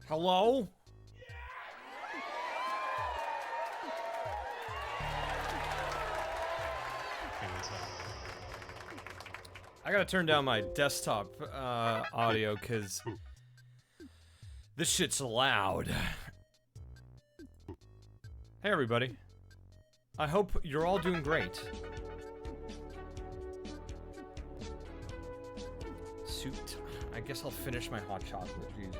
Hello? I gotta turn down my desktop audio because this shit's loud. Hey everybody. I hope you're all doing great. Suit. I guess I'll finish my hot chocolate, geez.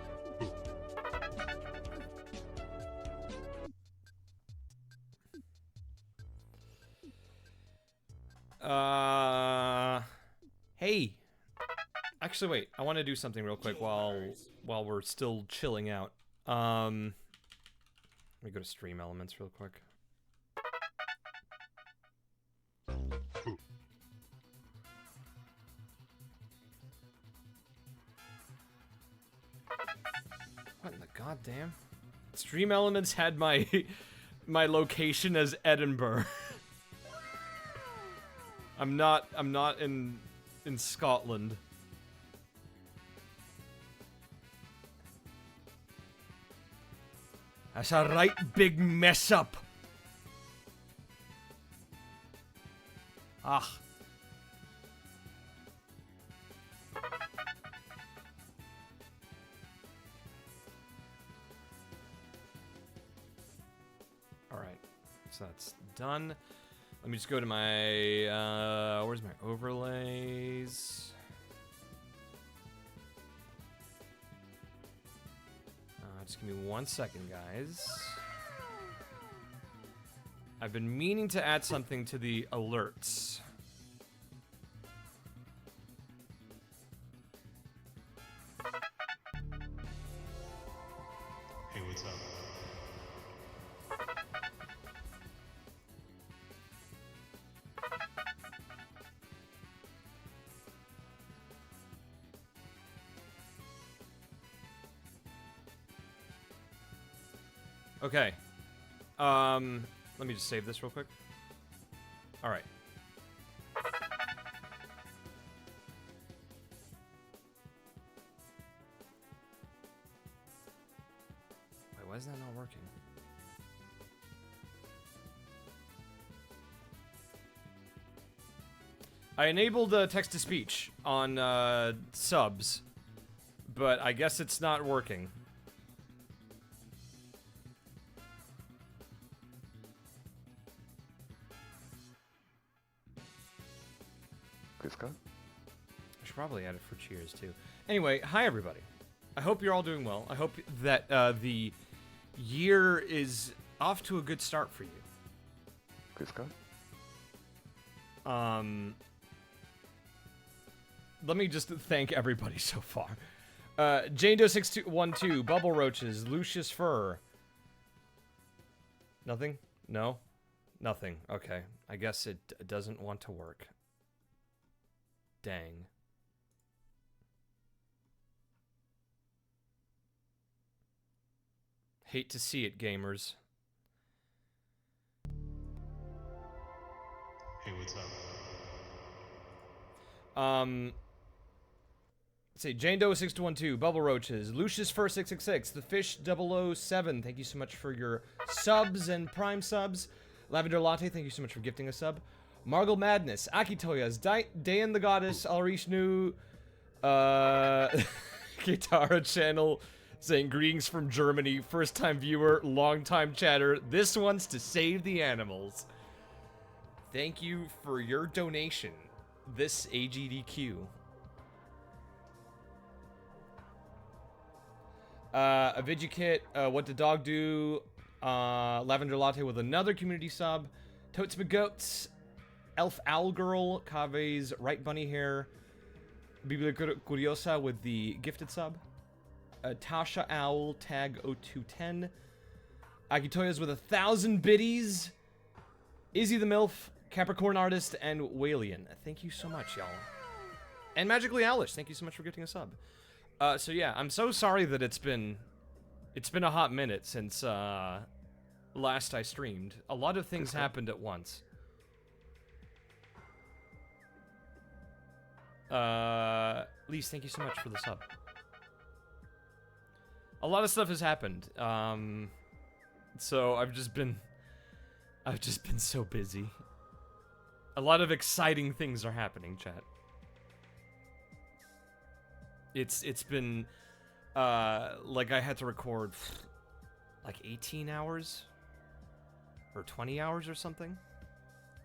Hey. Actually, wait. I want to do something real quick while we're still chilling out. Let me go to Stream Elements real quick. What in the goddamn? Stream Elements had my my location as Edinburgh. I'm not in Scotland. That's a right big mess up. Ah. Alright. So that's done. Let me just go to my, where's my overlays? Just give me 1 second, guys. I've been meaning to add something to the alerts. Hey, what's up? Okay. Let me just save this real quick. All right. Why is that not working? I enabled text-to-speech on subs, but I guess it's not working. I should probably add it for cheers, too. Anyway, hi, everybody. I hope you're all doing well. I hope that the year is off to a good start for you. Let me just thank everybody so far. Jane-Do6212, Bubble Roaches, Lucius Fur. Nothing? No? Nothing. Okay. I guess it doesn't want to work. Dang. Hate to see it, gamers. Hey, what's up? Say Jane-Do6212, Bubble Roaches, Lucius Fur 666, The Fish 007, thank you so much for your subs and prime subs. Lavender Latte, thank you so much for gifting a sub. Margle Madness, Akitoyas, Dayan the Goddess, Alrishnu, Kitara Channel, saying greetings from Germany, first time viewer, long time chatter, this one's to save the animals. Thank you for your donation, this AGDQ. Avidukit, What Did Dog Do? Lavender Latte with another community sub. Totes McGoats, Elf Owl Girl, Kave's Right Bunny Hair, Biblia Curiosa with the gifted sub. Tasha Owl, tag 0210. Akitoya's with 1,000 biddies. Izzy the MILF, Capricorn Artist, and Walian. Thank you so much, y'all. And Magically Owlish, thank you so much for gifting a sub. So yeah, I'm so sorry that it's been a hot minute since last I streamed. A lot of things happened at once. Lise, thank you so much for the sub. A lot of stuff has happened. So I've just been so busy. A lot of exciting things are happening, chat. It's been like I had to record like 18 hours or 20 hours or something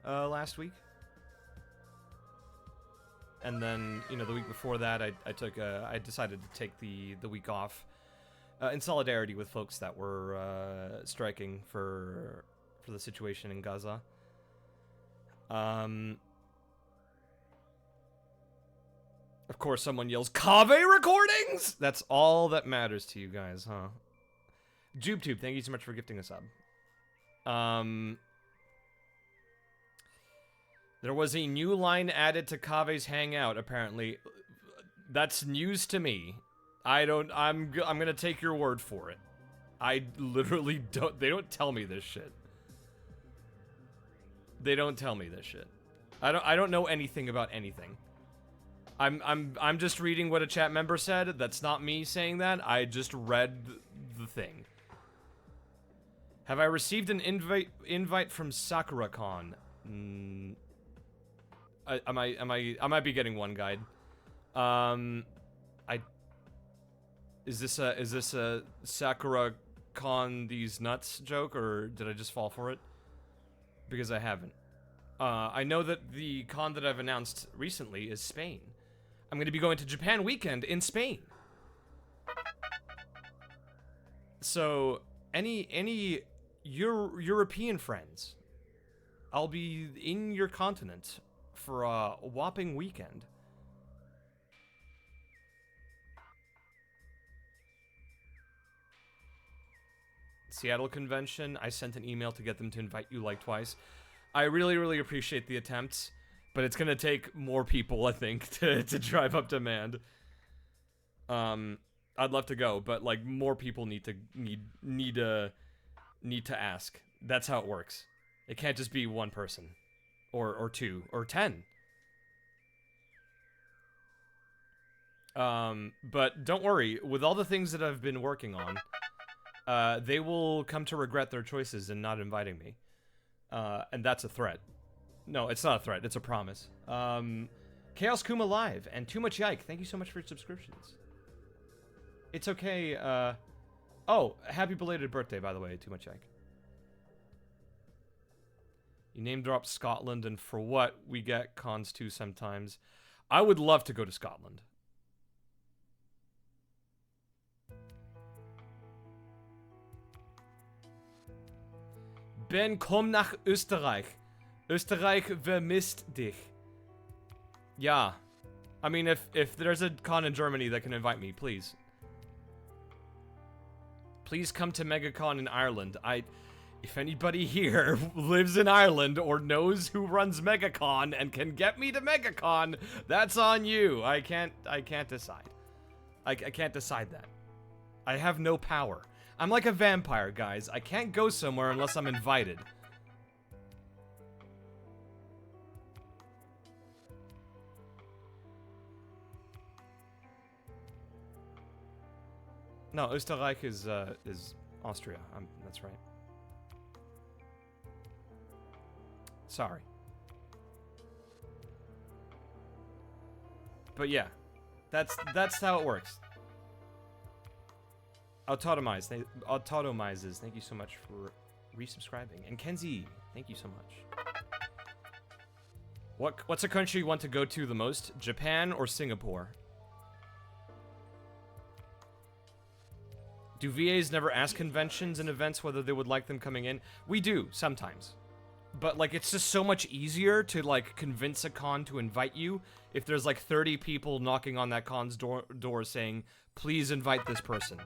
last week. And then, you know, the week before that I decided to take the week off in solidarity with folks that were striking for the situation in Gaza. Of course, someone yells, Kave recordings? That's all that matters to you guys, huh? JubeTube, thank you so much for gifting a sub. There was a new line added to Kave's Hangout, apparently. That's news to me. I'm gonna take your word for it. I literally don't, they don't tell me this shit. They don't tell me this shit. I don't know anything about anything. I'm just reading what a chat member said. That's not me saying that. I just read the thing. Have I received an invite from SakuraCon? I might be getting one, guide. Is this a SakuraCon these nuts joke, or did I just fall for it? Because I haven't. I know that the con that I've announced recently is Spain. I'm going to be going to Japan weekend in Spain. So, any European friends, I'll be in your continent for a whopping weekend. Seattle convention, I sent an email to get them to invite you like twice. I really, really appreciate the attempts, but it's gonna take more people, I think, to drive up demand. I'd love to go, but like more people need to ask. That's how it works. It can't just be one person, or two, or 10. But don't worry, with all the things that I've been working on, they will come to regret their choices in not inviting me. And that's a threat. No, it's not a threat. It's a promise. Chaos Kuma Live and Too Much Yike. Thank you so much for your subscriptions. It's okay. Oh, happy belated birthday, by the way, Too Much Yike. You name drop Scotland, and for what? We get cons too sometimes. I would love to go to Scotland. Ben, komm nach Österreich. Österreich vermisst dich. Yeah. I mean, if there's a con in Germany that can invite me, please. Please come to MegaCon in Ireland. If anybody here lives in Ireland or knows who runs MegaCon and can get me to MegaCon, that's on you. I can't decide. I can't decide that. I have no power. I'm like a vampire, guys. I can't go somewhere unless I'm invited. No, Österreich is Austria. That's right. Sorry. But yeah, that's how it works. Autotomizes, thank you so much for resubscribing. And Kenzie, thank you so much. What's a country you want to go to the most? Japan or Singapore? Do VAs never ask conventions and events whether they would like them coming in? We do, sometimes. But, like, it's just so much easier to, like, convince a con to invite you if there's, like, 30 people knocking on that con's door saying, please invite this person.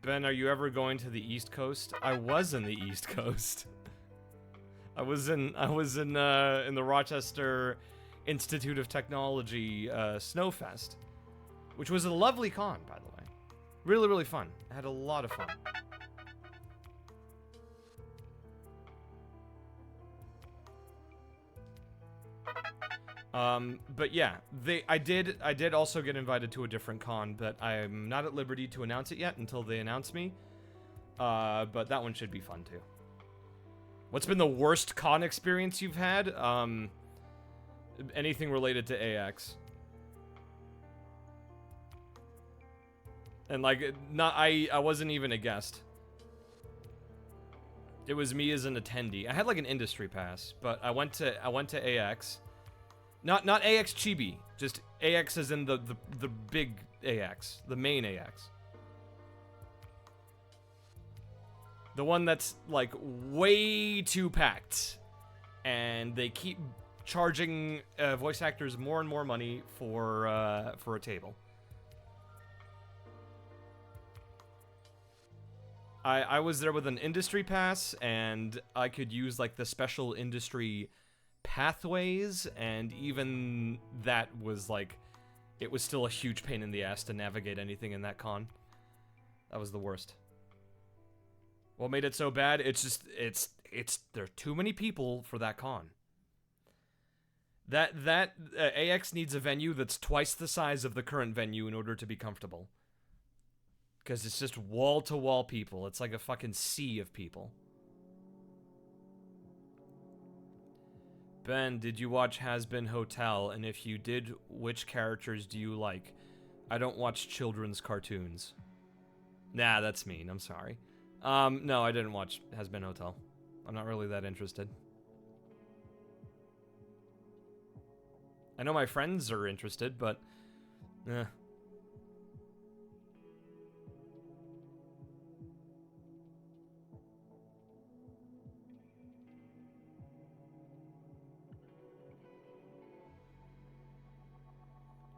Ben, are you ever going to the East Coast? I was in the East Coast. I was in the Rochester Institute of Technology Snowfest, which was a lovely con, by the way. Really, really fun. I had a lot of fun. But yeah, I did also get invited to a different con, but I'm not at liberty to announce it yet until they announce me. But that one should be fun too. What's been the worst con experience you've had? Anything related to AX. And like, I wasn't even a guest. It was me as an attendee. I had like an industry pass, but I went to AX. Not AX Chibi, just AX as in the big AX, the main AX. The one that's like way too packed, and they keep charging voice actors more and more money for a table. I was there with an industry pass, and I could use like the special industry pathways, and even that was like, it was still a huge pain in the ass to navigate anything in that con. That was the worst. What made it so bad? It's just, there are too many people for that con. That AX needs a venue that's twice the size of the current venue in order to be comfortable. Because it's just wall-to-wall people. It's like a fucking sea of people. Ben, did you watch Has Been Hotel? And if you did, which characters do you like? I don't watch children's cartoons. Nah, that's mean. I'm sorry. No, I didn't watch Has Been Hotel. I'm not really that interested. I know my friends are interested, but... eh.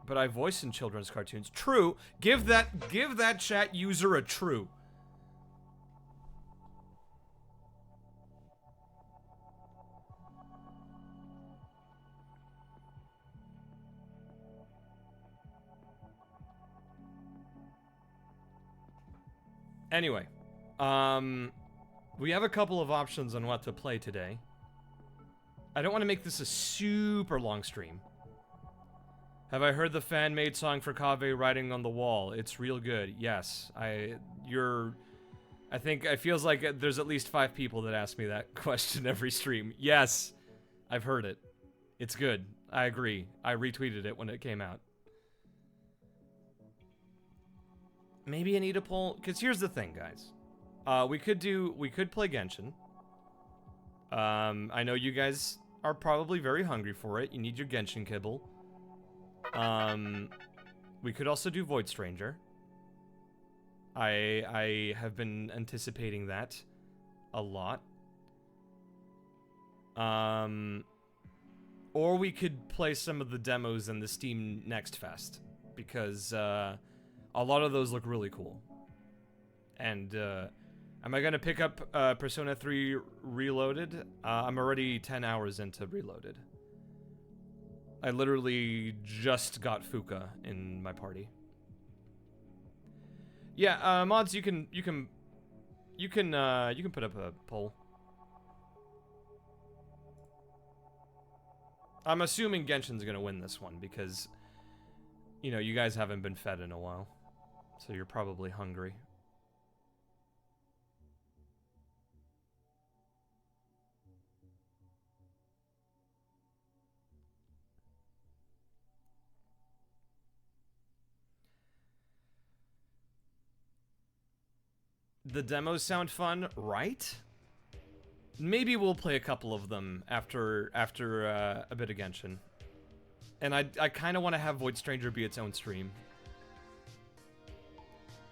But I voice in children's cartoons. True. Give that chat user a true. Anyway, we have a couple of options on what to play today. I don't want to make this a super long stream. Have I heard the fan-made song for Kaveh Writing on the Wall? It's real good. Yes. I think it feels like there's at least 5 people that ask me that question every stream. Yes. I've heard it. It's good. I agree. I retweeted it when it came out. Maybe I need to pull, because here's the thing, guys. We could play Genshin. I know you guys are probably very hungry for it. You need your Genshin kibble. We could also do Void Stranger. I have been anticipating that a lot. Or we could play some of the demos in the Steam Next Fest, because a lot of those look really cool. And am I gonna pick up Persona 3 Reloaded? I'm already 10 hours into Reloaded. I literally just got Fuka in my party. Yeah, mods, you can put up a poll. I'm assuming Genshin's gonna win this one because, you know, you guys haven't been fed in a while, so you're probably hungry. The demos sound fun, right? Maybe we'll play a couple of them after a bit of Genshin. And I kind of want to have Void Stranger be its own stream.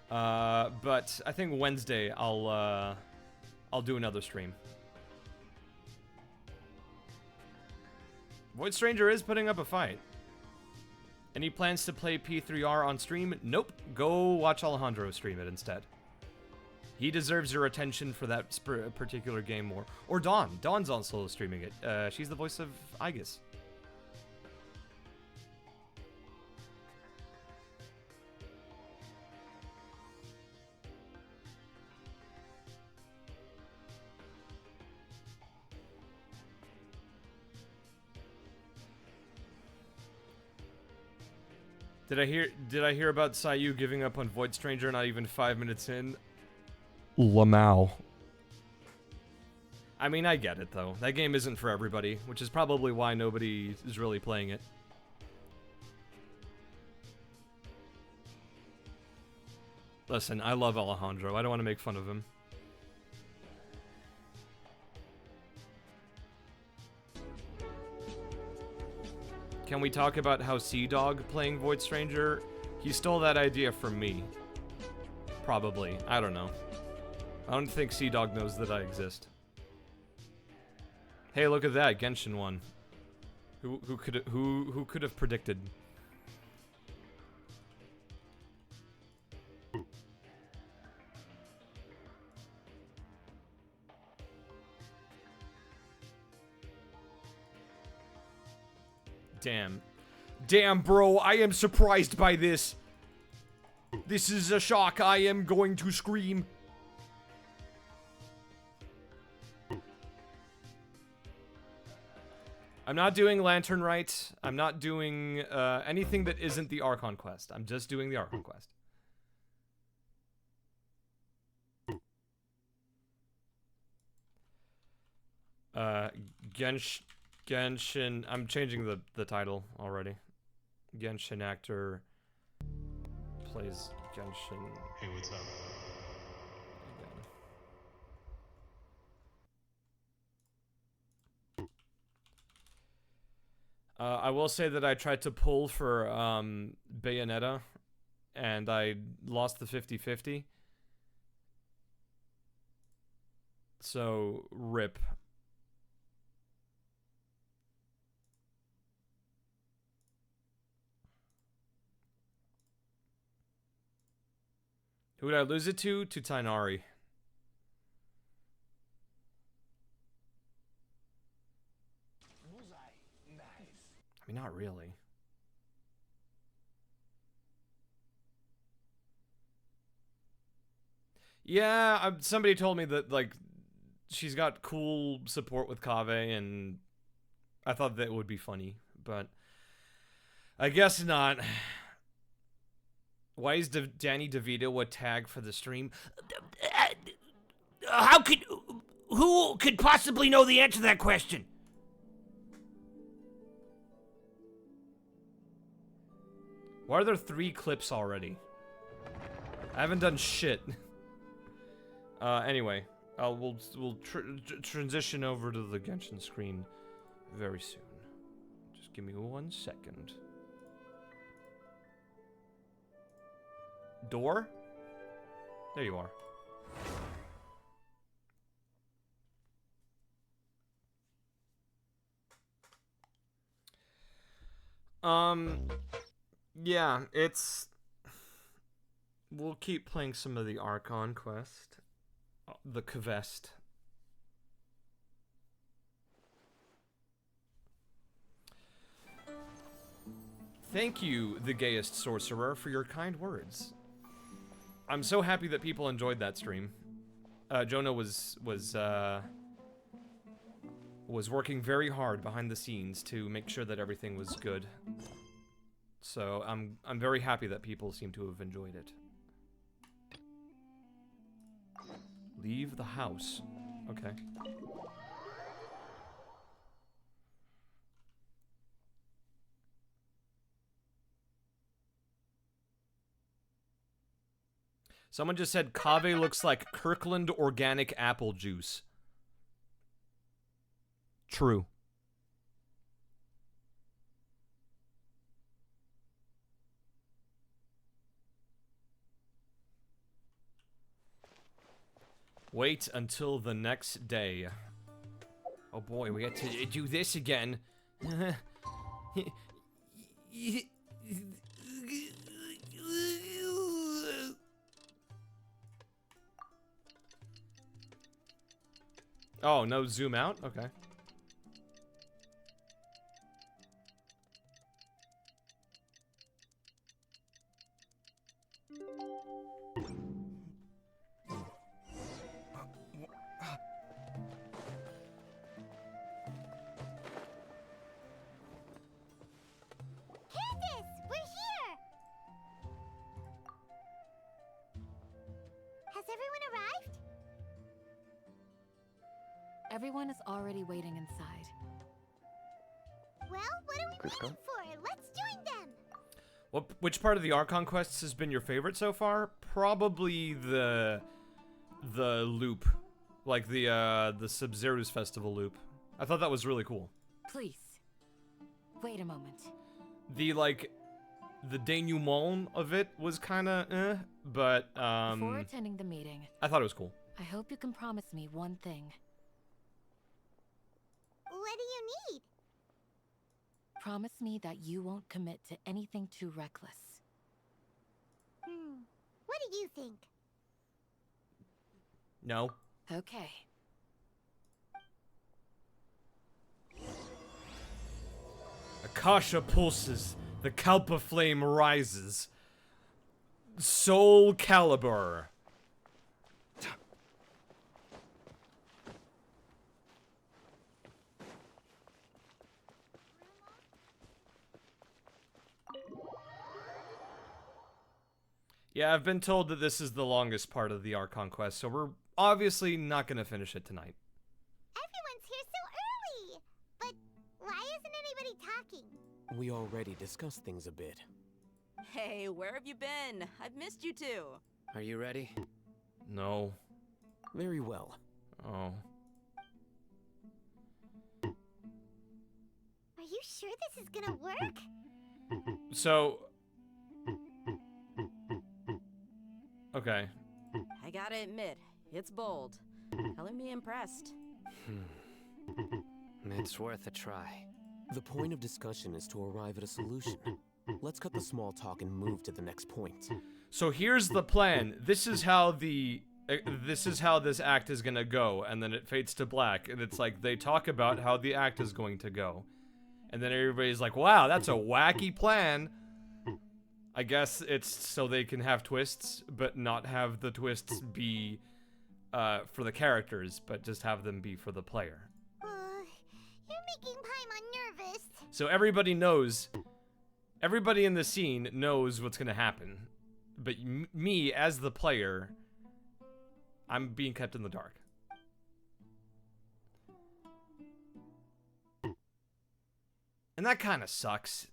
But I think Wednesday I'll do another stream. Void Stranger is putting up a fight. Any plans to play P3R on stream? Nope. Go watch Alejandro stream it instead. He deserves your attention for that particular game more. Or Dawn. Dawn's also streaming it. She's the voice of Aegis. Did I hear about Sayu giving up on Void Stranger not even 5 minutes in? Lamau. I mean, I get it, though. That game isn't for everybody, which is probably why nobody is really playing it. Listen, I love Alejandro. I don't want to make fun of him. Can we talk about how Sea-Dog playing Void Stranger? He stole that idea from me. Probably. I don't know. I don't think Sea-Dog knows that I exist. Hey, look at that, Genshin won. Who could have predicted? Damn. Damn, bro, I am surprised by this. This is a shock. I am going to scream. I'm not doing Lantern Rite. I'm not doing anything that isn't the Archon quest. I'm just doing the Archon quest. Genshin. I'm changing the title already. Genshin actor plays Genshin. Hey, what's up? I will say that I tried to pull for Bayonetta, and I lost the 50-50. So, rip. Who would I lose it to? To Tainari. I mean, not really. Yeah, somebody told me that, like, she's got cool support with Kaveh, and I thought that would be funny, but I guess not. Why is Danny DeVito a tag for the stream? How could... Who could possibly know the answer to that question? Why are there 3 clips already? I haven't done shit. Anyway, we'll transition over to the Genshin screen very soon. Just give me 1 second. Door? There you are. Yeah, it's... We'll keep playing some of the Archon quest. The Kvest. Thank you, the gayest sorcerer, for your kind words. I'm so happy that people enjoyed that stream. Jonah was working very hard behind the scenes to make sure that everything was good. So I'm very happy that people seem to have enjoyed it. Leave the house. Okay. Someone just said Kaveh looks like Kirkland organic apple juice. True. Wait until the next day. Oh boy, we get to do this again. Oh, no zoom out? Okay. Everyone is already waiting inside. Well, what are we waiting for? Let's join them! Which part of the Archon quests has been your favorite so far? Probably the loop. Like the Sub-Zero's Festival loop. I thought that was really cool. Please. Wait a moment. The denouement of it was kinda but Before attending the meeting, I thought it was cool. I hope you can promise me one thing. What do you need? Promise me that you won't commit to anything too reckless. What do you think? No. Okay. Akasha pulses, the Kalpa flame rises. Soul Calibur. Yeah, I've been told that this is the longest part of the Archon quest, so we're obviously not gonna finish it tonight. Everyone's here so early! But why isn't anybody talking? We already discussed things a bit. Hey, where have you been? I've missed you too. Are you ready? No. Very well. Oh. Are you sure this is gonna work? So... Okay. I gotta admit, it's bold. Color me impressed. It's worth a try. The point of discussion is to arrive at a solution. Let's cut the small talk and move to the next point. So here's the plan. This is how this act is gonna go, and then it fades to black, and it's like they talk about how the act is going to go. And then everybody's like, wow, that's a wacky plan. I guess it's so they can have twists, but not have the twists be for the characters, but just have them be for the player. You're making Paimon nervous. So everybody knows Everybody in the scene knows what's gonna happen, but me as the player, I'm being kept in the dark. And that kind of sucks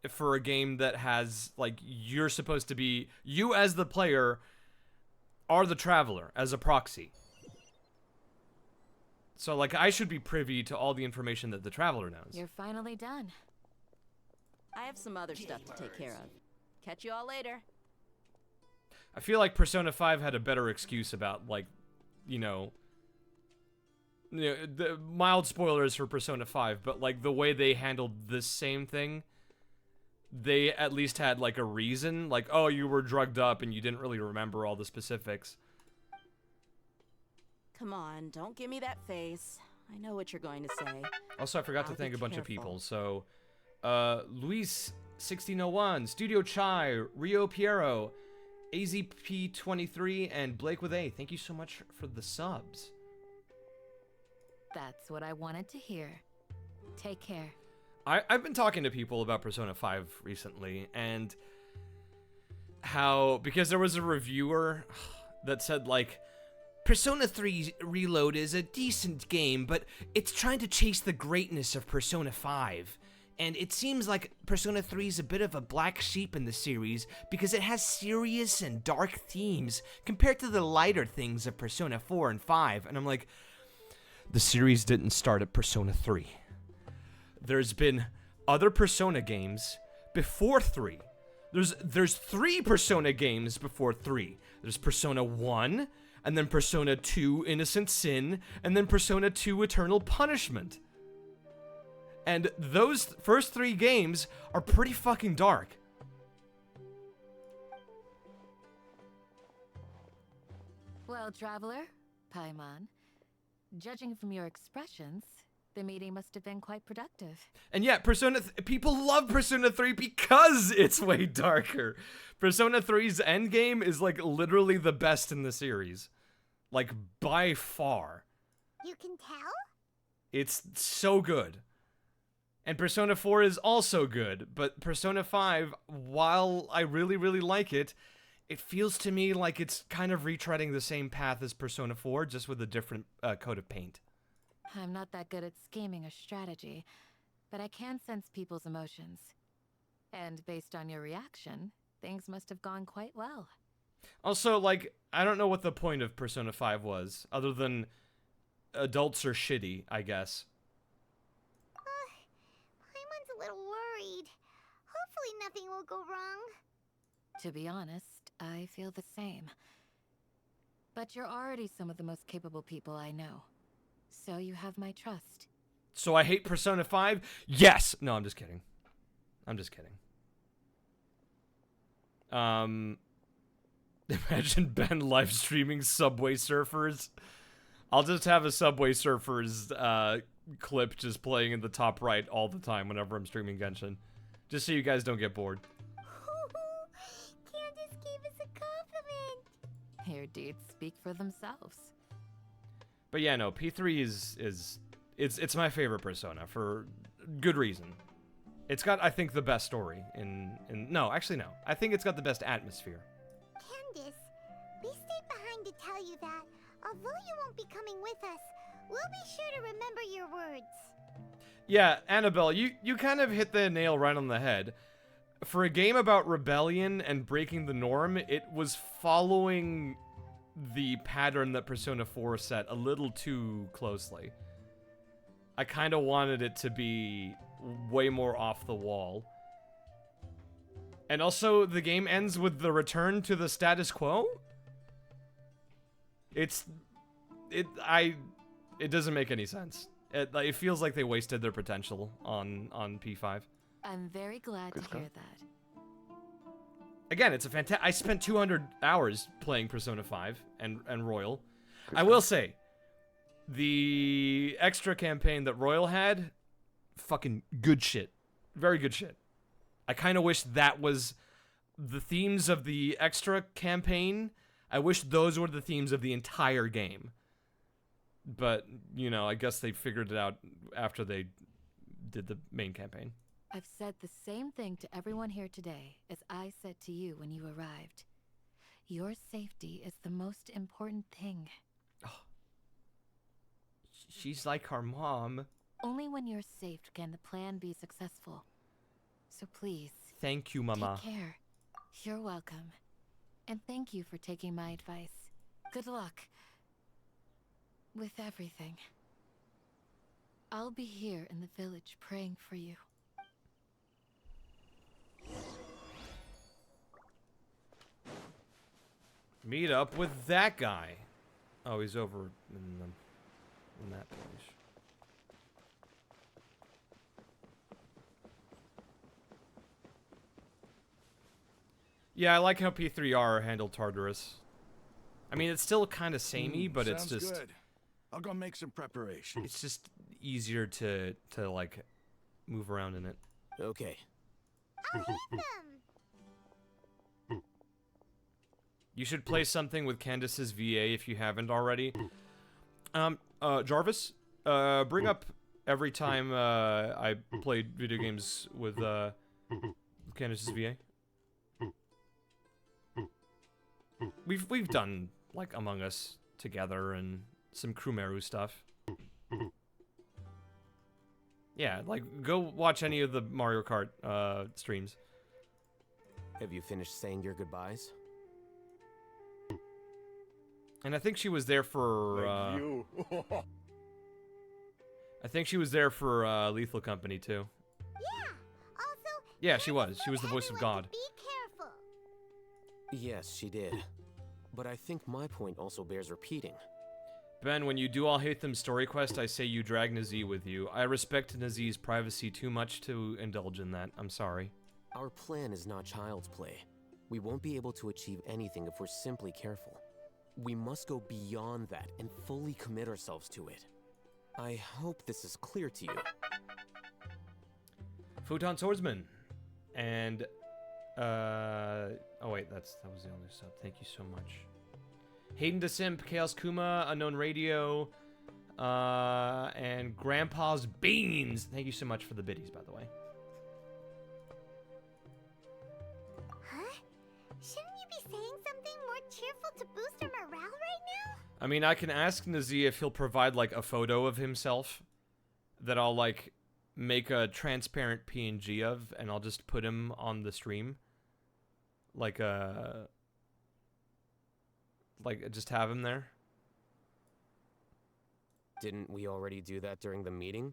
for a game that has, like, you're supposed to be, you as the player are the traveler as a proxy. So, like, I should be privy to all the information that the traveler knows. You're finally done. I have some other stuff to take care of. Catch you all later. I feel like Persona 5 had a better excuse about, like, the mild spoilers for Persona 5, but, like, the way they handled this same thing, they at least had, like, a reason. Like, oh, you were drugged up and you didn't really remember all the specifics. Come on, don't give me that face. I know what you're going to say. Also, I forgot to I'll thank be a bunch of careful. people. So, Luis 1601, Studio Chai, Rio Piero, AZP23, and Blake with A. Thank you so much for the subs. That's what I wanted to hear. Take care. I've been talking to people about Persona 5 recently, and how, because there was a reviewer that said, like, Persona 3 Reload is a decent game, but it's trying to chase the greatness of Persona 5. And it seems like Persona 3 is a bit of a black sheep in the series because it has serious and dark themes compared to the lighter things of Persona 4 and 5. And I'm like, the series didn't start at Persona 3. There's been other Persona games before 3. There's 3 Persona games before 3. There's Persona 1, and then Persona 2 Innocent Sin, and then Persona 2 Eternal Punishment. And those first 3 games are pretty fucking dark. Well, Traveler, Paimon, judging from your expressions, the meeting must have been quite productive. And yeah, people love Persona 3 because it's way darker. Persona 3's endgame is, like, literally the best in the series. Like, by far. You can tell? It's so good. And Persona 4 is also good, but Persona 5, while I really, really like it, it feels to me like it's kind of retreading the same path as Persona 4, just with a different coat of paint. I'm not that good at scheming or strategy, but I can sense people's emotions. And based on your reaction, things must have gone quite well. Also, like, I don't know what the point of Persona 5 was, other than adults are shitty, I guess. Paimon's a little worried. Hopefully nothing will go wrong. To be honest, I feel the same. But you're already some of the most capable people I know. So you have my trust. So I hate Persona 5? Yes! No, I'm just kidding. I'm just kidding. Imagine Ben live streaming Subway Surfers. I'll just have a Subway Surfers clip just playing in the top right all the time whenever I'm streaming Genshin. Just so you guys don't get bored. Candace gave us a compliment. Your deeds speak for themselves. But yeah, no, P3 it's my favorite Persona for good reason. It's got, I think, the best story no, actually no. I think it's got the best atmosphere. Candace, we stayed behind to tell you that, although you won't be coming with us, we'll be sure to remember your words. Yeah, Annabelle, you kind of hit the nail right on the head. For a game about rebellion and breaking the norm, it was following the pattern that Persona 4 set a little too closely. I kind of wanted it to be way more off the wall. And also, the game ends with the return to the status quo? It doesn't make any sense. It feels like they wasted their potential on P5. I'm very glad to hear that. Again, it's a fantastic. I spent 200 hours playing Persona 5 and Royal. I will say, the extra campaign that Royal had, fucking good shit. Very good shit. I kind of wish that was the themes of the extra campaign. I wish those were the themes of the entire game. But, I guess they figured it out after they did the main campaign. I've said the same thing to everyone here today as I said to you when you arrived. Your safety is the most important thing. She's like our mom. Only when you're safe can the plan be successful. So please, Thank you, Mama. take care. You're welcome. And thank you for taking my advice. Good luck with everything. I'll be here in the village praying for you. Meet up with that guy. Oh, he's over in that page. Yeah, I like how P3R handled Tartarus. I mean, it's still kind of samey, but it's Sounds just good. I'll go make some preparations. it's just easier to like move around in it. Okay. I'll hit them. You should play something with Candace's VA if you haven't already. Jarvis, bring up every time I played video games with Candace's VA. We've done like Among Us together and some Krumeru stuff. Yeah, like go watch any of the Mario Kart streams. Have you finished saying your goodbyes? And I think she was there for you. I think she was there for Lethal Company too. Yeah. Also, Yeah, she was. She want was the voice of everyone God. to Be careful. Yes, she did. But I think my point also bears repeating. Ben, when you do all hate them story quest, I say you drag Nazi with you. I respect Nazi's privacy too much to indulge in that. I'm sorry. Our plan is not child's play. We won't be able to achieve anything if we're simply careful. We must go beyond that and fully commit ourselves to it. I hope this is clear to you. Futon Swordsman. And oh wait, that was the only sub. Thank you so much. Hayden DeSimp, Chaos Kuma, Unknown Radio, and Grandpa's Beans. Thank you so much for the biddies, by the way. Huh? Shouldn't you be saying something more cheerful to boost our morale right now? I mean, I can ask Nazi if he'll provide like a photo of himself that I'll like make a transparent PNG of, and I'll just put him on the stream. Like just have him there. Didn't we already do that during the meeting?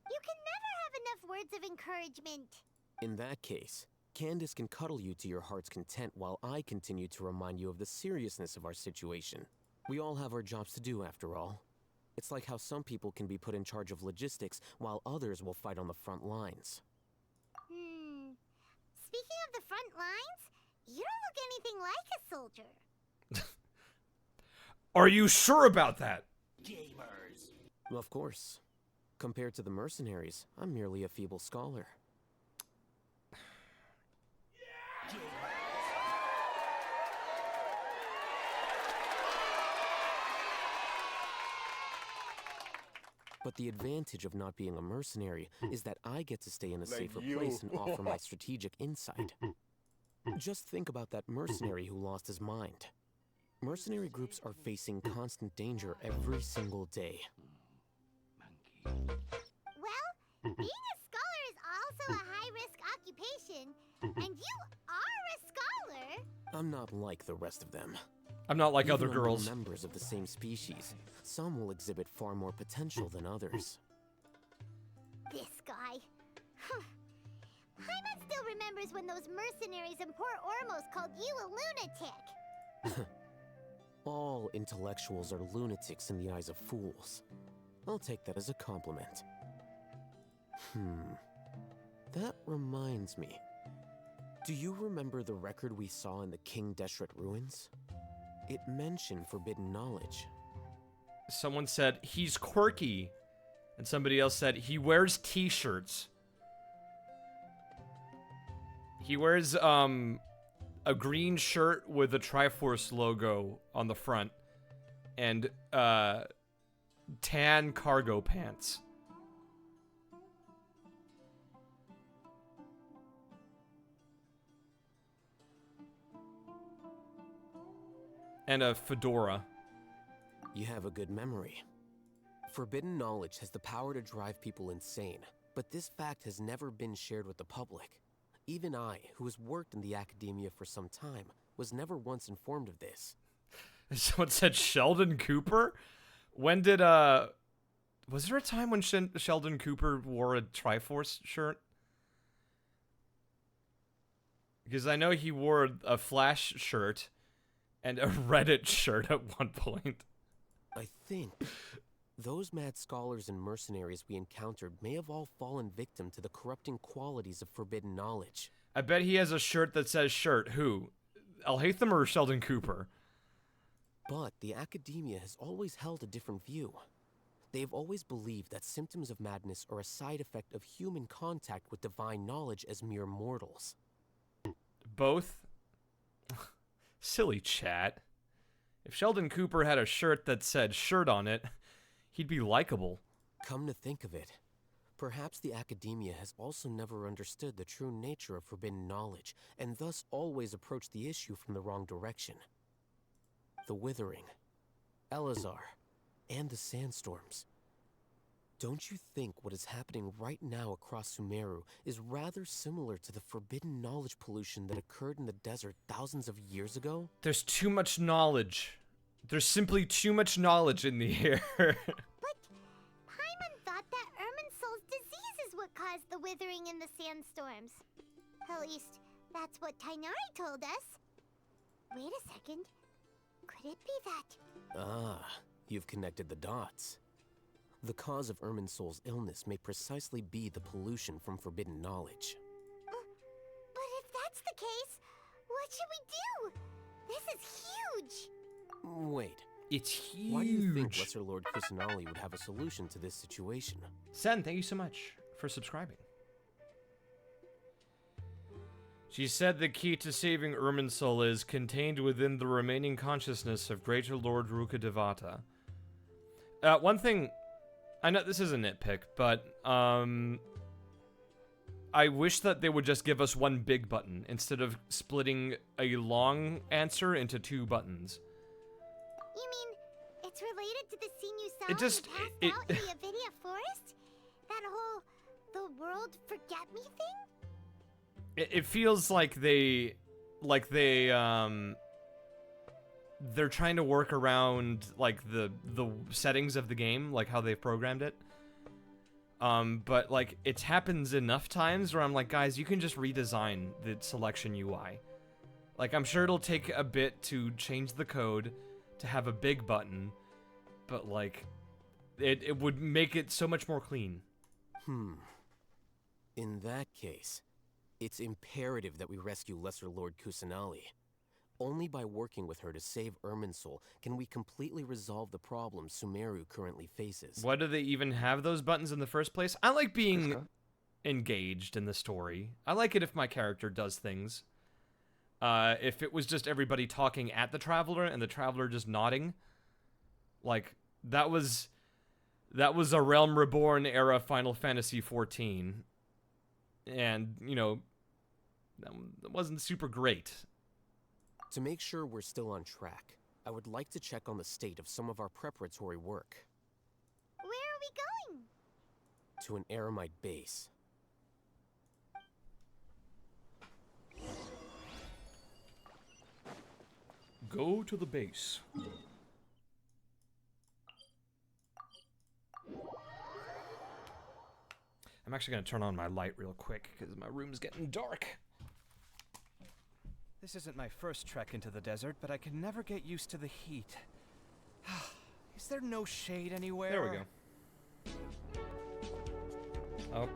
You can never have enough words of encouragement. In that case, Candace can cuddle you to your heart's content while I continue to remind you of the seriousness of our situation. We all have our jobs to do, after all. It's like how some people can be put in charge of logistics while others will fight on the front lines. Speaking of the front lines, you don't look anything like a soldier. Are you sure about that? Of course. Compared to the mercenaries, I'm merely a feeble scholar. But the advantage of not being a mercenary is that I get to stay in a safer place and offer my strategic insight. Just think about that mercenary who lost his mind. Mercenary groups are facing constant danger every single day. Well, being a scholar is also a high-risk occupation, and you are a scholar. I'm not like the rest of them. I'm not like Even other among girls. members of the same species, some will exhibit far more potential than others. This guy. Paimon still remembers when those mercenaries in Port Ormos called you a lunatic. All intellectuals are lunatics in the eyes of fools. I'll take that as a compliment. That reminds me. Do you remember the record we saw in the King Deshret ruins? It mentioned forbidden knowledge. Someone said he's quirky, and somebody else said he wears t-shirts. He wears a green shirt with a Triforce logo on the front and tan cargo pants. And a fedora. You have a good memory. Forbidden knowledge has the power to drive people insane, but this fact has never been shared with the public. Even I, who has worked in the academia for some time, was never once informed of this. Someone said Sheldon Cooper? When did, was there a time when Sheldon Cooper wore a Triforce shirt? Because I know he wore a Flash shirt and a Reddit shirt at one point. I think those mad scholars and mercenaries we encountered may have all fallen victim to the corrupting qualities of forbidden knowledge. I bet he has a shirt that says shirt. Who? Alhaitham or Sheldon Cooper? But the academia has always held a different view. They have always believed that symptoms of madness are a side effect of human contact with divine knowledge as mere mortals. Both? Silly chat. If Sheldon Cooper had a shirt that said shirt on it, he'd be likable. Come to think of it, perhaps the academia has also never understood the true nature of forbidden knowledge, and thus always approached the issue from the wrong direction. The Withering, Elazar, and the Sandstorms. Don't you think what is happening right now across Sumeru is rather similar to the forbidden knowledge pollution that occurred in the desert thousands of years ago? There's too much knowledge. There's simply too much knowledge in the air. But Paimon thought that Irminsul's disease is what caused the withering in the sandstorms. At least, that's what Tainari told us. Wait a second. Could it be that? Ah, you've connected the dots. The cause of Irminsul's illness may precisely be the pollution from forbidden knowledge. But if that's the case, what should we do? This is huge! Wait, It's huge. why do you think Lesser Lord Kusanali would have a solution to this situation? Sen, thank you so much for subscribing. She said the key to saving Irminsul is contained within the remaining consciousness of Greater Lord Rukkhadevata. One thing, I know this is a nitpick, but I wish that they would just give us one big button instead of splitting a long answer into 2 buttons. You mean it's related to the scene you saw It just- when it- you passed out in the Avidia Forest? That whole the world forget me thing? It feels like they're trying to work around like the settings of the game, like how they've programmed it. But like it happens enough times where I'm like, guys, you can just redesign the selection UI. Like I'm sure it'll take a bit to change the code to have a big button, but like it would make it so much more clean. In that case, it's imperative that we rescue Lesser Lord Kusanali. Only by working with her to save Irminsul can we completely resolve the problems Sumeru currently faces. Why do they even have those buttons in the first place? I like being engaged in the story. I like it if my character does things. If it was just everybody talking at the Traveler and the Traveler just nodding, like that was a Realm Reborn era Final Fantasy XIV, and you know that wasn't super great. To make sure we're still on track, I would like to check on the state of some of our preparatory work. Where are we going? To an Eremite base. Go to the base. I'm actually going to turn on my light real quick because my room's getting dark. This isn't my first trek into the desert, but I can never get used to the heat. Is there no shade anywhere? There we go. Oh.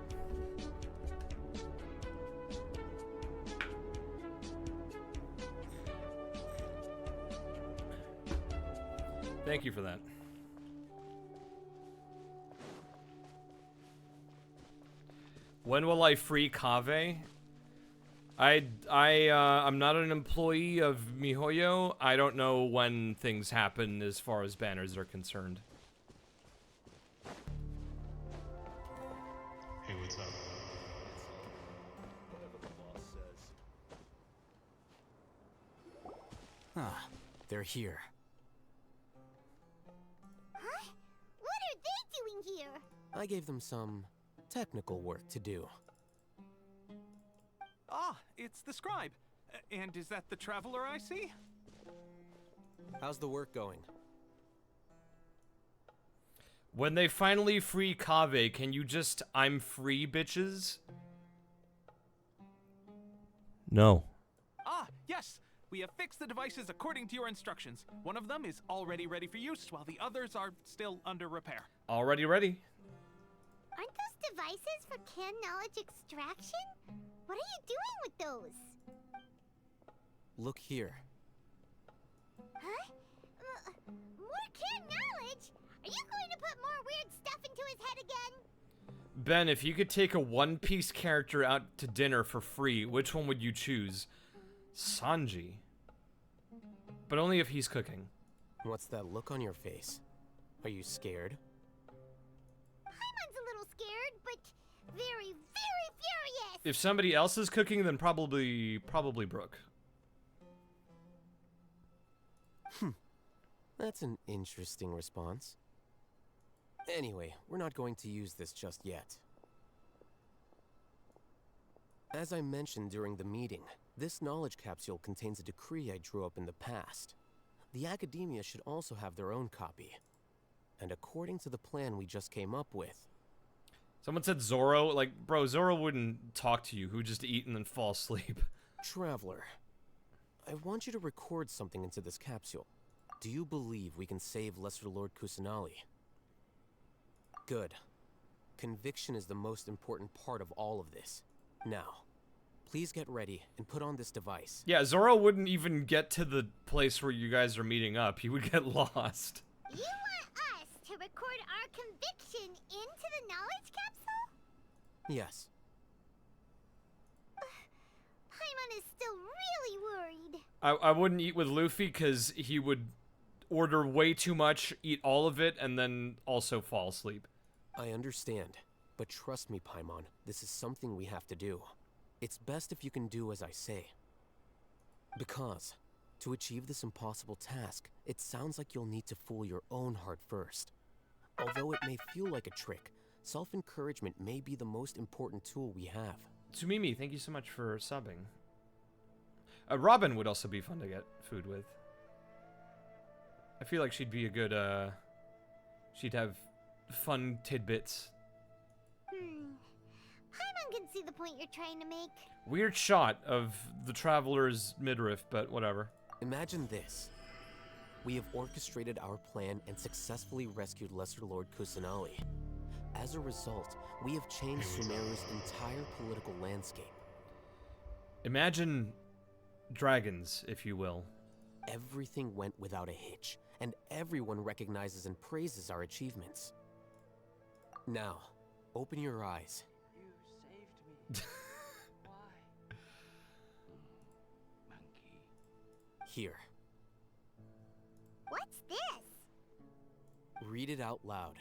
Thank you for that. When will I free Kaveh? I'm not an employee of MiHoYo. I don't know when things happen as far as banners are concerned. Hey, what's up? Ah, They're here. Huh? What are they doing here? I gave them some technical work to do. Ah, it's the scribe. And is that the traveler I see? How's the work going? When they finally free Kaveh, can you just I'm free, bitches? No. Ah, yes. We have fixed the devices according to your instructions. One of them is already ready for use, while the others are still under repair. Already ready. Aren't those devices for can knowledge extraction? What are you doing with those? Look here. Huh? More can knowledge? Are you going to put more weird stuff into his head again? Ben, if you could take a One Piece character out to dinner for free, which one would you choose? Sanji. But only if he's cooking. What's that look on your face? Are you scared? Paimon's a little scared, but very, very furious. If somebody else is cooking, then probably Brooke. That's an interesting response. Anyway, we're not going to use this just yet. As I mentioned during the meeting, this knowledge capsule contains a decree I drew up in the past. The academia should also have their own copy. And according to the plan we just came up with... Someone said Zoro. Like, bro, Zoro wouldn't talk to you. Who just eat and then fall asleep. Traveler, I want you to record something into this capsule. Do you believe we can save Lesser Lord Kusanali? Good. Conviction is the most important part of all of this. Now, please get ready and put on this device. Yeah, Zoro wouldn't even get to the place where you guys are meeting up. He would get lost. You want us to record our conviction into the knowledge capsule? Yes. Paimon is still really worried. I wouldn't eat with Luffy because he would order way too much, eat all of it, and then also fall asleep. I understand, but trust me, Paimon, this is something we have to do. It's best if you can do as I say. Because, to achieve this impossible task, it sounds like you'll need to fool your own heart first. Although it may feel like a trick, self-encouragement may be the most important tool we have. Tsumimi, thank you so much for subbing. Robin would also be fun to get food with. I feel like she'd be a good, she'd have fun tidbits. Paimon can see the point you're trying to make. Weird shot of the traveler's midriff, but whatever. Imagine this. We have orchestrated our plan and successfully rescued Lesser Lord Kusanali. As a result, we have changed Sumeru's entire political landscape. Imagine dragons, if you will. Everything went without a hitch, and everyone recognizes and praises our achievements. Now, open your eyes. You saved me. Why? Monkey. Here. What's this? Read it out loud.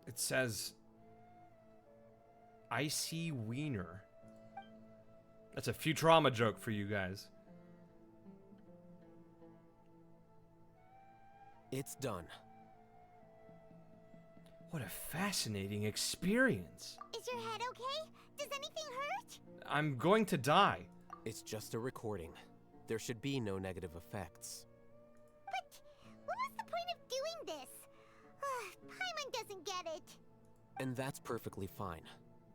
It says, I see wiener. That's a Futurama joke for you guys. It's done. What a fascinating experience. Is your head okay? Does anything hurt? I'm going to die. It's just a recording. There should be no negative effects. But what was the point of doing this? Paimon doesn't get it. And that's perfectly fine.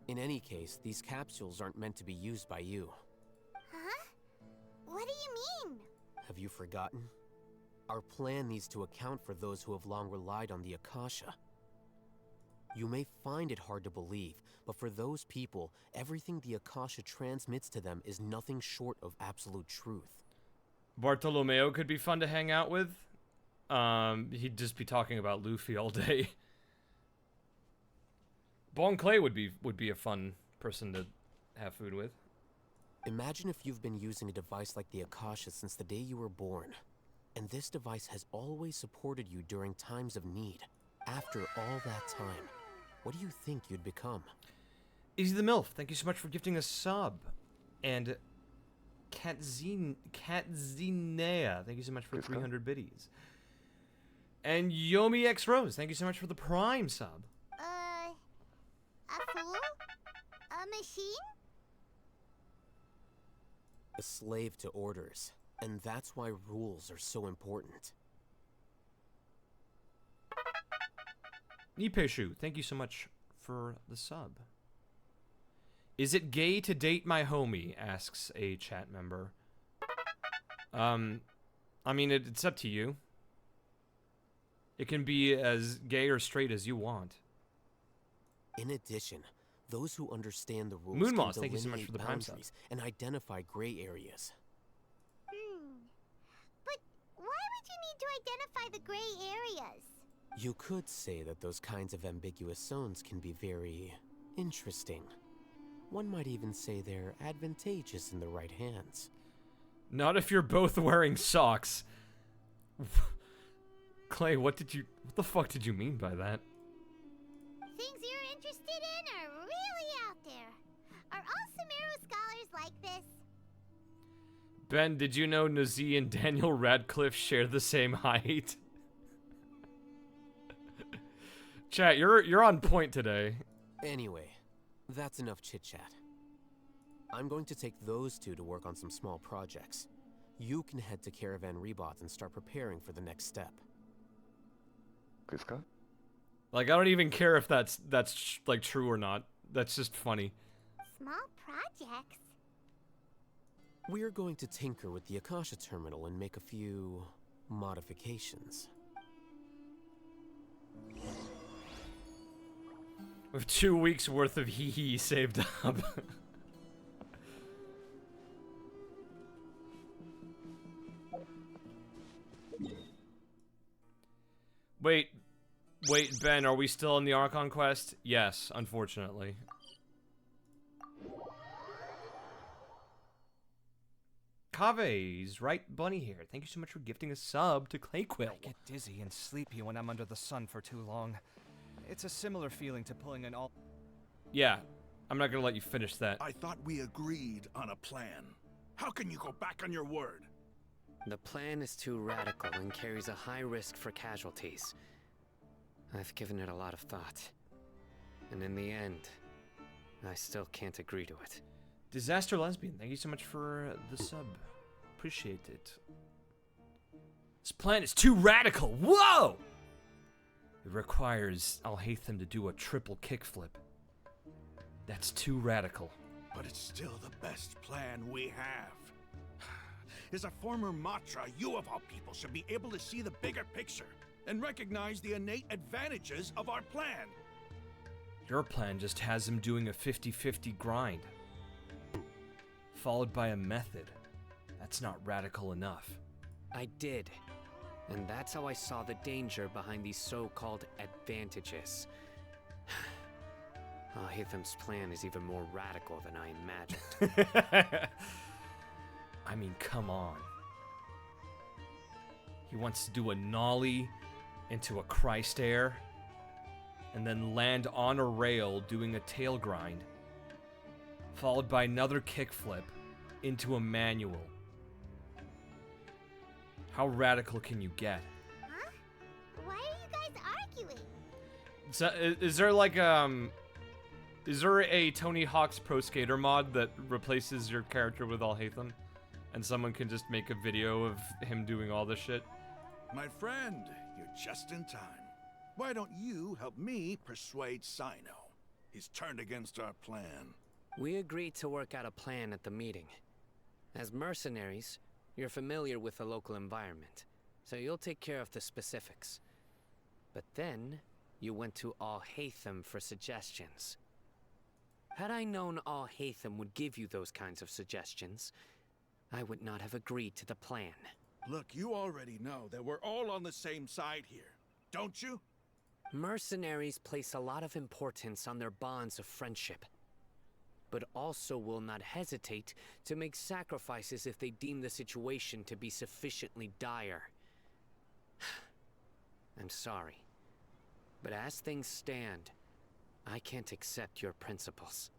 In any case, these capsules aren't meant to be used by you. Huh? What do you mean? Have you forgotten? Our plan needs to account for those who have long relied on the Akasha. You may find it hard to believe, but for those people, everything the Akasha transmits to them is nothing short of absolute truth. Bartolomeo could be fun to hang out with. He'd just be talking about Luffy all day. Bon Clay would be a fun person to have food with. Imagine if you've been using a device like the Akasha since the day you were born. And this device has always supported you during times of need. After all that time, what do you think you'd become? Easy the MILF, thank you so much for gifting a sub. And Katzinea, thank you so much for 300 biddies. And Yomi X Rose, thank you so much for the Prime sub. A fool? A machine? A slave to orders, and that's why rules are so important. Nipeshu, thank you so much for the sub. Is it gay to date my homie? Asks a chat member. I mean, it's up to you. It can be as gay or straight as you want. In addition, those who understand the rules Moonmoss, can thank you so much delineate for the Prime sub. boundaries and identify gray areas. But why would you need to identify the gray areas? You could say that those kinds of ambiguous zones can be very interesting. One might even say they're advantageous in the right hands. Not if you're both wearing socks. Clay, what the fuck did you mean by that? Things you're interested in are really out there. Are all Sumeru scholars like this? Ben, did you know Nazi and Daniel Radcliffe share the same height? Chat, you're on point today. Anyway, that's enough chit-chat. I'm going to take those two to work on some small projects. You can head to Caravan Rebot and start preparing for the next step. Like, I don't even care if that's like true or not. That's just funny. Small projects? We're going to tinker with the Akasha terminal and make a few modifications. With 2 weeks worth of hee saved up. Wait, Ben, are we still in the Archon quest? Yes, unfortunately. Kave's right bunny here. Thank you so much for gifting a sub to Clayquill. I get dizzy and sleepy when I'm under the sun for too long. It's a similar feeling to pulling an all... Yeah, I'm not gonna let you finish that. I thought we agreed on a plan. How can you go back on your word? The plan is too radical and carries a high risk for casualties. I've given it a lot of thought. And in the end, I still can't agree to it. Disaster Lesbian, thank you so much for the sub. Appreciate it. This plan is too radical. Whoa! It requires Alhaitham to do a triple kickflip. That's too radical. But it's still the best plan we have. As a former Matra, you of all people should be able to see the bigger picture and recognize the innate advantages of our plan. Your plan just has him doing a 50-50 grind. Followed by a method. That's not radical enough. I did. And that's how I saw the danger behind these so-called advantages. Hitham's plan is even more radical than I imagined. I mean, come on. He wants to do a nollie into a Christ air, and then land on a rail doing a tail grind, followed by another kickflip into a manual. How radical can you get? Huh? Why are you guys arguing? So, is there like is there a Tony Hawk's Pro Skater mod that replaces your character with Alhaitham? And someone can just make a video of him doing all this shit? My friend, you're just in time. Why don't you help me persuade Sino? He's turned against our plan. We agreed to work out a plan at the meeting. As mercenaries, you're familiar with the local environment, so you'll take care of the specifics. But then, you went to Alhaitham for suggestions. Had I known Alhaitham would give you those kinds of suggestions, I would not have agreed to the plan. Look, you already know that we're all on the same side here, don't you? Mercenaries place a lot of importance on their bonds of friendship, but also will not hesitate to make sacrifices if they deem the situation to be sufficiently dire. I'm sorry, but as things stand, I can't accept your principles.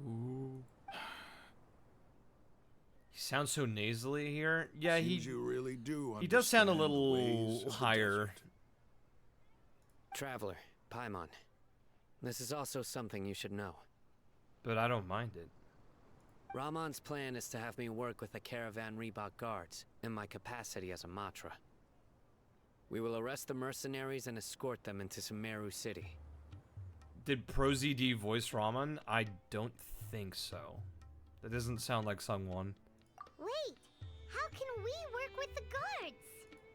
Ooh. He sounds so nasally here. Yeah, Seems you really do. he does sound a understand the ways little of the higher. desert. Traveler, Paimon. This is also something you should know. But I don't mind it. Ramon's plan is to have me work with the Caravan Reebok guards in my capacity as a Matra. We will arrest the mercenaries and escort them into Sumeru City. Did ProZD voice Raman? I don't think so. That doesn't sound like someone. Wait, how can we work with the guards?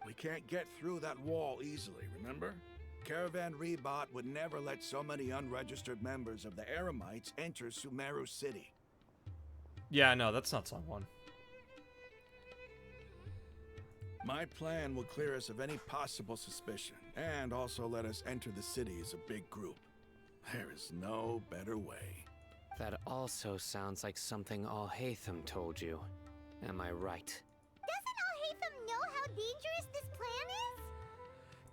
We can't get through that wall easily, remember? Caravan Rebot would never let so many unregistered members of the Eremites enter Sumeru City. Yeah, no, that's not someone. My plan will clear us of any possible suspicion, and also let us enter the city as a big group. There is no better way. That also sounds like something Al-Haytham told you. Am I right? Doesn't Al-Haytham know how dangerous this plan is?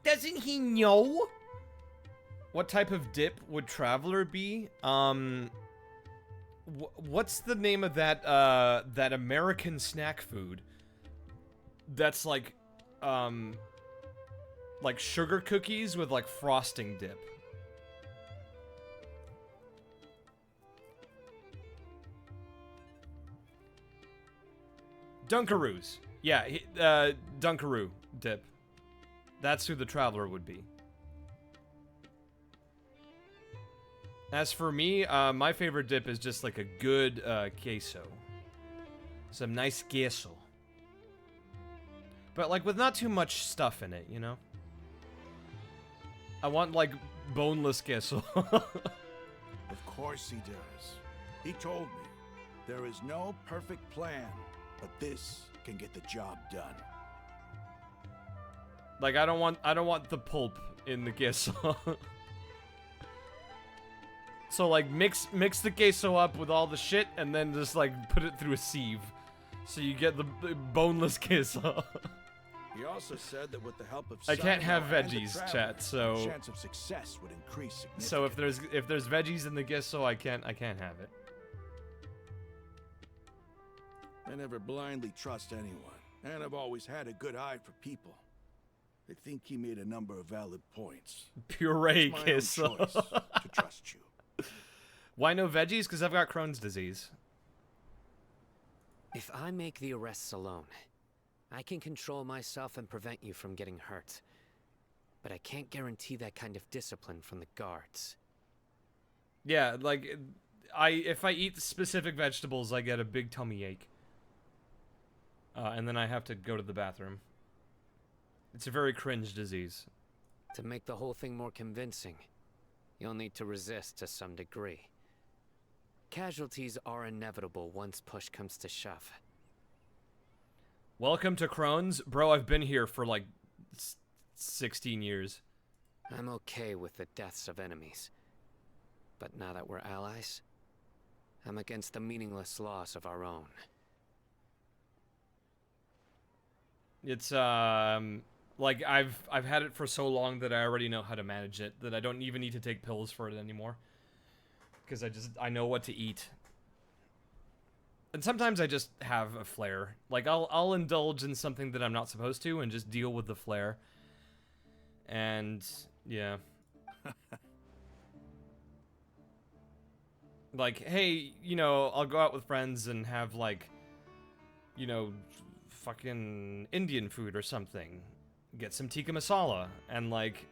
Doesn't he know? What type of dip would Traveler be? What's the name of that that American snack food? That's like sugar cookies with like frosting dip. Dunkaroos. Yeah, Dunkaroo dip. That's who the Traveler would be. As for me, my favorite dip is just like a good queso. Some nice queso. But like with not too much stuff in it, you know? I want like boneless queso. Of course he does. He told me, there is no perfect plan, but this can get the job done. Like I don't want the pulp in the queso. So like mix the queso up with all the shit and then just like put it through a sieve. So you get the boneless queso. He also said that with the help of I can't have Samuel and the veggies, Traveler, chat, so the chance of success would increase significantly. so if there's veggies in the queso, I can't have it. I never blindly trust anyone, and I've always had a good eye for people. I think he made a number of valid points. Puree It's my own queso. choice to trust you. Why no veggies? Because I've got Crohn's disease. If I make the arrests alone, I can control myself and prevent you from getting hurt. But I can't guarantee that kind of discipline from the guards. Yeah, like if I eat specific vegetables, I get a big tummy ache. And then I have to go to the bathroom. It's a very cringe disease. To make the whole thing more convincing, you'll need to resist to some degree. Casualties are inevitable once push comes to shove. Welcome to Crohn's. Bro, I've been here for like 16 years. I'm okay with the deaths of enemies. But now that we're allies, I'm against the meaningless loss of our own. It's like I've had it for so long that I already know how to manage it, that I don't even need to take pills for it anymore. Because I know what to eat. And sometimes I just have a flare. Like I'll indulge in something that I'm not supposed to and just deal with the flare. And yeah. Like, hey, you know, I'll go out with friends and have like, you know, fucking Indian food or something. Get some tikka masala and like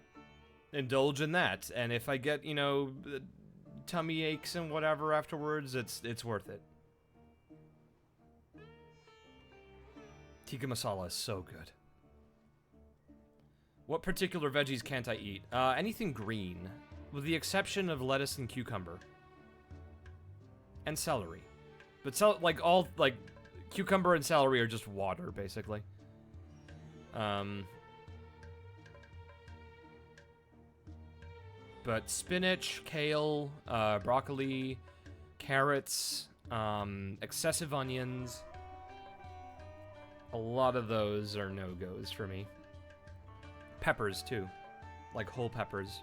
indulge in that. And if I get, you know, tummy aches and whatever afterwards, it's worth it. Tikka masala is so good. What particular veggies can't I eat? Anything green, with the exception of lettuce and cucumber. And celery. But cucumber and celery are just water, basically. But spinach, kale, broccoli, carrots, excessive onions, a lot of those are no-goes for me. Peppers, too. Like whole peppers.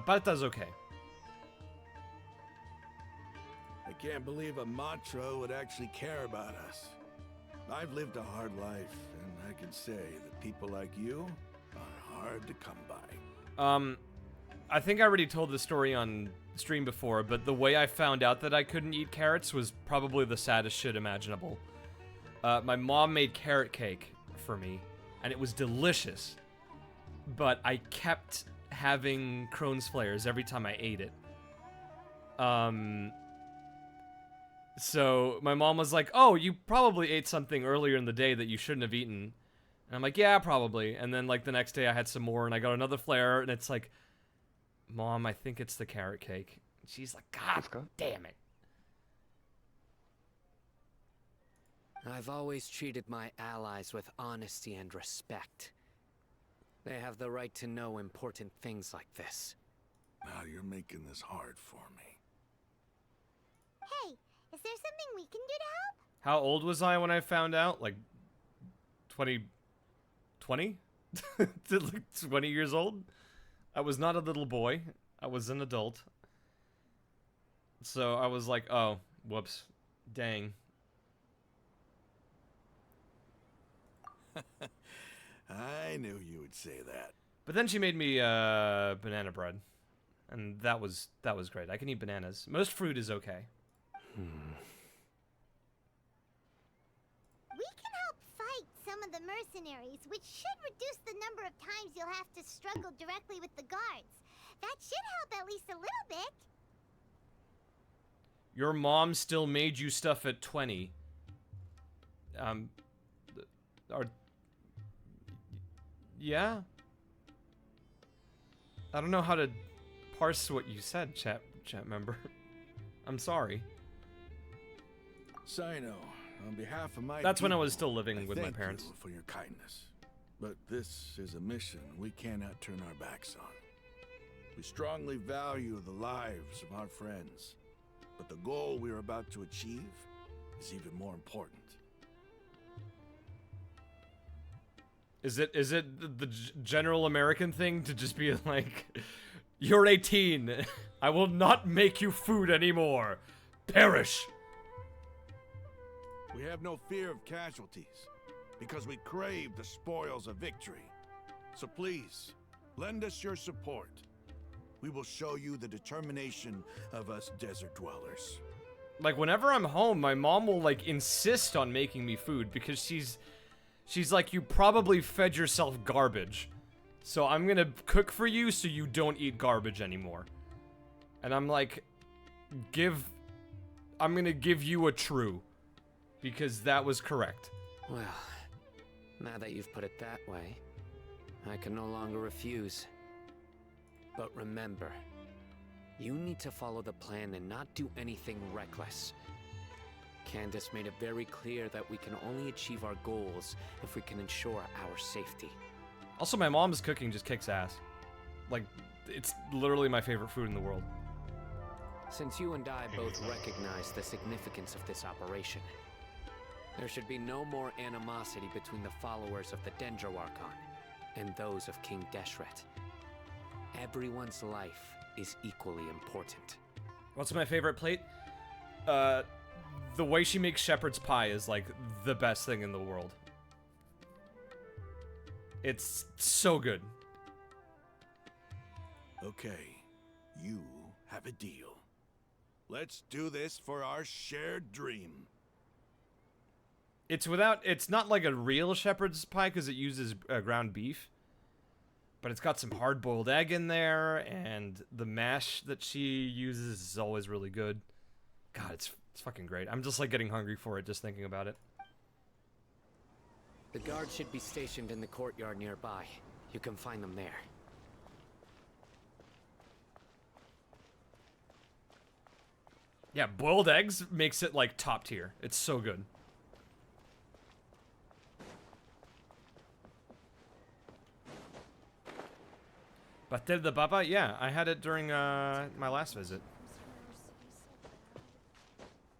Palta's okay. can't believe a Matra would actually care about us. I've lived a hard life, and I can say that people like you are hard to come by. I think I already told this story on stream before, but the way I found out that I couldn't eat carrots was probably the saddest shit imaginable. My mom made carrot cake for me, and it was delicious, but I kept having Crohn's flares every time I ate it. So my mom was like, oh, you probably ate something earlier in the day that you shouldn't have eaten. And I'm like, yeah, probably. And then, like, the next day I had some more, and I got another flare, and it's like, Mom, I think it's the carrot cake. She's like, God damn it. I've always treated my allies with honesty and respect. They have the right to know important things like this. Now you're making this hard for me. Hey, is there something we can do to help? How old was I when I found out? Like, 20? 20 years old? I was not a little boy. I was an adult. So I was like, oh, whoops. Dang. I knew you would say that. But then she made me banana bread. And that was great. I can eat bananas. Most fruit is okay. We can help fight some of the mercenaries, which should reduce the number of times you'll have to struggle directly with the guards. That should help at least a little bit. Your mom still made you stuff at 20. Yeah? I don't know how to parse what you said, chat member. I'm sorry. Sino, on behalf of my That's when I people, was still living with my thank parents. you for your kindness. But this is a mission we cannot turn our backs on. We strongly value the lives of our friends, but the goal we are about to achieve is even more important. Is it the general American thing to just be like, you're 18, I will not make you food anymore. Perish. We have no fear of casualties, because we crave the spoils of victory. So please, lend us your support. We will show you the determination of us desert dwellers. Like, whenever I'm home, my mom will, like, insist on making me food, because she's like, you probably fed yourself garbage. So I'm gonna cook for you so you don't eat garbage anymore. And I'm like, I'm gonna give you a true. Because that was correct. Well, now that you've put it that way, I can no longer refuse. But remember, you need to follow the plan and not do anything reckless. Candace made it very clear that we can only achieve our goals if we can ensure our safety. Also, my mom's cooking just kicks ass. Like, it's literally my favorite food in the world. Since you and I both recognize the significance of this operation, there should be no more animosity between the followers of the Dendro Archon and those of King Deshret. Everyone's life is equally important. What's my favorite plate? The way she makes shepherd's pie is, like, the best thing in the world. It's so good. Okay, you have a deal. Let's do this for our shared dream. It's not like a real shepherd's pie because it uses ground beef. But it's got some hard-boiled egg in there, and the mash that she uses is always really good. God, it's fucking great. I'm just, like, getting hungry for it just thinking about it. The guards should be stationed in the courtyard nearby. You can find them there. Yeah, boiled eggs makes it, like, top tier. It's so good. Pastel de papa? Yeah, I had it during my last visit.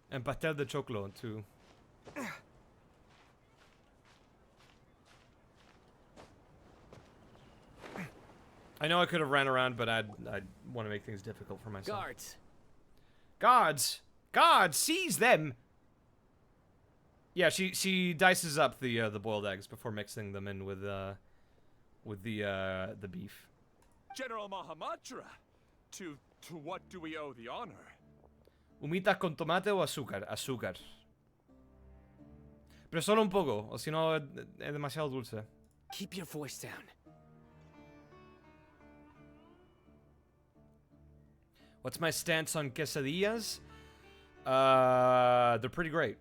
And pastel de choclo, too. I know I could have ran around, but I'd want to make things difficult for myself. Guards! Guards! God, seize them! Yeah, she dices up the boiled eggs before mixing them in with the beef. General Mahamatra, to what do we owe the honor? Humita con tomate o azúcar. Azúcar. Pero solo un poco, o si no es demasiado dulce. Keep your voice down. What's my stance on quesadillas? They're pretty great.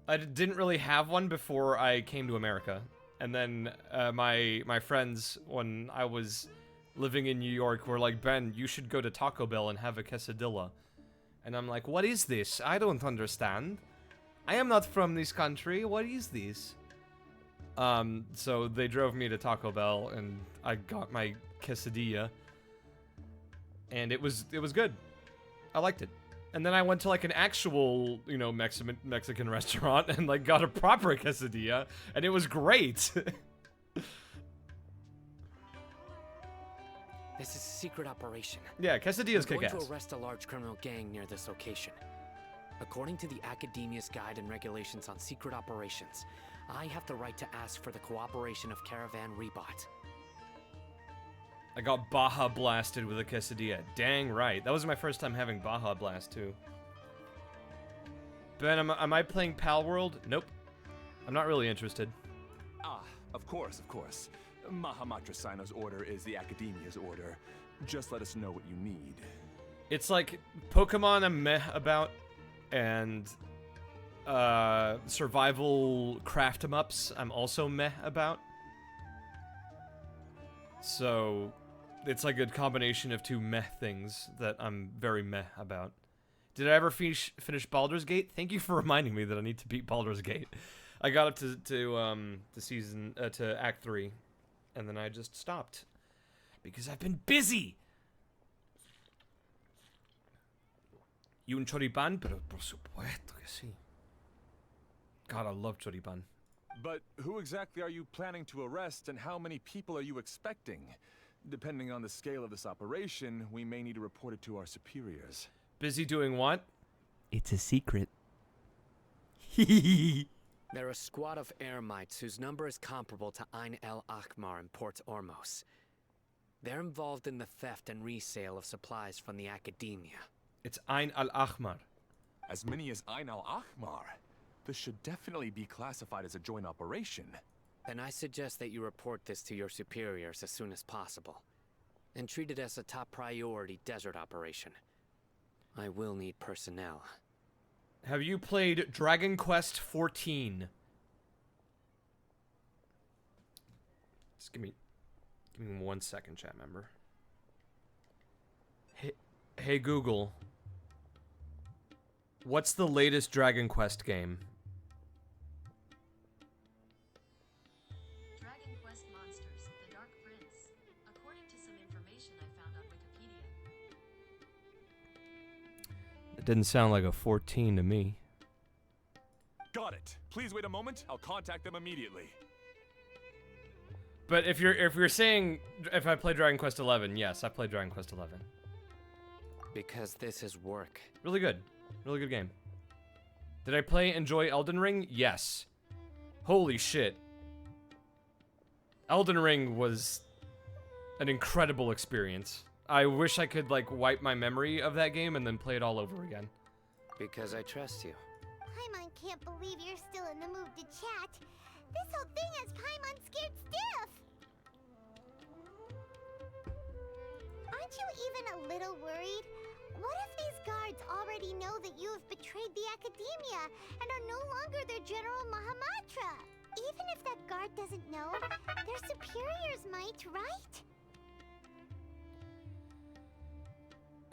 I didn't really have one before I came to America. And then my friends, when I was living in New York, were like, Ben, you should go to Taco Bell and have a quesadilla. And I'm like, what is this? I don't understand. I am not from this country. What is this? So they drove me to Taco Bell and I got my quesadilla. And it was good. I liked it. And then I went to like an actual, you know, Mexican restaurant and like got a proper quesadilla, and it was great. This is a secret operation. Yeah, quesadillas kick ass. We're going to arrest a large criminal gang near this location. According to the Academia's Guide and Regulations on Secret Operations, I have the right to ask for the cooperation of Caravan Rebot. I got Baja blasted with a quesadilla. Dang right. That was my first time having Baja Blast, too. Ben, am I playing Pal World? Nope. I'm not really interested. Ah, of course. Mahamatra Sino's order is the Academia's order. Just let us know what you need. It's like Pokemon I'm meh about, and survival craft 'em ups I'm also meh about. So it's like a combination of two meh things that I'm very meh about. Did I ever finish Baldur's Gate? Thank you for reminding me that I need to beat Baldur's Gate. I got up to Act 3, and then I just stopped because I've been busy. Y un choripán, pero por supuesto que sí. God, I love choripán. But who exactly are you planning to arrest, and how many people are you expecting? Depending on the scale of this operation, we may need to report it to our superiors. Busy doing what? It's a secret. They're a squad of Eremites whose number is comparable to Ain el Ahmar in Port Ormos. They're involved in the theft and resale of supplies from the Academia. It's Ain al Ahmar. As many as Ain al Ahmar? This should definitely be classified as a joint operation. Then I suggest that you report this to your superiors as soon as possible, and treat it as a top priority desert operation. I will need personnel. Have you played Dragon Quest 14? Just give me 1 second, chat member. Hey Google, what's the latest Dragon Quest game? Dragon Quest Monsters, The Dark Prince. According to some information I found on Wikipedia. It didn't sound like a 14 to me. Got it. Please wait a moment. I'll contact them immediately. But if you're saying if I play Dragon Quest 11, yes, I played Dragon Quest 11. Because this is work. Really good game. Did I enjoy Elden Ring? Yes. Holy shit. Elden Ring was an incredible experience. I wish I could like wipe my memory of that game and then play it all over again. Because I trust you. Paimon can't believe you're still in the mood to chat. This whole thing has Paimon scared stiff. Aren't you even a little worried? What if these guards already know that you have betrayed the Academia and are no longer their General Mahamatra? Even if that guard doesn't know, their superiors might, right?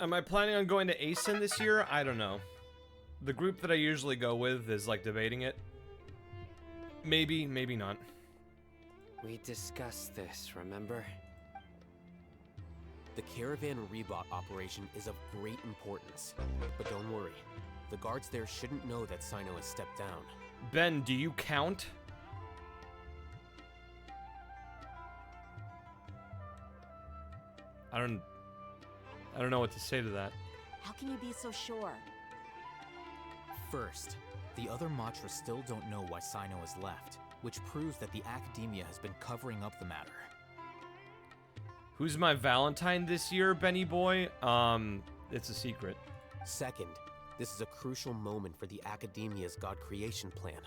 Am I planning on going to ASIN this year? I don't know. The group that I usually go with is like debating it. Maybe, maybe not. We discussed this, remember? The Caravan Rebot operation is of great importance. But don't worry, the guards there shouldn't know that Sino has stepped down. Ben, do you count? I don't know what to say to that. How can you be so sure? First, the other Matras still don't know why Sino has left, which proves that the Academia has been covering up the matter. Who's my Valentine this year, Benny boy? It's a secret. Second, this is a crucial moment for the Academia's God creation plan.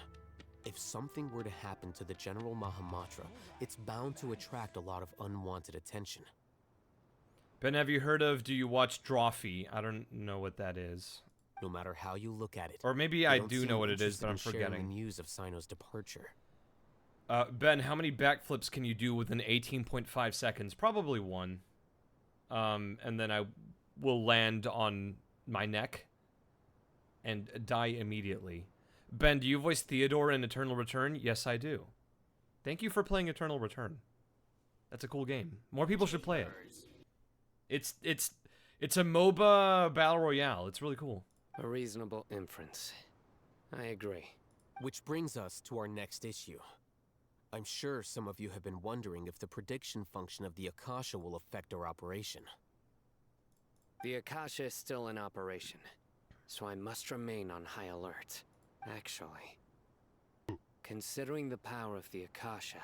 If something were to happen to the General Mahamatra, it's bound to attract a lot of unwanted attention. Ben, have you heard of Do You Watch Drawfee? I don't know what that is. No matter how you look at it. Or maybe I do know what it is, but I'm forgetting. News of Sino's departure. Ben, how many backflips can you do within 18.5 seconds? Probably one. And then I will land on my neck and die immediately. Ben, do you voice Theodore in Eternal Return? Yes, I do. Thank you for playing Eternal Return. That's a cool game. More people should play it. It's a MOBA battle royale. It's really cool. A reasonable inference. I agree. Which brings us to our next issue. I'm sure some of you have been wondering if the prediction function of the Akasha will affect our operation. The Akasha is still in operation, so I must remain on high alert. Actually, considering the power of the Akasha,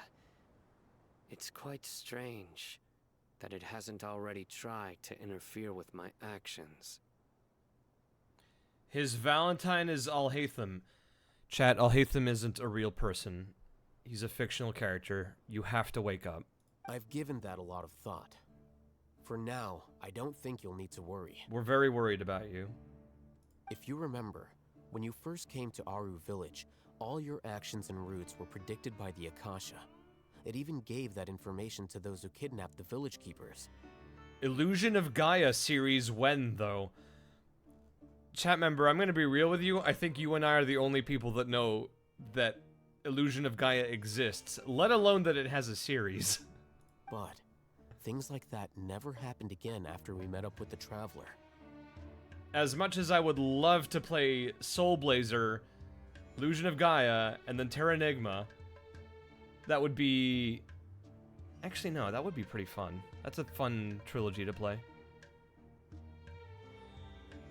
it's quite strange that it hasn't already tried to interfere with my actions. His Valentine is Alhaitham. Chat, Alhaitham isn't a real person. He's a fictional character. You have to wake up. I've given that a lot of thought. For now, I don't think you'll need to worry. We're very worried about you. If you remember, when you first came to Aru Village, all your actions and routes were predicted by the Akasha. It even gave that information to those who kidnapped the village keepers. Illusion of Gaia series when, though? Chat member, I'm going to be real with you. I think you and I are the only people that know that Illusion of Gaia exists, let alone that it has a series. But things like that never happened again after we met up with the Traveler. As much as I would love to play Soul Blazer, Illusion of Gaia, and then Terra Enigma, that would be... Actually, no, that would be pretty fun. That's a fun trilogy to play.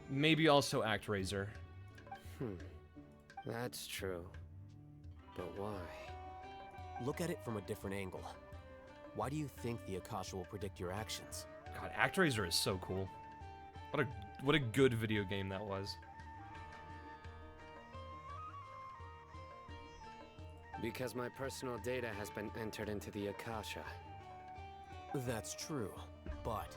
Maybe also ActRaiser. That's true. But why? Look at it from a different angle. Why do you think the Akasha will predict your actions? God, ActRaiser is so cool. What a good video game that was. Because my personal data has been entered into the Akasha. That's true, but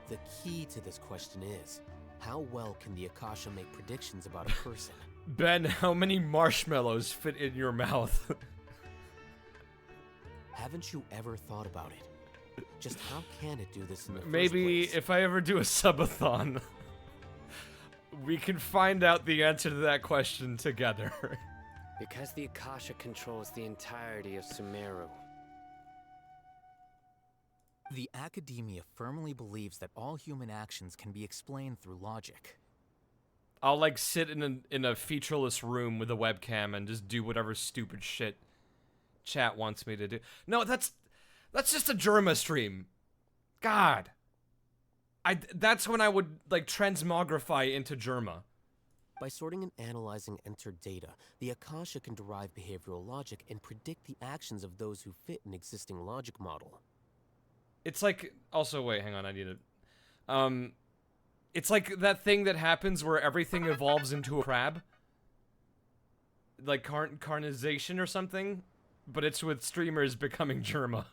the key to this question is, how well can the Akasha make predictions about a person? Ben, how many marshmallows fit in your mouth? Haven't you ever thought about it? Just how can it do this in the first Maybe place? if I ever do a subathon, we can find out the answer to that question together. Because the Akasha controls the entirety of Sumeru. The Academia firmly believes that all human actions can be explained through logic. I'll like sit in a featureless room with a webcam and just do whatever stupid shit chat wants me to do. No, that's just a Germa stream. God. That's when I would like transmogrify into Germa. By sorting and analyzing entered data, the Akasha can derive behavioral logic and predict the actions of those who fit an existing logic model. It's like, also, wait, hang on, I need to, it's like that thing that happens where everything evolves into a crab. Like carnization or something, but it's with streamers becoming Germa.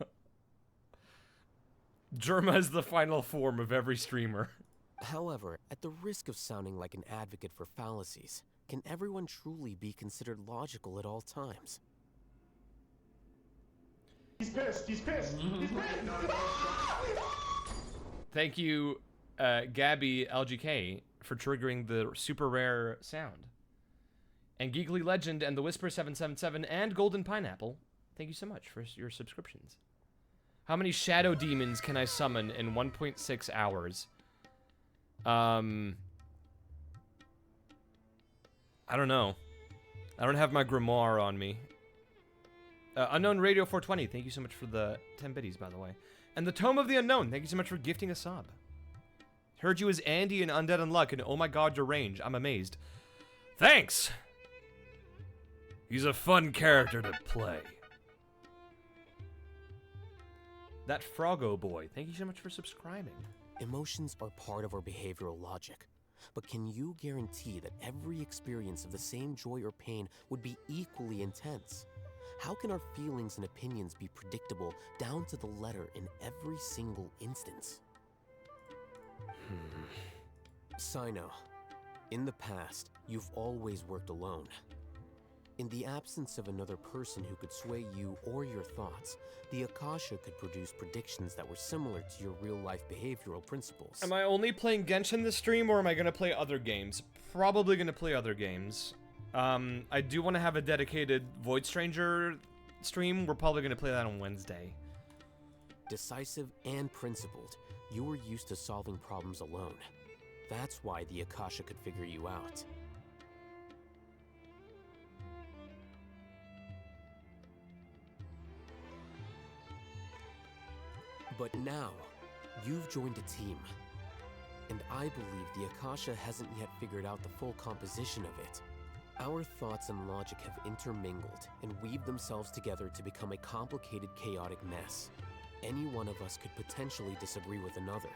Germa is the final form of every streamer. However, at the risk of sounding like an advocate for fallacies, can everyone truly be considered logical at all times? He's pissed. He's pissed. He's pissed. Thank you, Gabby LGK, for triggering the super rare sound. And Geekly Legend and the Whisper 777 and Golden Pineapple, thank you so much for your subscriptions. How many shadow demons can I summon in 1.6 hours? I don't know. I don't have my grimoire on me. Unknown Radio 420, thank you so much for the 10 biddies, by the way. And the Tome of the Unknown, thank you so much for gifting a sub. Heard you as Andy in Undead Unluck, and oh my god, your range. I'm amazed. Thanks! He's a fun character to play. That Froggo boy, thank you so much for subscribing. Emotions are part of our behavioral logic. But can you guarantee that every experience of the same joy or pain would be equally intense? How can our feelings and opinions be predictable down to the letter in every single instance? Sino, in the past, you've always worked alone. In the absence of another person who could sway you or your thoughts, the Akasha could produce predictions that were similar to your real-life behavioral principles. Am I only playing Genshin this stream, or am I going to play other games? Probably going to play other games. I do want to have a dedicated Void Stranger stream. We're probably going to play that on Wednesday. Decisive and principled, you were used to solving problems alone. That's why the Akasha could figure you out. But now, you've joined a team. And I believe the Akasha hasn't yet figured out the full composition of it. Our thoughts and logic have intermingled and weaved themselves together to become a complicated, chaotic mess. Any one of us could potentially disagree with another.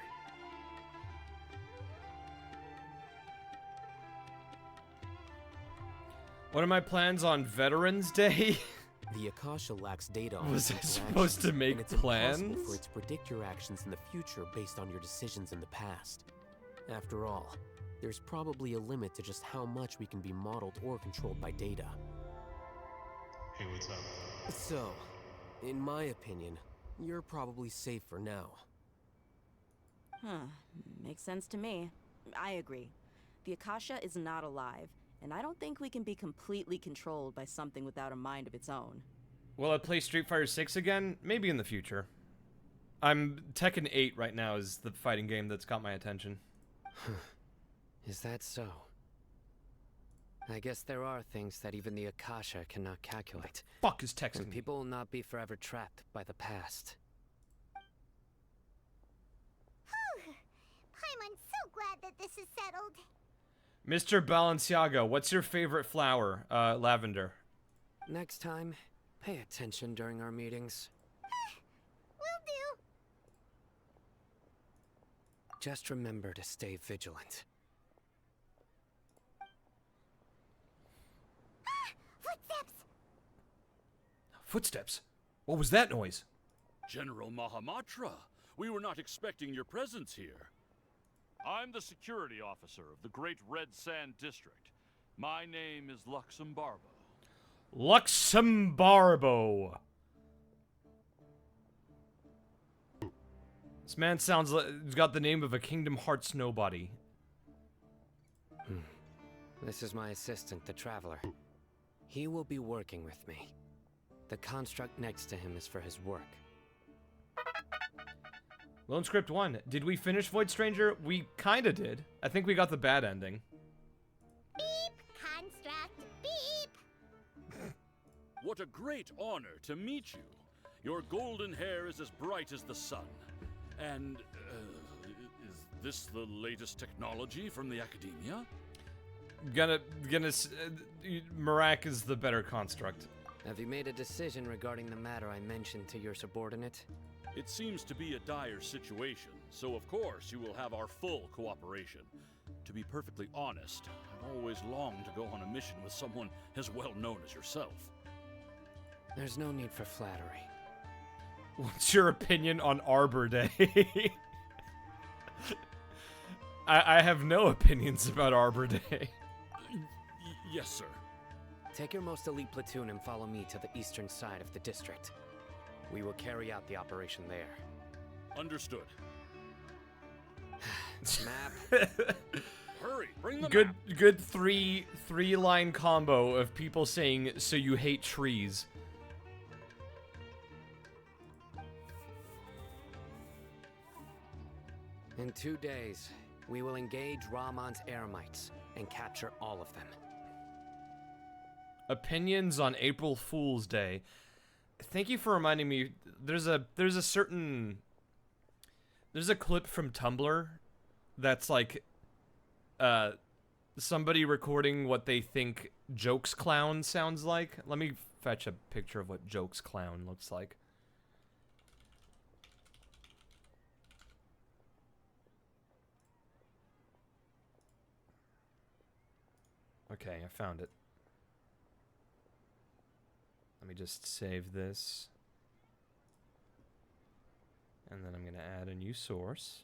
What are my plans on Veterans Day? The Akasha lacks data on Was I its supposed to interactions, make and it's plans? impossible for it to predict your actions in the future based on your decisions in the past. After all, there's probably a limit to just how much we can be modeled or controlled by data. Hey, what's up? So, in my opinion, you're probably safe for now. Huh. Makes sense to me. I agree. The Akasha is not alive, and I don't think we can be completely controlled by something without a mind of its own. Will I play Street Fighter 6 again? Maybe in the future. Tekken 8 right now is the fighting game that's got my attention. Is that so? I guess there are things that even the Akasha cannot calculate. Fuck is texting And me? people will not be forever trapped by the past. I'm so glad that this is settled. Mr. Balenciaga, what's your favorite flower? Lavender. Next time, pay attention during our meetings. Will do. Just remember to stay vigilant. Footsteps! Footsteps? What was that noise? General Mahamatra, we were not expecting your presence here. I'm the security officer of the Great Red Sand District. My name is Luxembarbo. Luxembarbo. This man sounds like he's got the name of a Kingdom Hearts nobody. This is my assistant, the Traveler. He will be working with me. The construct next to him is for his work. Lone Script 1. Did we finish Void Stranger? We kinda did. I think we got the bad ending. Beep! Construct! Beep! What a great honor to meet you. Your golden hair is as bright as the sun. And, is this the latest technology from the Academia? Marak is the better construct. Have you made a decision regarding the matter I mentioned to your subordinate? It seems to be a dire situation, so of course you will have our full cooperation. To be perfectly honest, I've always longed to go on a mission with someone as well known as yourself. There's no need for flattery. What's your opinion on Arbor Day? I have no opinions about Arbor Day. Yes, sir. Take your most elite platoon and follow me to the eastern side of the district. We will carry out the operation there. Understood. Map. Hurry, bring the Good, map. good three-line combo of people saying, "So you hate trees." In 2 days, we will engage Rahman's Eremites and capture all of them. Opinions on April Fool's Day. Thank you for reminding me. There's a clip from Tumblr that's like somebody recording what they think Jokes Clown sounds like. Let me fetch a picture of what Jokes Clown looks like. Okay, I found it. Let me just save this. And then I'm going to add a new source.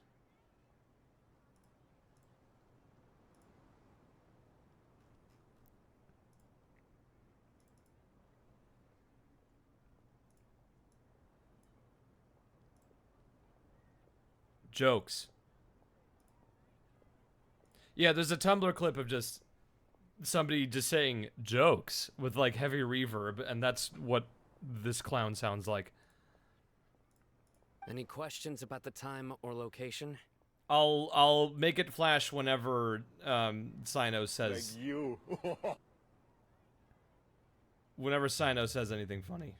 Jokes. Yeah, there's a Tumblr clip of just somebody just saying jokes with like heavy reverb, and that's what this clown sounds like. Any questions about the time or location? I'll make it flash whenever Sino says. Like you. Whenever Sino says anything funny.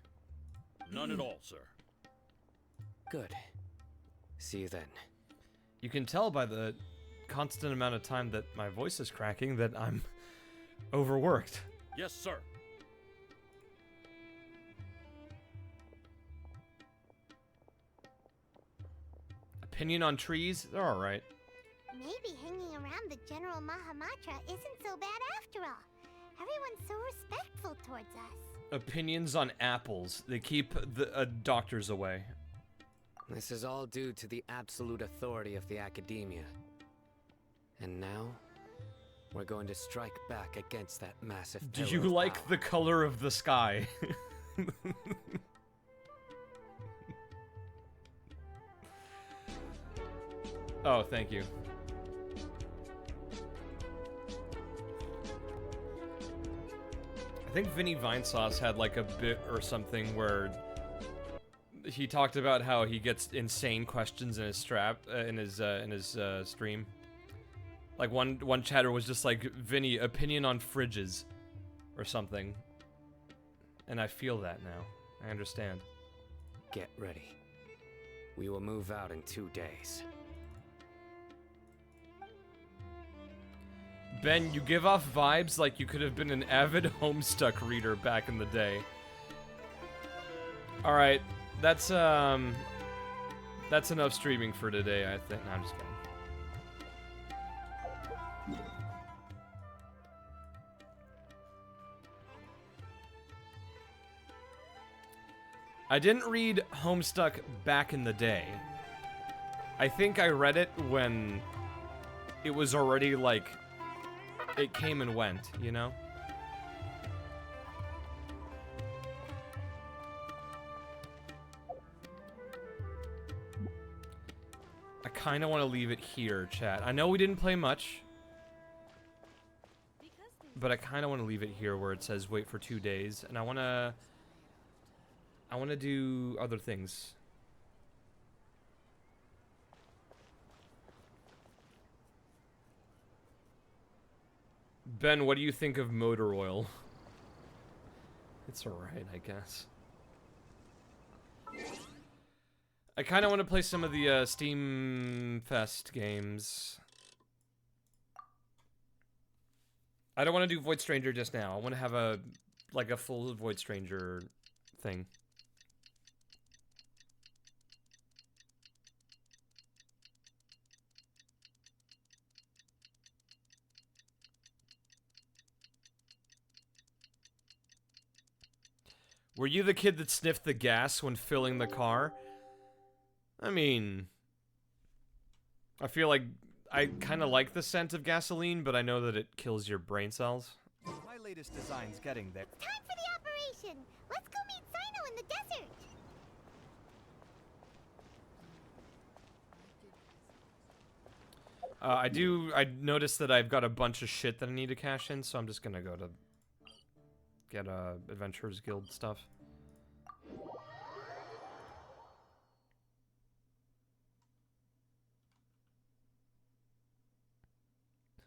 None at all, sir. Good. See you then. You can tell by the constant amount of time that my voice is cracking that I'm overworked. Yes, sir. Opinion on trees? They're alright. Maybe hanging around the General Mahamatra isn't so bad after all. Everyone's so respectful towards us. Opinions on apples. They keep the doctors away. This is all due to the absolute authority of the academia. And now, we're going to strike back against that massive Do pillar you of like power. the color of the sky? Oh, thank you. I think Vinny Vinesauce had like a bit or something where he talked about how he gets insane questions in his stream. Like one chatter was just like, Vinny, opinion on fridges or something. And I feel that now. I understand. Get ready. We will move out in 2 days. Ben, you give off vibes like you could have been an avid Homestuck reader back in the day. Alright, that's enough streaming for today, I think. No, I'm just kidding. I didn't read Homestuck back in the day. I think I read it when it was already like, it came and went, you know? I kind of want to leave it here, chat. I know we didn't play much, but I kind of want to leave it here where it says wait for 2 days, and I want to do other things. Ben, what do you think of motor oil? It's alright, I guess. I kind of want to play some of the Steamfest games. I don't want to do Void Stranger just now. I want to have a full Void Stranger thing. Were you the kid that sniffed the gas when filling the car? I mean, I feel like I kind of like the scent of gasoline, but I know that it kills your brain cells. My latest design's getting there. Time for the operation! Let's go meet Sino in the desert! I noticed that I've got a bunch of shit that I need to cash in, so I'm just gonna go to get Adventurers Guild stuff.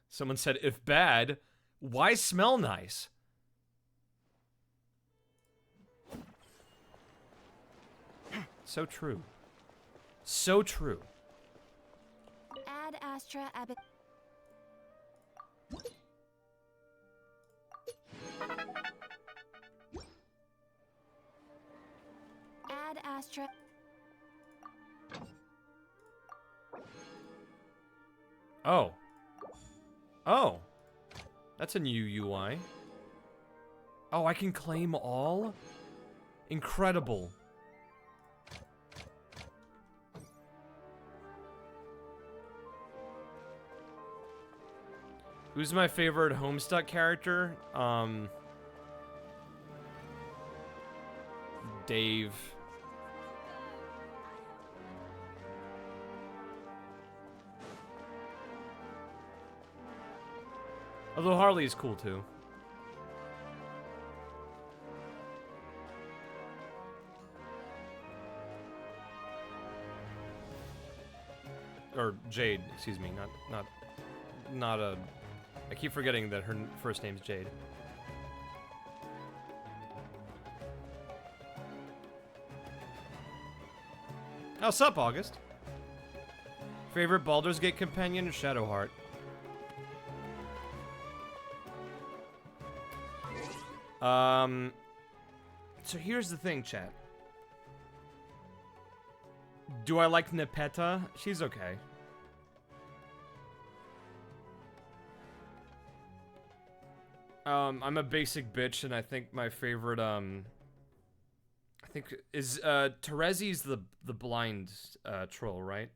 Someone said, if bad, why smell nice? So true. So true. Ad Astra Abbot. Add Astra. Oh. Oh. That's a new UI. Oh, I can claim all? Incredible. Who's my favorite Homestuck character? Dave. Although Harley is cool too. Or Jade, excuse me, not a. I keep forgetting that her first name's Jade. Oh, sup, August? Favorite Baldur's Gate companion, Shadowheart. So here's the thing, chat. Do I like Nepeta? She's okay. I'm a basic bitch, and I think my favorite, I think is, Terezi's the blind, troll, right?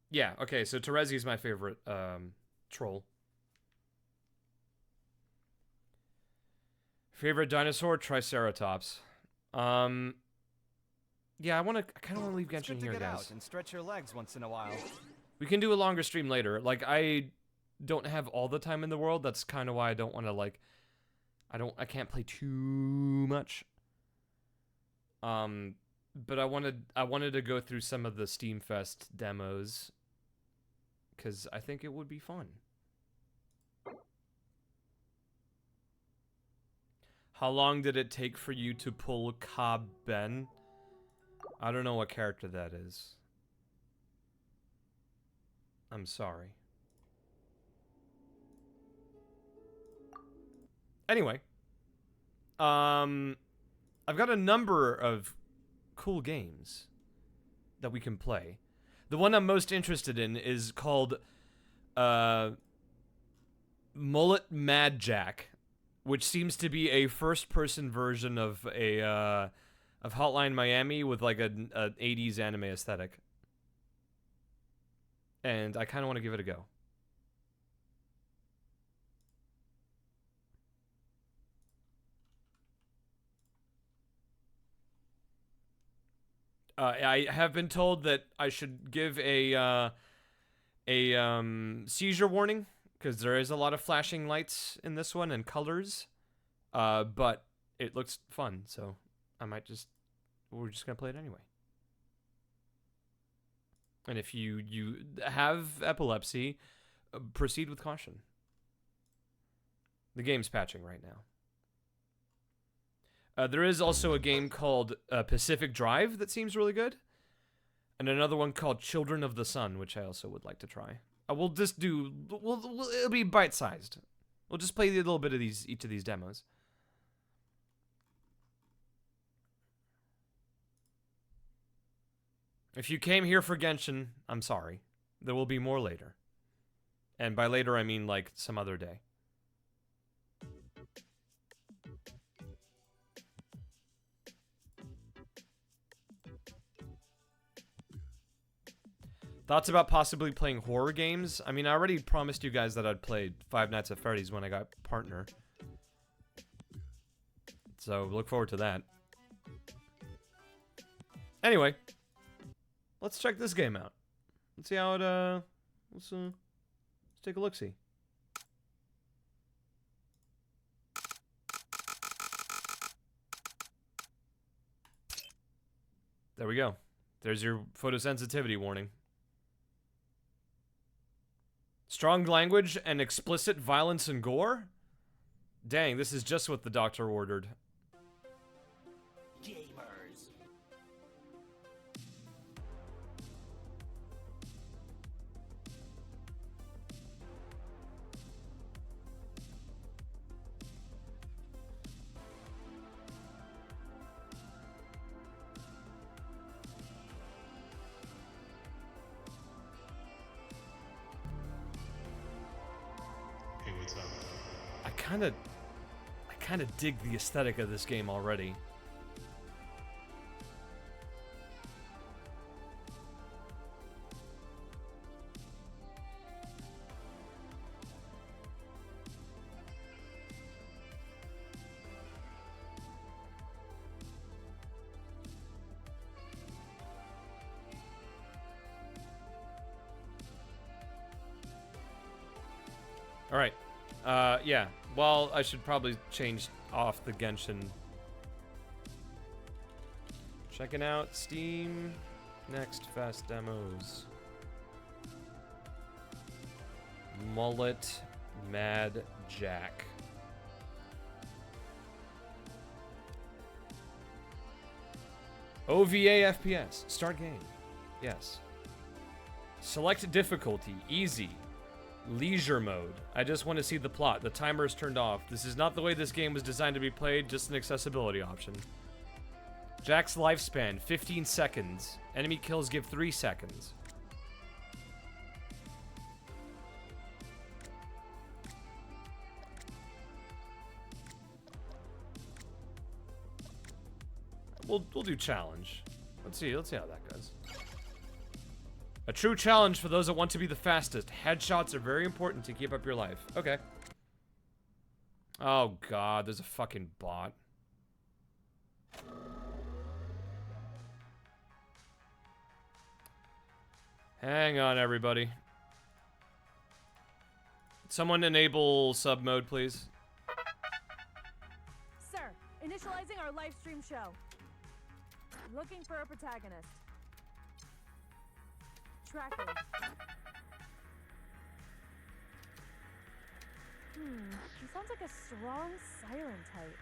Yeah, okay, so Terezi's my favorite, troll. Favorite dinosaur? Triceratops. Yeah, I kind of want to leave Genshin here, get guys. Out and stretch your legs once in a while. We can do a longer stream later. Like, I don't have all the time in the world. That's kind of why I don't want to, like, I can't play too much. But I wanted to go through some of the Steamfest demos, because I think it would be fun. How long did it take for you to pull Cobb Ben? I don't know what character that is. I'm sorry. Anyway. I've got a number of cool games that we can play. The one I'm most interested in is called Mullet Mad Jack, which seems to be a first-person version of a of Hotline Miami with like an 80s anime aesthetic. And I kind of want to give it a go. I have been told that I should give a seizure warning, because there is a lot of flashing lights in this one and colors. But it looks fun, so we're just gonna play it anyway. And if you have epilepsy, proceed with caution. The game's patching right now. There is also a game called Pacific Drive that seems really good. And another one called Children of the Sun, which I also would like to try. We'll just do... it'll be bite-sized. We'll just play a little bit of each of these demos. If you came here for Genshin, I'm sorry. There will be more later. And by later, I mean like some other day. Thoughts about possibly playing horror games? I mean, I already promised you guys that I'd play Five Nights at Freddy's when I got partner. So, look forward to that. Anyway. Let's check this game out. Let's see how it, let's take a look-see. There we go. There's your photosensitivity warning. Strong language and explicit violence and gore? Dang, this is just what the doctor ordered. Gamers. kind of dig the aesthetic of this game already. All right. Yeah. Well, I should probably change off the Genshin. Checking out Steam Next Fest demos. Mullet Mad Jack. OVA FPS. Start game. Yes. Select difficulty. Easy. Leisure mode. I just want to see the plot. The timer is turned off. This is not the way this game was designed to be played, just an accessibility option. Jack's lifespan, 15 seconds. Enemy kills give 3 seconds. We'll do challenge. Let's see how that goes. A true challenge for those that want to be the fastest. Headshots are very important to keep up your life. Okay. Oh god, there's a fucking bot. Hang on, everybody. Someone enable sub mode, please. Sir, initializing our live stream show. Looking for a protagonist. Tracking. He sounds like a strong siren type.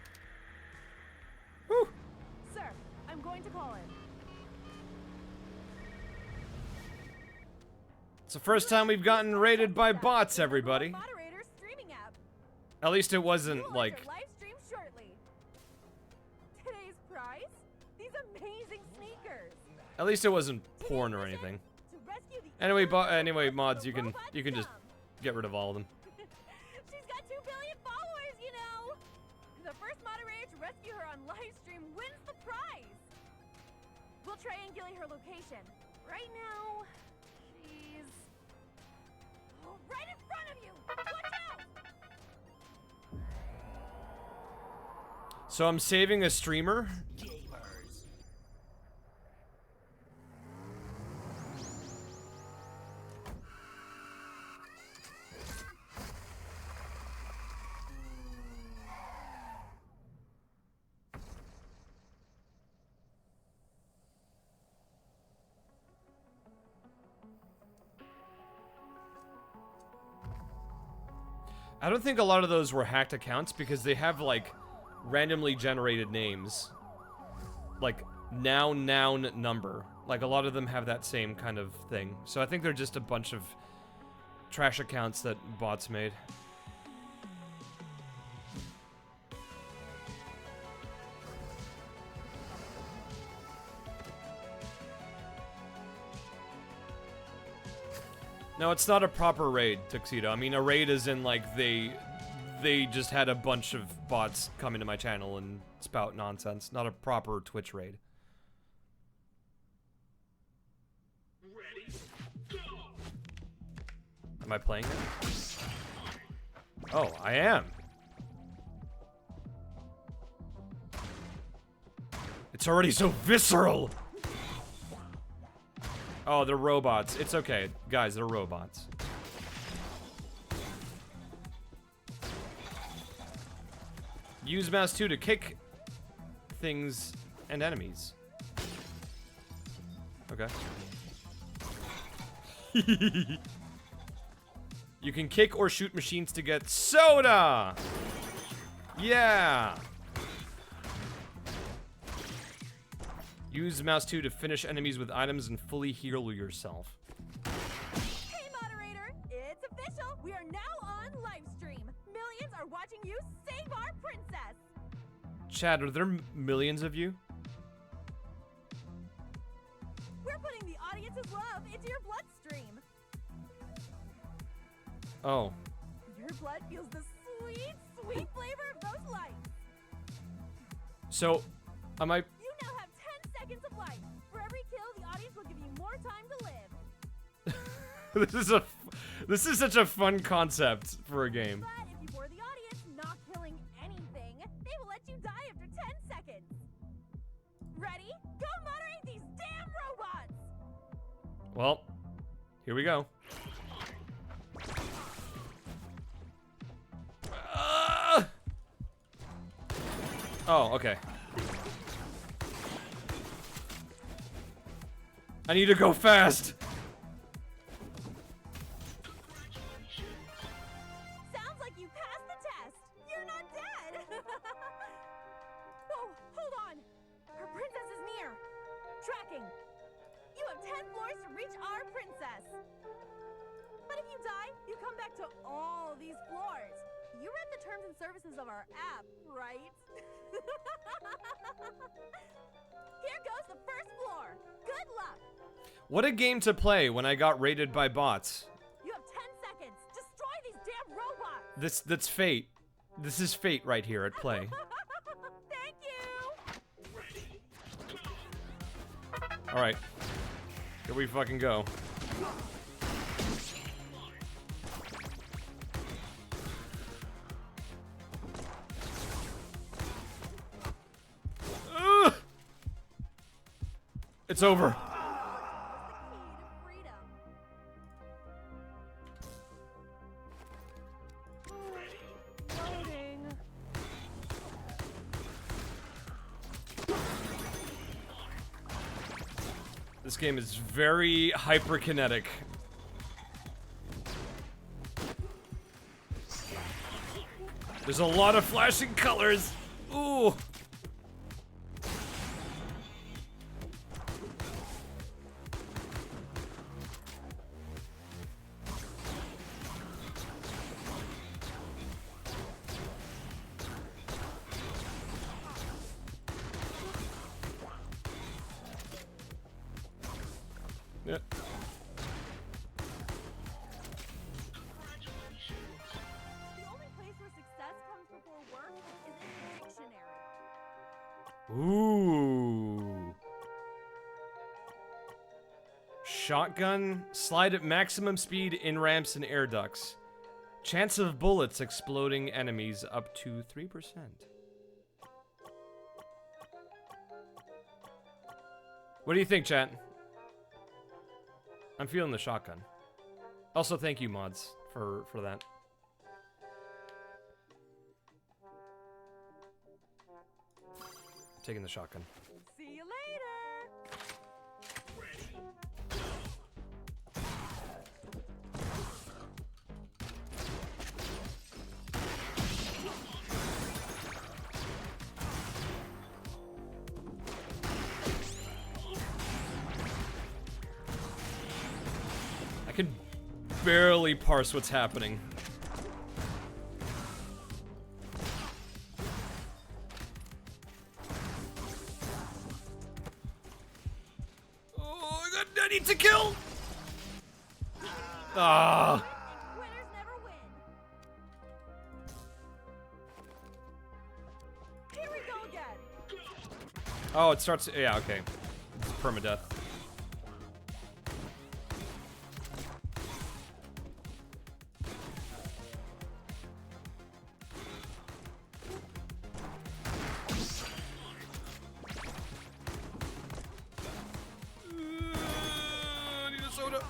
Woo. Sir, I'm going to call in. It's the first time we've gotten raided by bots, everybody. Moderator streaming app. At least it wasn't like... Live stream shortly. Today's prize? These amazing sneakers. At least it wasn't porn or anything. Anyway, mods, you can just get rid of all of them. She's got 2 billion followers, you know. The first moderator to rescue her on live stream wins the prize. We'll triangulate her location. Right now, she's right in front of you. Watch out! So I'm saving a streamer. I don't think a lot of those were hacked accounts because they have, like, randomly generated names. Like, noun, number. Like, a lot of them have that same kind of thing. So I think they're just a bunch of trash accounts that bots made. No, it's not a proper raid, Tuxedo. I mean, a raid is in, like, they just had a bunch of bots come into my channel and spout nonsense. Not a proper Twitch raid. Ready, go. Am I playing it? Oh, I am. It's already so visceral! Oh, they're robots. It's okay. Guys, they're robots. Use mouse 2 to kick things and enemies. Okay. You can kick or shoot machines to get soda! Yeah! Use mouse 2 to finish enemies with items and fully heal yourself. Hey, moderator! It's official! We are now on live stream. Millions are watching you save our princess! Chad, are there millions of you? We're putting the audience's love into your bloodstream. Oh. Your blood feels the sweet, sweet flavor of those lights. So, am I? You now have 10 seconds of life. For every kill, the audience will give you more time to live. This is such a fun concept for a game. But if you bore the audience not killing anything, they will let you die after 10 seconds. Ready? Go moderate these damn robots! Well, here we go. Oh, okay. I need to go fast. Sounds like you passed the test. You're not dead. Whoa, hold on. Our princess is near. Tracking. You have 10 floors to reach our princess. But if you die, you come back to all these floors. You read the terms and services of our app, right? Here goes the first floor. Good luck. What a game to play when I got raided by bots. You have 10 seconds. Destroy these damn robots. That's fate. This is fate right here at play. Thank you. All right. Here we fucking go. It's over. This game is very hyperkinetic. There's a lot of flashing colors. Ooh. Yep. The only place where success comes before work is in the dictionary. Ooh. Shotgun. Slide at maximum speed in ramps and air ducts. Chance of bullets exploding enemies up to 3%. What do you think, chat? I'm feeling the shotgun. Also, thank you, mods, for that. Taking the shotgun. See you later. I can barely parse what's happening. Oh, I need to kill! Ah. Winners never win. Here we go again. Oh, it starts. Yeah, okay. It's permadeath. I need a soda.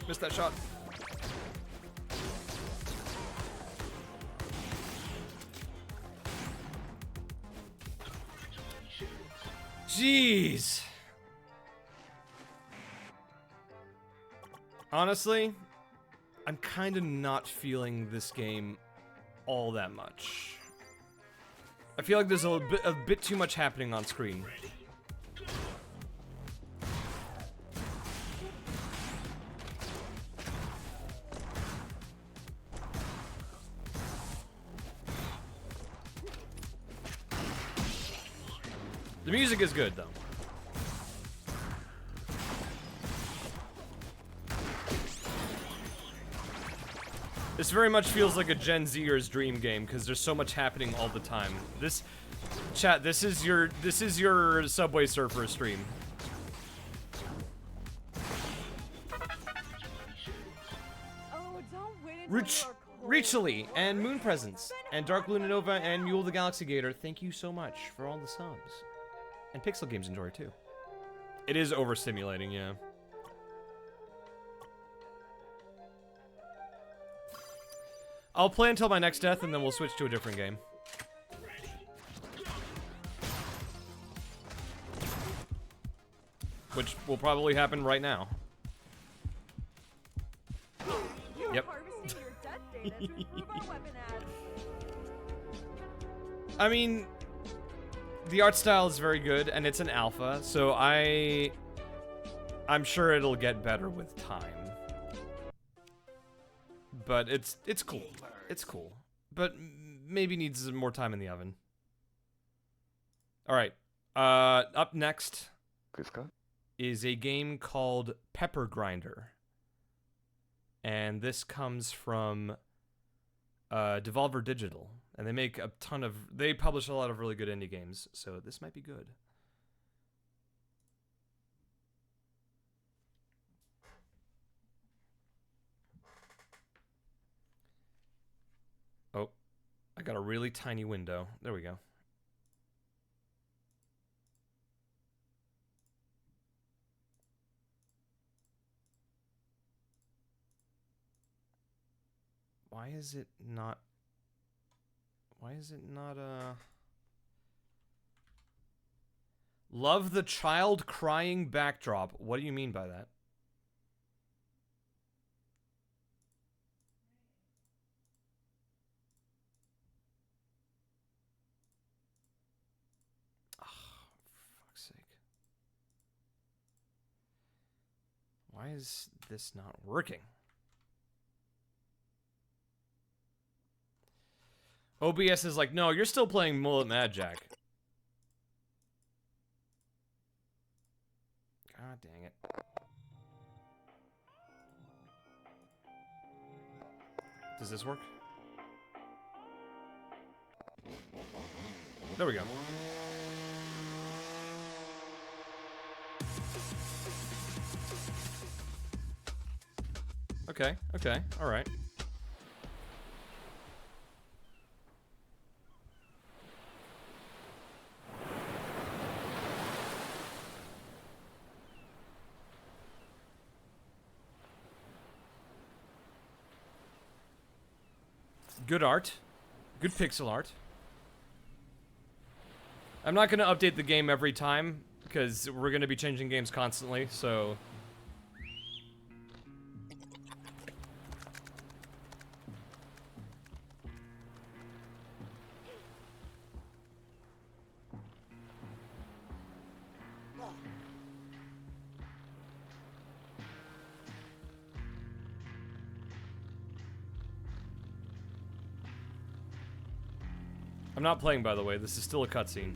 Missed that shot. Jeez. Honestly, I'm kind of not feeling this game all that much. I feel like there's a bit too much happening on screen. The music is good, though. This very much feels like a Gen Zer's dream game because there's so much happening all the time. This chat, this is your Subway Surfer stream. Oh, don't wait until Reachly and Moon Presence and Dark Luna Nova and Mule the Galaxy Gator, thank you so much for all the subs. And Pixel Games Enjoy too. It is overstimulating, yeah. I'll play until my next death and then we'll switch to a different game. Which will probably happen right now. Yep. I mean, the art style is very good and it's an alpha, so I'm sure it'll get better with time. But it's cool. It's cool. But maybe needs more time in the oven. Alright. Up next is a game called Pepper Grinder. And this comes from Devolver Digital. And they make a ton of... They publish a lot of really good indie games. So this might be good. Oh, I got a really tiny window. There we go. Why is it not... Love the child crying backdrop. What do you mean by that? Why is this not working? OBS is like, no, you're still playing Mullet Mad Jack. God dang it. Does this work? There we go. Okay, alright. Good art. Good pixel art. I'm not going to update the game every time, because we're going to be changing games constantly, so... I'm not playing, by the way. This is still a cutscene.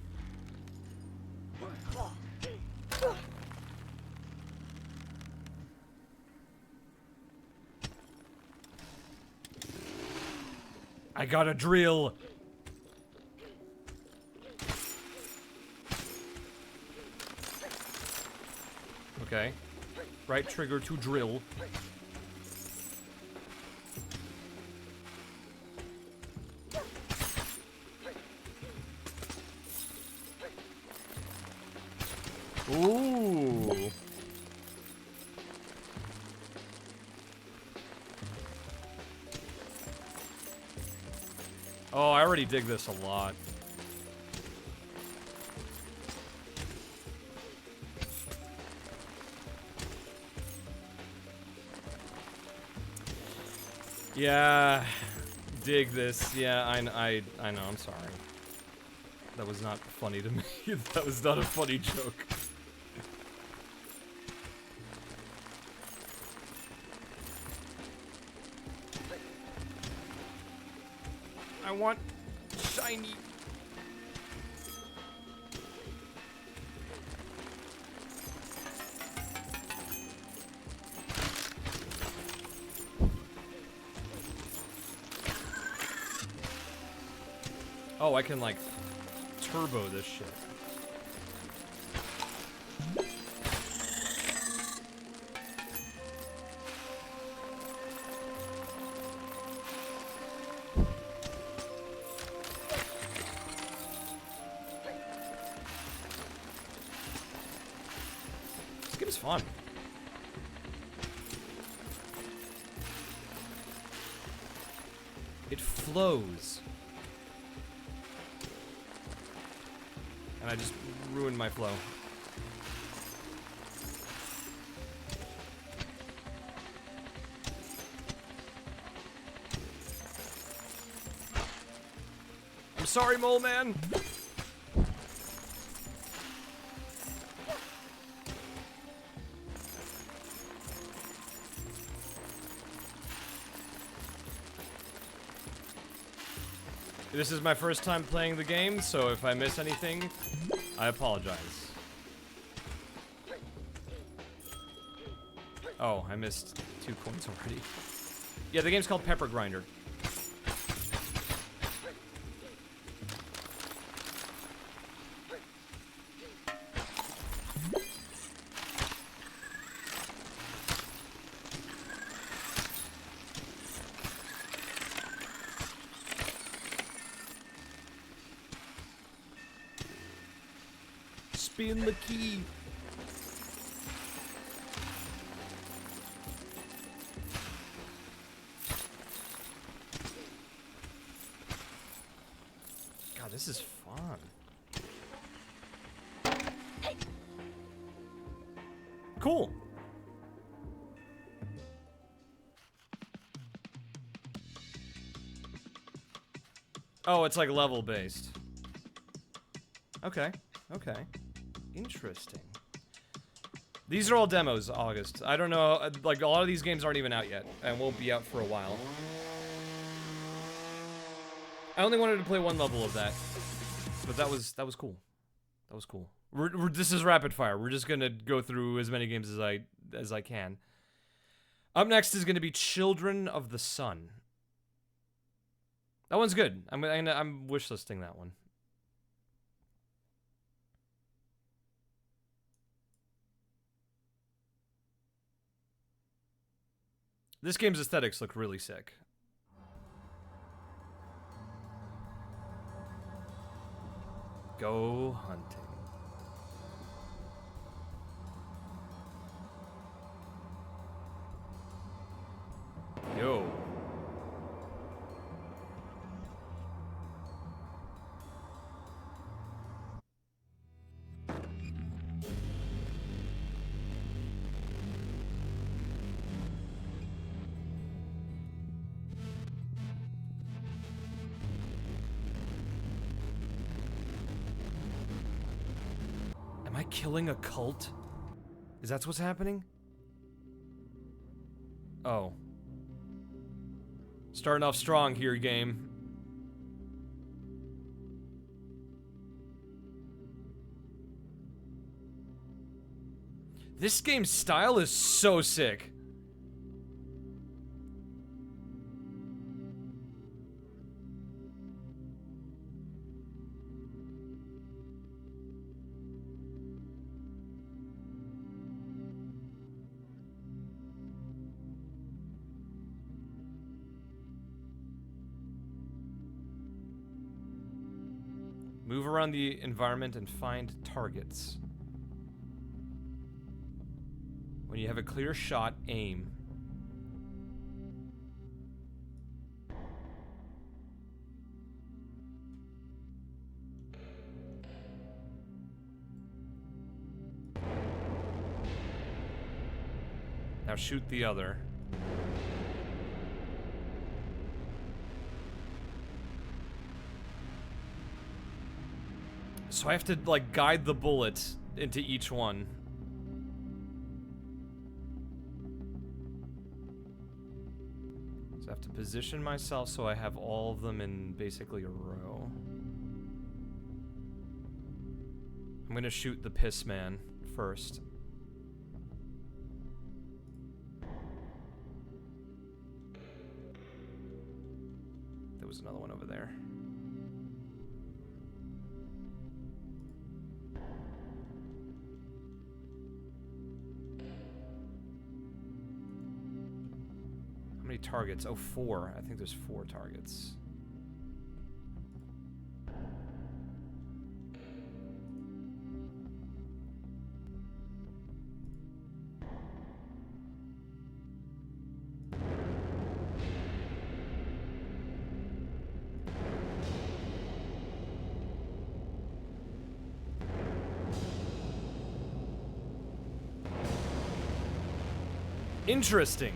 I got a drill. Okay. Right trigger to drill. Ooh. Oh, I already dig this a lot. Yeah, dig this. Yeah, I know. I'm sorry. That was not funny to me. That was not a funny joke. I want shiny. Oh, I can, like, turbo this shit. This game is fun. It flows. And I just ruined my flow. I'm sorry, Mole Man. This is my first time playing the game, so if I miss anything, I apologize. Oh, I missed 2 coins already. Yeah, the game's called Pepper Grinder. Spin the key. God, this is fun. Cool. Oh, it's like level based. Okay. Okay. Interesting. These are all demos, August. I don't know, like, a lot of these games aren't even out yet, and won't be out for a while. I only wanted to play 1 level of that, but that was cool. That was cool. This is rapid fire. We're just gonna go through as many games as I can. Up next is gonna be Children of the Sun. That one's good. I'm wishlisting that one. This game's aesthetics look really sick. Go hunting. Yo. Am I killing a cult? Is that what's happening? Oh. Starting off strong here, game. This game's style is so sick. Move around the environment and find targets. When you have a clear shot, aim. Now shoot the other. So I have to, like, guide the bullet into each one. So I have to position myself so I have all of them in basically a row. I'm gonna shoot the piss man first. There was another one over there. targets? Oh, 4. I think there's 4 targets. Interesting.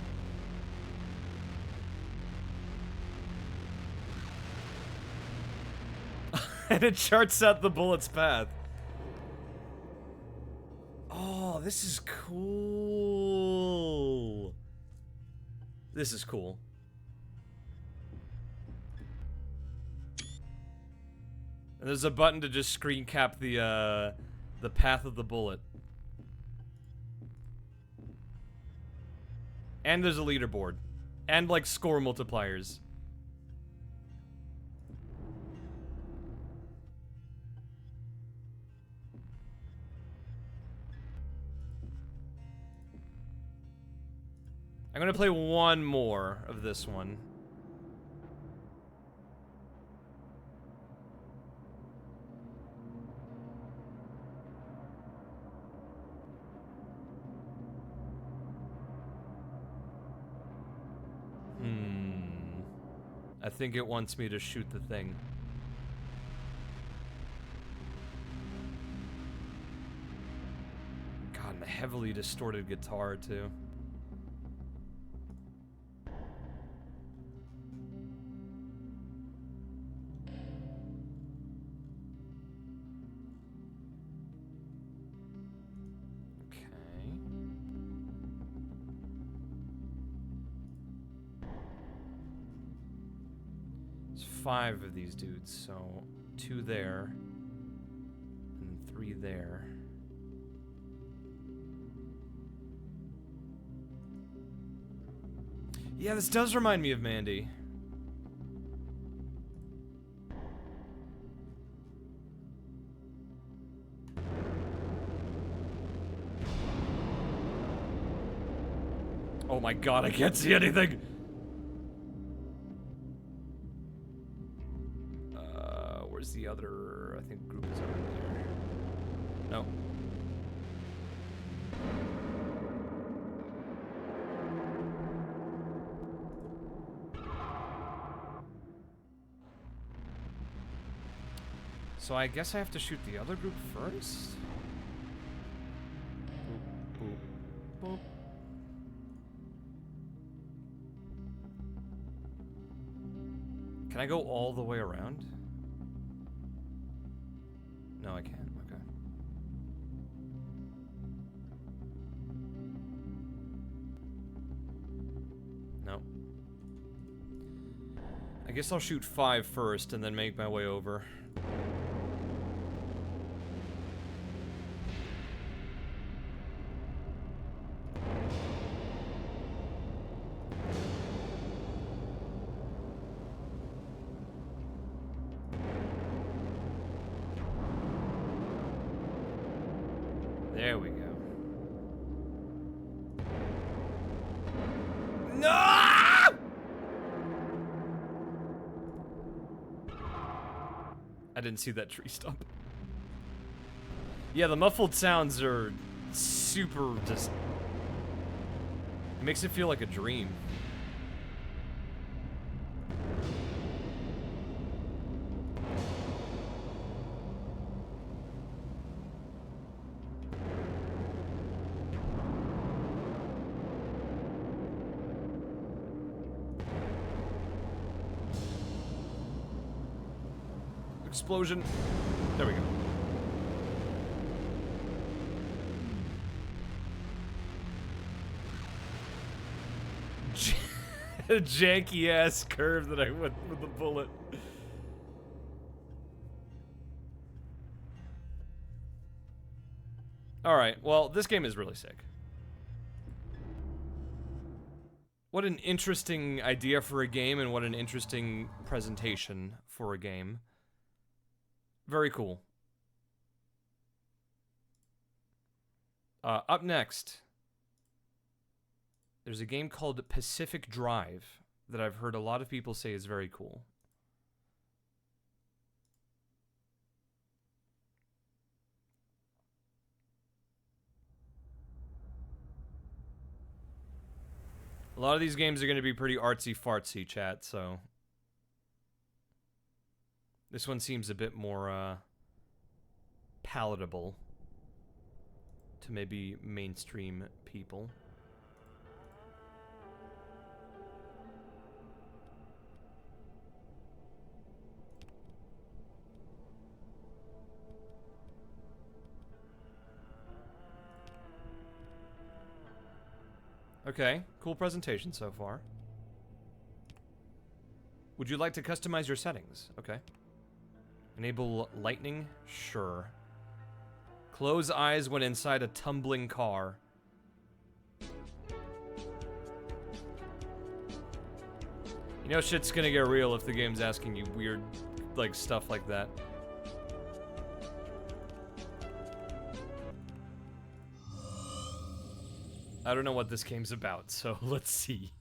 And it charts out the bullet's path. Oh, this is cool. This is cool. And there's a button to just screen cap the path of the bullet. And there's a leaderboard. And, like, score multipliers. I'm gonna play one more of this one. I think it wants me to shoot the thing. God, and the heavily distorted guitar, too. There's 5 of these dudes, so 2 there, and 3 there. Yeah, this does remind me of Mandy. Oh my god, I can't see anything! Where's the other, I think, group is over there. No. So I guess I have to shoot the other group first? Boop, boop, boop. Can I go all the way around? No, I can't. Okay. No. I guess I'll shoot 5 first and then make my way over. There we go. No! I didn't see that tree stump. Yeah, the muffled sounds are super just... It makes it feel like a dream. Explosion. There we go. Janky ass curve that I went with the bullet. Alright, well, this game is really sick. What an interesting idea for a game, and what an interesting presentation for a game. Very cool. Up next, there's a game called Pacific Drive. that I've heard a lot of people say is very cool. A lot of these games are going to be pretty artsy-fartsy, chat, so... This one seems a bit more, palatable to maybe mainstream people. Okay, cool presentation so far. Would you like to customize your settings? Okay. Enable lightning? Sure. Close eyes when inside a tumbling car. You know shit's gonna get real if the game's asking you weird, like, stuff like that. I don't know what this game's about, so let's see.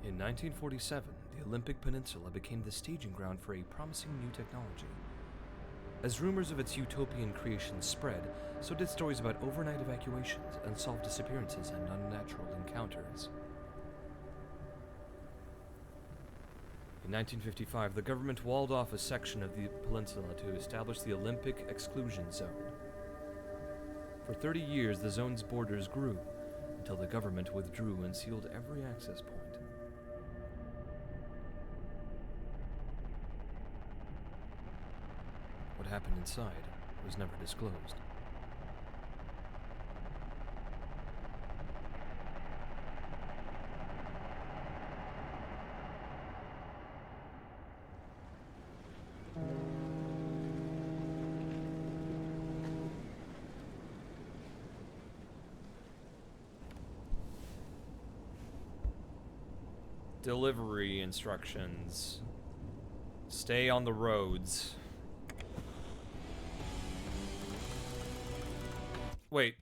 In 1947, the Olympic Peninsula became the staging ground for a promising new technology. As rumors of its utopian creation spread, so did stories about overnight evacuations, unsolved disappearances, and unnatural encounters. In 1955, the government walled off a section of the peninsula to establish the Olympic Exclusion Zone. For 30 years, the zone's borders grew, until the government withdrew and sealed every access point. What happened inside was never disclosed. Delivery instructions. Stay on the roads. Wait.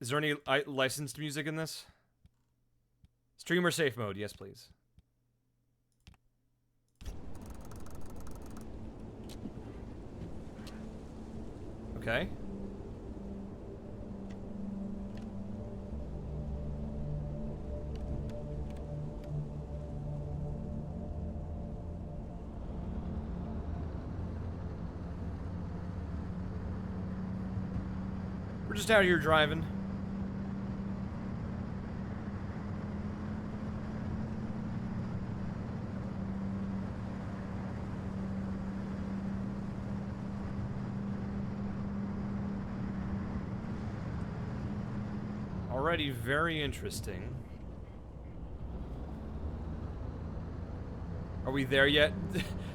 Is there any licensed music in this? Streamer safe mode, yes please. Okay. We're just out here driving. Already very interesting. Are we there yet?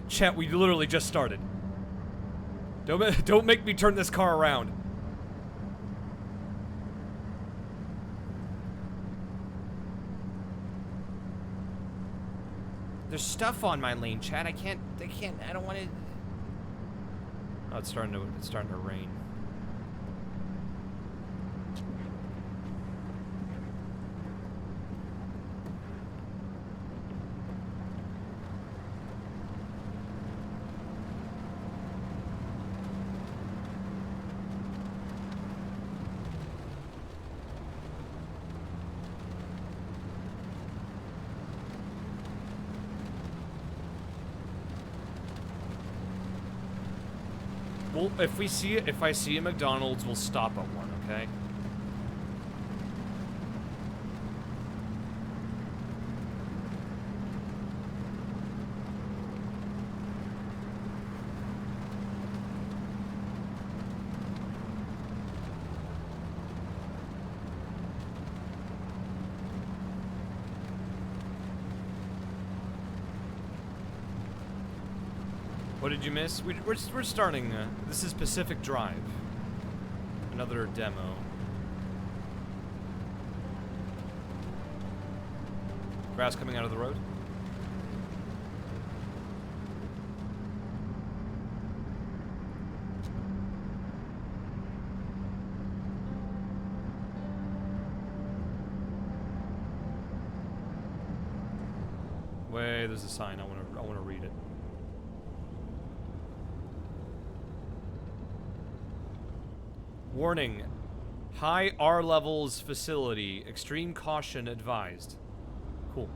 Chat, we literally just started. Don't make me turn this car around. There's stuff on my lane, chat. I don't want to. Oh, it's starting to rain. Well, if I see a McDonald's, we'll stop at one, okay? What did you miss? We're starting. This is Pacific Drive. Another demo. Grass coming out of the road. Hey, there's a sign. I wanna read it. Warning. High R levels facility. Extreme caution advised. Cool.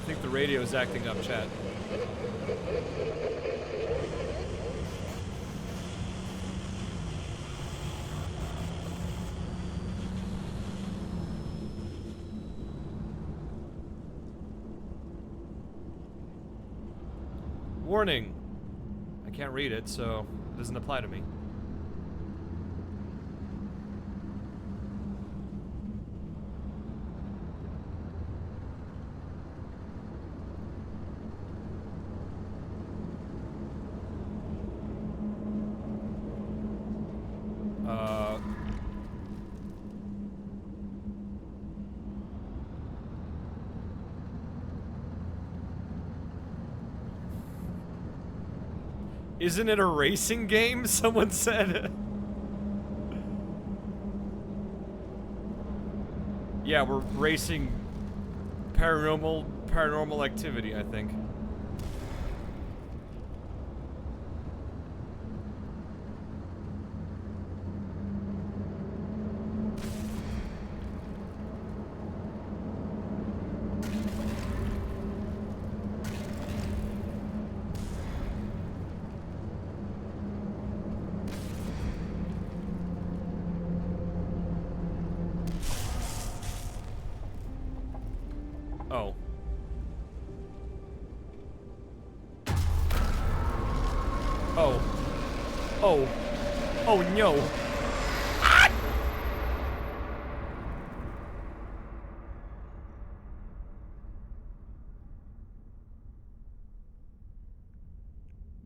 I think the radio is acting up, chat. Warning. I can't read it, so it doesn't apply to me. Isn't it a racing game? Someone said. Yeah, we're racing paranormal activity, I think. Oh. Oh. Oh. Oh no. Ah!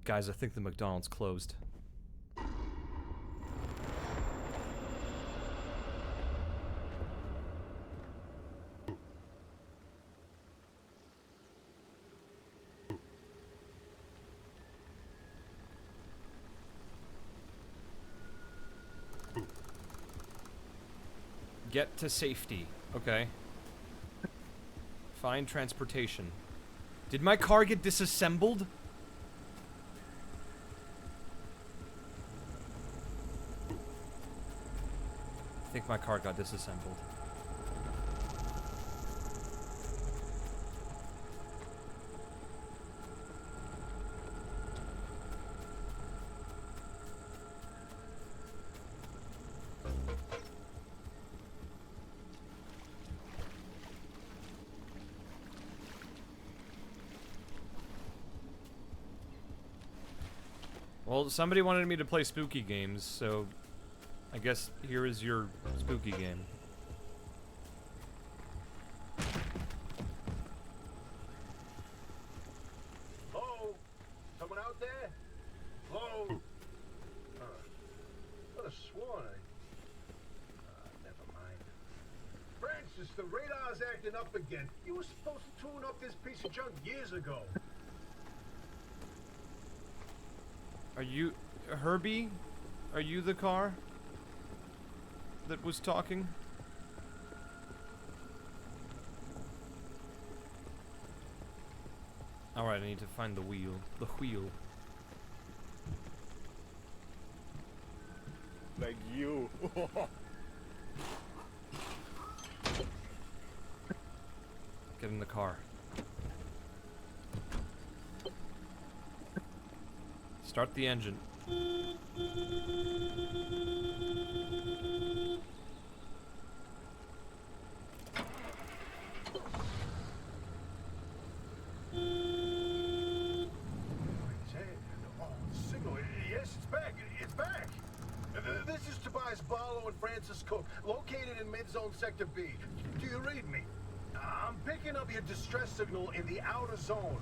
Guys, I think the McDonald's closed. Get to safety. Okay. Find transportation. Did my car get disassembled? I think my car got disassembled. Well, somebody wanted me to play spooky games, so I guess here is your spooky game. Hello? Someone out there? Hello? Could have sworn never mind. Francis, the radar's acting up again. You were supposed to tune up this piece of junk years ago. Are you... Herbie? Are you the car that was talking? Alright, I need to find the wheel. The wheel. Like you. Get in the car. Start the engine. Signal. Yes, it's back. It's back. This is Tobias Barlow and Francis Cook, located in mid-zone sector B. Do you read me? I'm picking up your distress signal in the outer zone.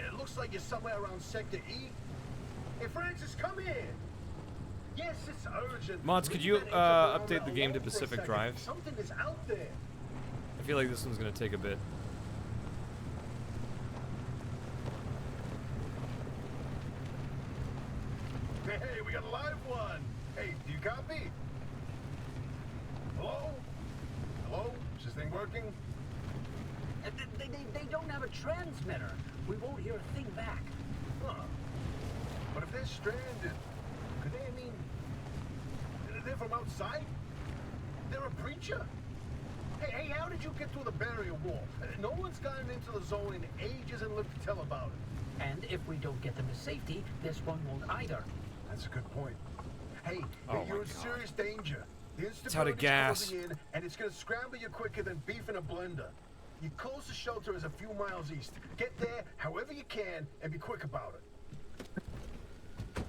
It looks like you're somewhere around sector E. Hey, Francis, come in. Yes, it's urgent. Mods, could you update the game to Pacific Drive? Something is out there. I feel like this one's gonna take a bit. copy? Hello? Hello? Is this thing working? They don't have a transmitter. We won't hear a thing back. Huh. But if they're stranded, could they, they're from outside? They're a preacher? Hey, how did you get through the barrier wall? No one's gotten into the zone in ages and lived to tell about it. And if we don't get them to safety, this one won't either. That's a good point. Hey, you're in serious danger. The It's out of gas. closing in, and it's gonna scramble you quicker than beef in a blender. Your closest shelter is a few miles east. Get there however you can, and be quick about it. I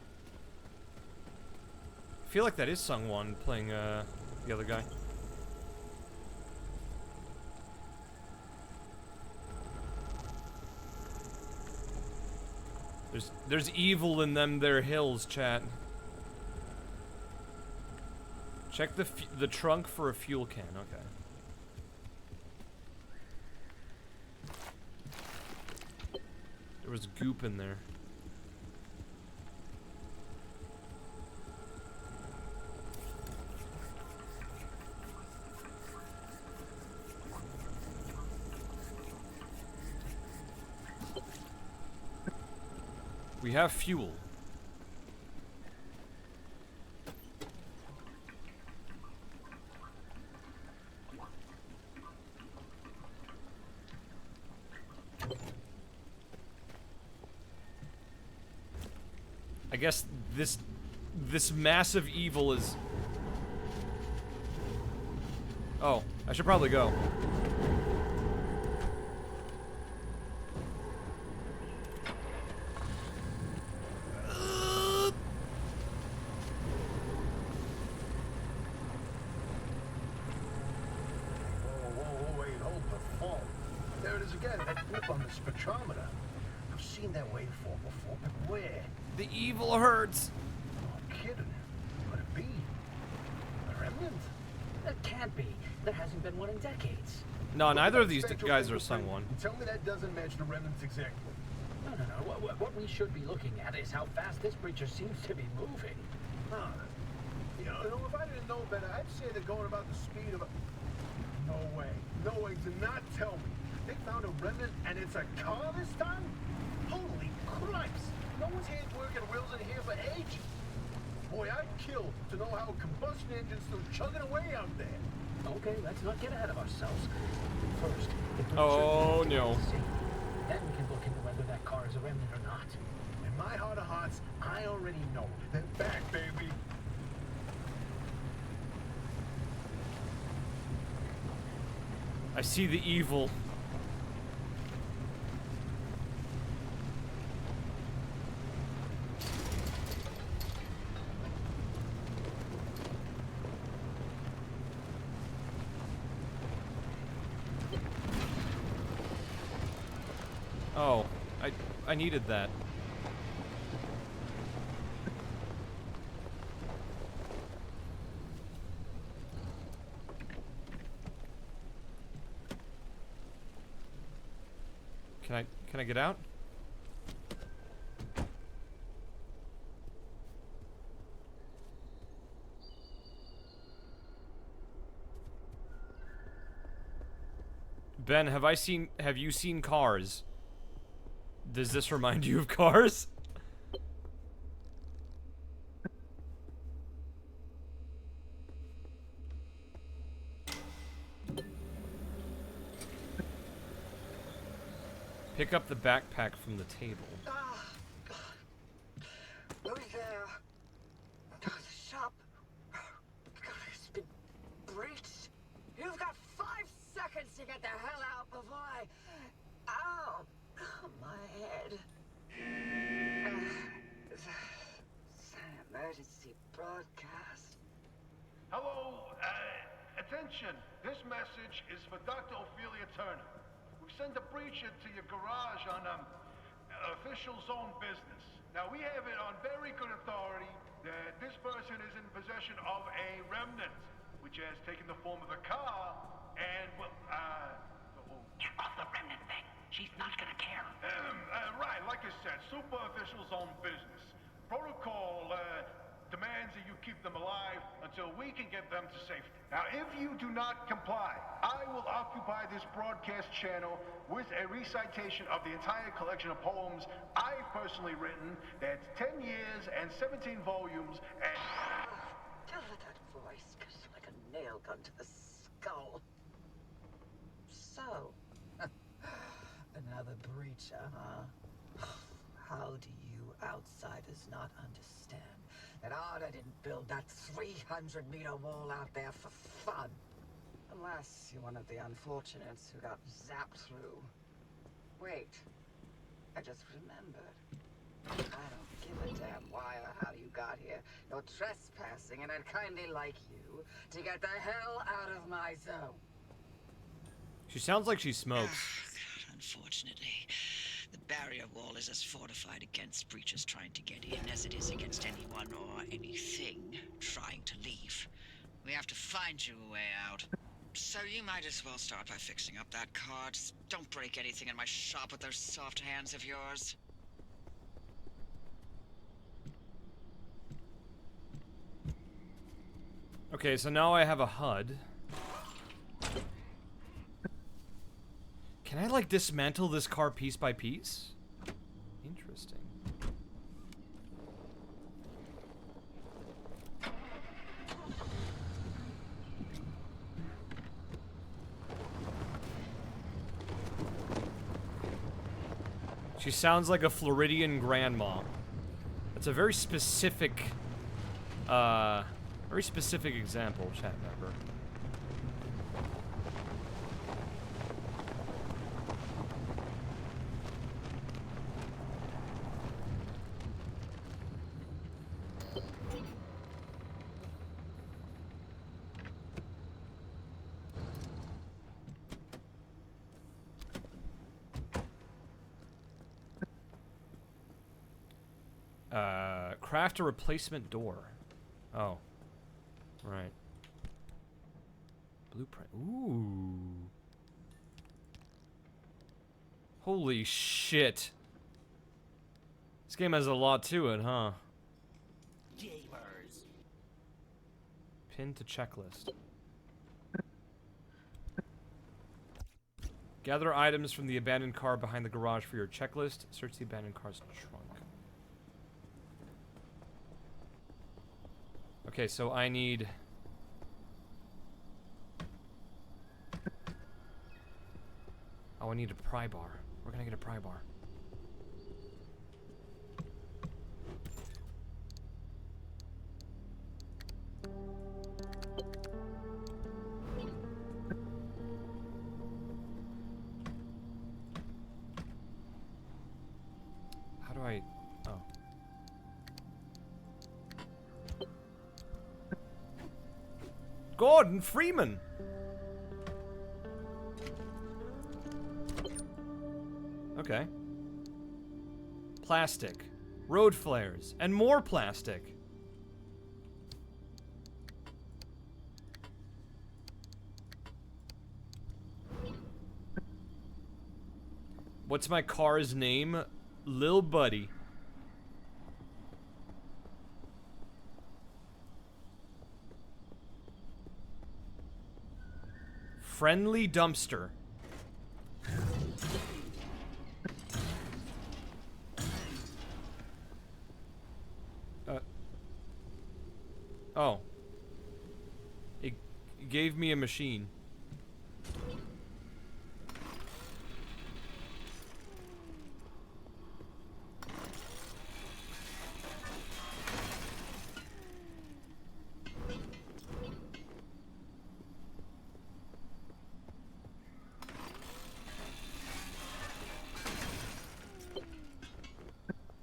feel like that is Sungwon playing the other guy. There's evil in them there hills, chat. Check the trunk for a fuel can. Okay. There was goop in there. We have fuel. I guess this massive evil is... Oh, I should probably go. Spectrometer. I've seen that waveform before, but where? The evil hurts. Oh, I'm kidding. Could it be? A remnant? That can't be. There hasn't been one in decades. No, neither of these guys are Sungwon. Tell me that doesn't match the remnants exactly. No. What we should be looking at is how fast this creature seems to be moving. Huh. You know, if I didn't know better, I'd say they're going about the speed of a... No way. No way. Do not tell me. They found a remnant and it's a car this time? Holy cripes! No one's hands working wheels in here for ages. Boy, I'd kill to know how a combustion engine's still chugging away out there. Okay, let's not get ahead of ourselves. First, oh no. Then we can look into whether that car is a remnant or not. In my heart of hearts, I already know. They're back, baby. I see the evil. Oh, I needed that. Can I get out? Ben, have you seen Cars? Does this remind you of Cars? Pick up the backpack from the table. Who's there? The shop. It's been breached. You've got 5 seconds to get the hell out before I... Ow! My head. It's an emergency broadcast. Hello, attention. This message is for Dr. Ophelia Turner. We sent a breacher to your garage on official zone business. Now, we have it on very good authority that this person is in possession of a remnant, which has taken the form of a car, and, well, Get off the remnant thing. She's not gonna care. Right, like I said, super official zone business. Protocol demands that you keep keep them alive until we can get them to safety. Now, if you do not comply, I will occupy this broadcast channel with a recitation of the entire collection of poems I've personally written. That's 10 years and 17 volumes and... That voice goes like a nail gun to the skull. So, another breacher, huh? How do you outsiders not understand that Arda didn't build that 300-meter wall out there for fun? Unless you're one of the unfortunates who got zapped through. Wait, I just remembered. I don't give a damn why or how you got here. You're trespassing, and I'd kindly like you to get the hell out of my zone. She sounds like she smokes. Unfortunately, the barrier wall is as fortified against breaches trying to get in as it is against anyone or anything trying to leave. We have to find you a way out. So you might as well start by fixing up that car. Just don't break anything in my shop with those soft hands of yours. Okay, so now I have a HUD. Can I, like, dismantle this car piece by piece? Interesting. She sounds like a Floridian grandma. That's a very specific, example, chat member. Craft a replacement door. Oh. Right. Blueprint. Ooh. Holy shit. This game has a lot to it, huh? Gamers. Pin to checklist. Gather items from the abandoned car behind the garage for your checklist. Search the abandoned car's trunk. Okay, so I need... Oh, I need a pry bar. Where can I get a pry bar? How do I... Oh. Gordon Freeman! Okay. Plastic. Road flares. And more plastic. What's my car's name? Lil Buddy. Friendly dumpster. Oh. It gave me a machine.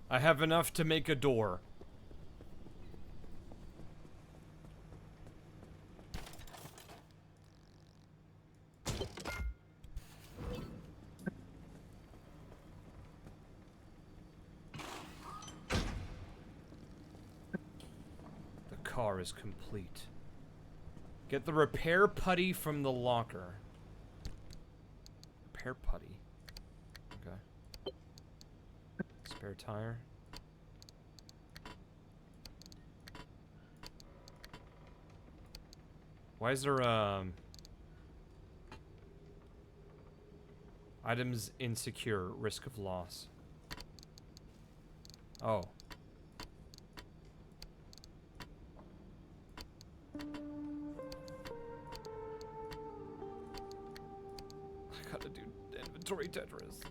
I have enough to make a door. The car is complete. Get the repair putty from the locker. Repair putty. Okay. Spare tire. Why is there, items insecure, risk of loss? Oh. I gotta do inventory Tetris.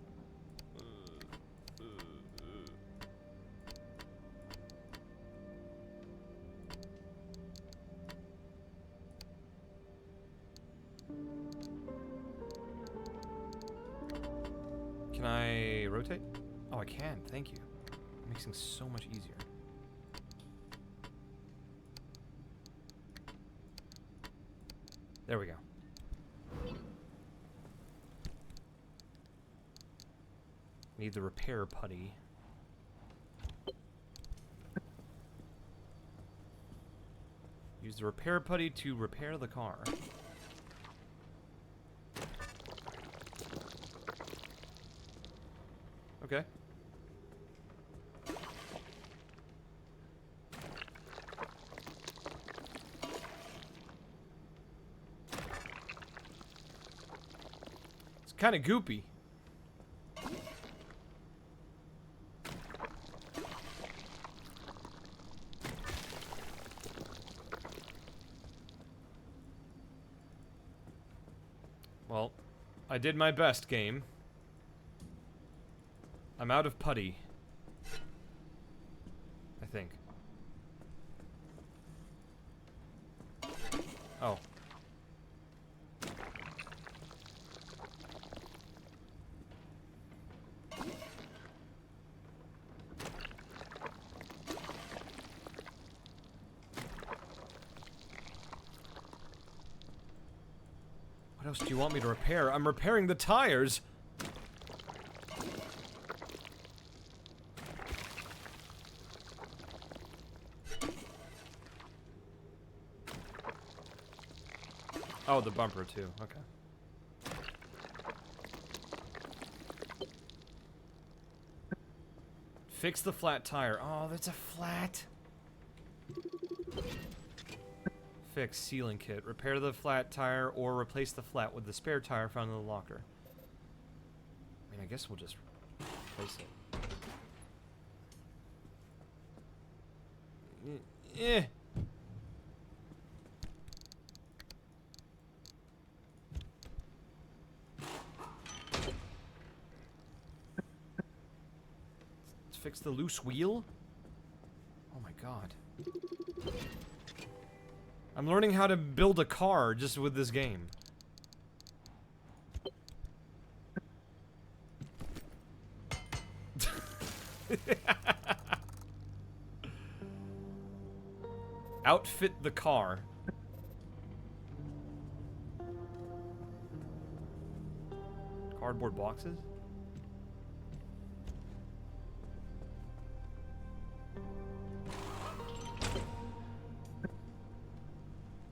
Can I rotate? Oh, I can. Thank you. It makes things so much easier. There we go. Need the repair putty. Use the repair putty to repair the car. Okay. It's kind of goopy. Well, I did my best, game. I'm out of putty. I think. Oh. What else do you want me to repair? I'm repairing the tires! Oh, the bumper too. Okay. Fix the flat tire. Oh, that's a flat. Fix sealing kit. Repair the flat tire or replace the flat with the spare tire found in the locker. I mean, I guess we'll just replace it. Eh. Fix the loose wheel? Oh my god. I'm learning how to build a car just with this game. Outfit the car. Cardboard boxes?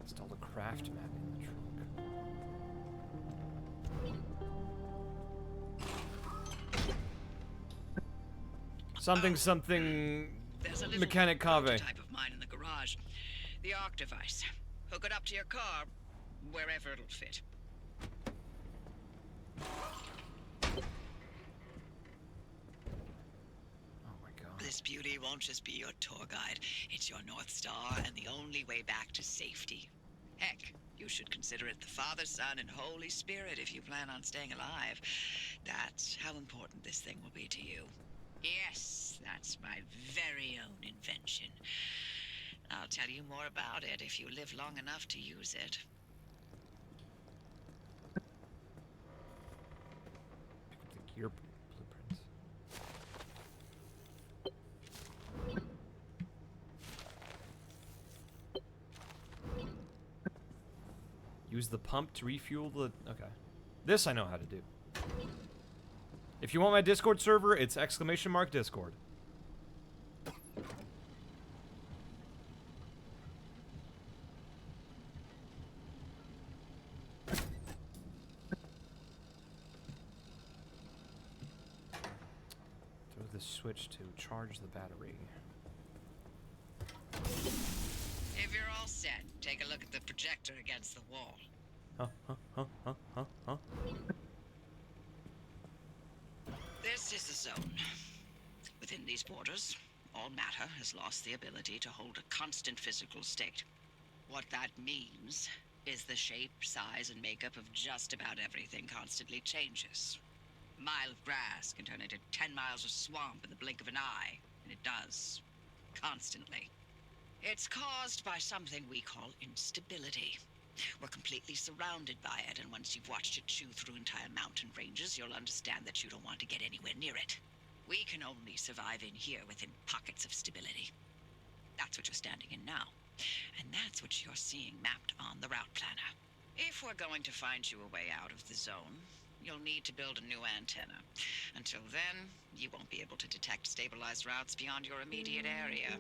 Install the craft map in the trunk. Something mechanic cave. Type of mine in the garage. The arc device. Hook it up to your car, wherever it'll fit. This beauty won't just be your tour guide. It's your North Star and the only way back to safety. Heck, you should consider it the Father, Son, and Holy Spirit if you plan on staying alive. That's how important this thing will be to you. Yes, that's my very own invention. I'll tell you more about it if you live long enough to use it. The gear blueprints. Use the pump to refuel the... Okay. This I know how to do. If you want my Discord server, it's !Discord. Throw the switch to charge the battery. If you're all set, Take a look at the projector against the wall. This is the zone. Within these borders, all matter has lost the ability to hold a constant physical state. What that means is the shape, size, and makeup of just about everything constantly changes. A mile of grass can turn into 10 miles of swamp in the blink of an eye, and it does. Constantly. It's caused by something we call instability. We're completely surrounded by it, and once you've watched it chew through entire mountain ranges, you'll understand that you don't want to get anywhere near it. We can only survive in here within pockets of stability. That's what you're standing in now. And that's what you're seeing mapped on the route planner. If we're going to find you a way out of the zone, you'll need to build a new antenna. Until then, you won't be able to detect stabilized routes beyond your immediate area.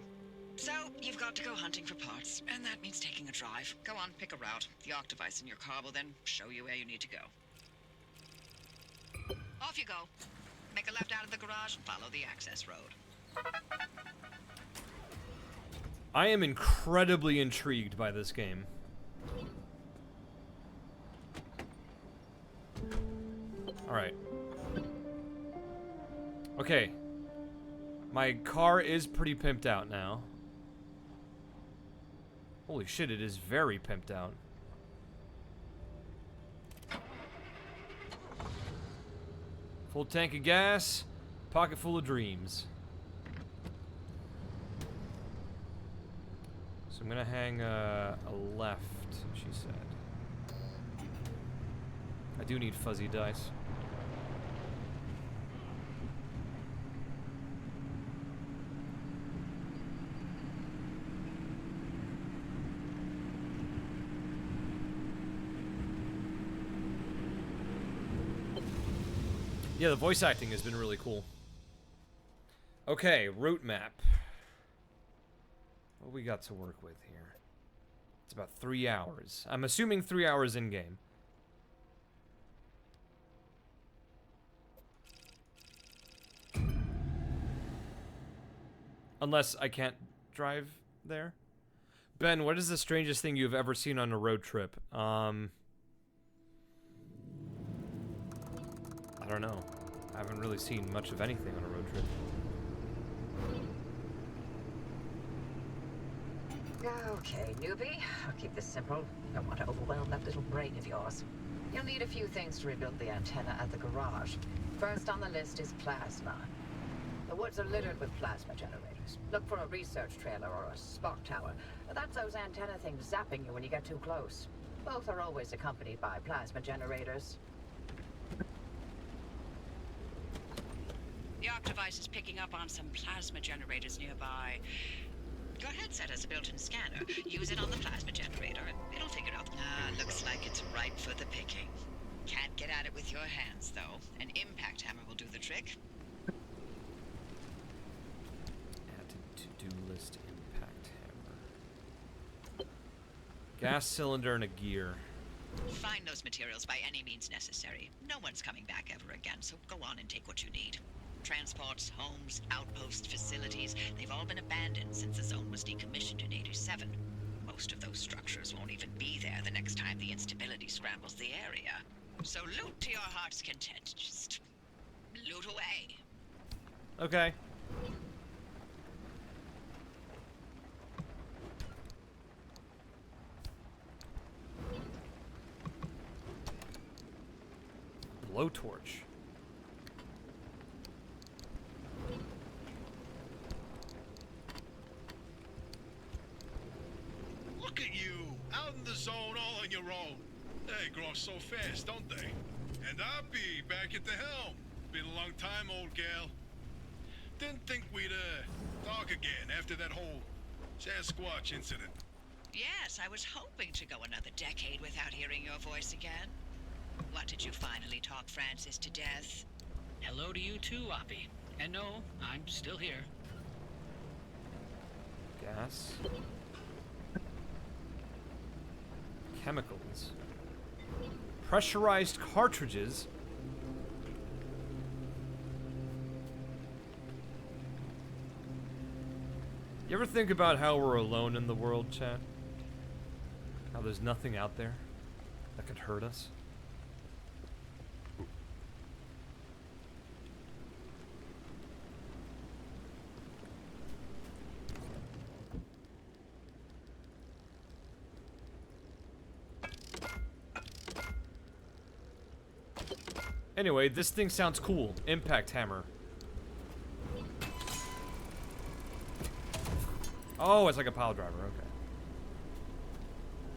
So, you've got to go hunting for parts, and that means taking a drive. Go on, pick a route. The arc device in your car will then show you where you need to go. Off you go. Make a left out of the garage and follow the access road. I am incredibly intrigued by this game. Alright. Okay. My car is pretty pimped out now. Holy shit, it is very pimped out. Full tank of gas, pocket full of dreams. So I'm gonna hang a left, she said. I do need fuzzy dice. Yeah, the voice acting has been really cool. Okay, route map. What we got to work with here? It's about 3 hours. I'm assuming 3 hours in-game. Unless I can't drive there. Ben, what is the strangest thing you've ever seen on a road trip? I don't know. I haven't really seen much of anything on a road trip. Okay, newbie. I'll keep this simple. Don't want to overwhelm that little brain of yours. You'll need a few things to rebuild the antenna at the garage. First on the list is plasma. The woods are littered with plasma generators. Look for a research trailer or a spark tower. That's those antenna things zapping you when you get too close. Both are always accompanied by plasma generators. The arc device is picking up on some plasma generators nearby. Your headset has a built-in scanner. Use it on the plasma generator, and it'll figure out. Looks like it's ripe for the picking. Can't get at it with your hands, though. An impact hammer will do the trick. Add to-do list impact hammer. Gas cylinder and a gear. Find those materials by any means necessary. No one's coming back ever again, so go on and take what you need. Transports, homes, outpost facilities, they've all been abandoned since the zone was decommissioned in '87. Most of those structures won't even be there the next time the instability scrambles the area. So loot to your heart's content. Just loot away. Okay. Blowtorch. Look at you, out in the zone all on your own. They grow up so fast, don't they? And I'll be back at the helm. Been a long time, old gal. Didn't think we'd, talk again after that whole Sasquatch incident. Yes, I was hoping to go another decade without hearing your voice again. What, did you finally talk Francis to death? Hello to you too, Oppie. And no, I'm still here. Gas. Chemicals. Pressurized cartridges. You ever think about how we're alone in the world, chat? there's nothing out there that could hurt us? Anyway, this thing sounds cool. Impact hammer. Oh, it's like a pile driver.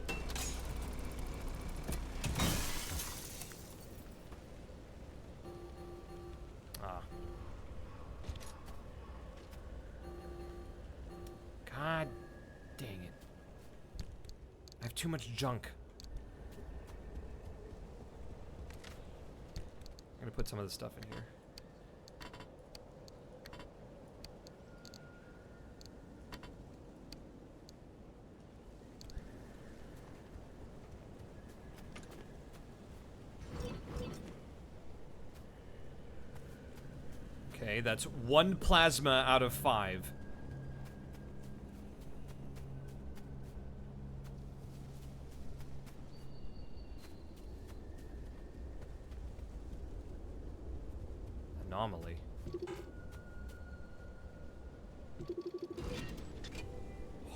Okay. Ah. God dang it. I have too much junk. I'm gonna put some of this stuff in here. Okay, that's 1 plasma out of 5. Anomaly.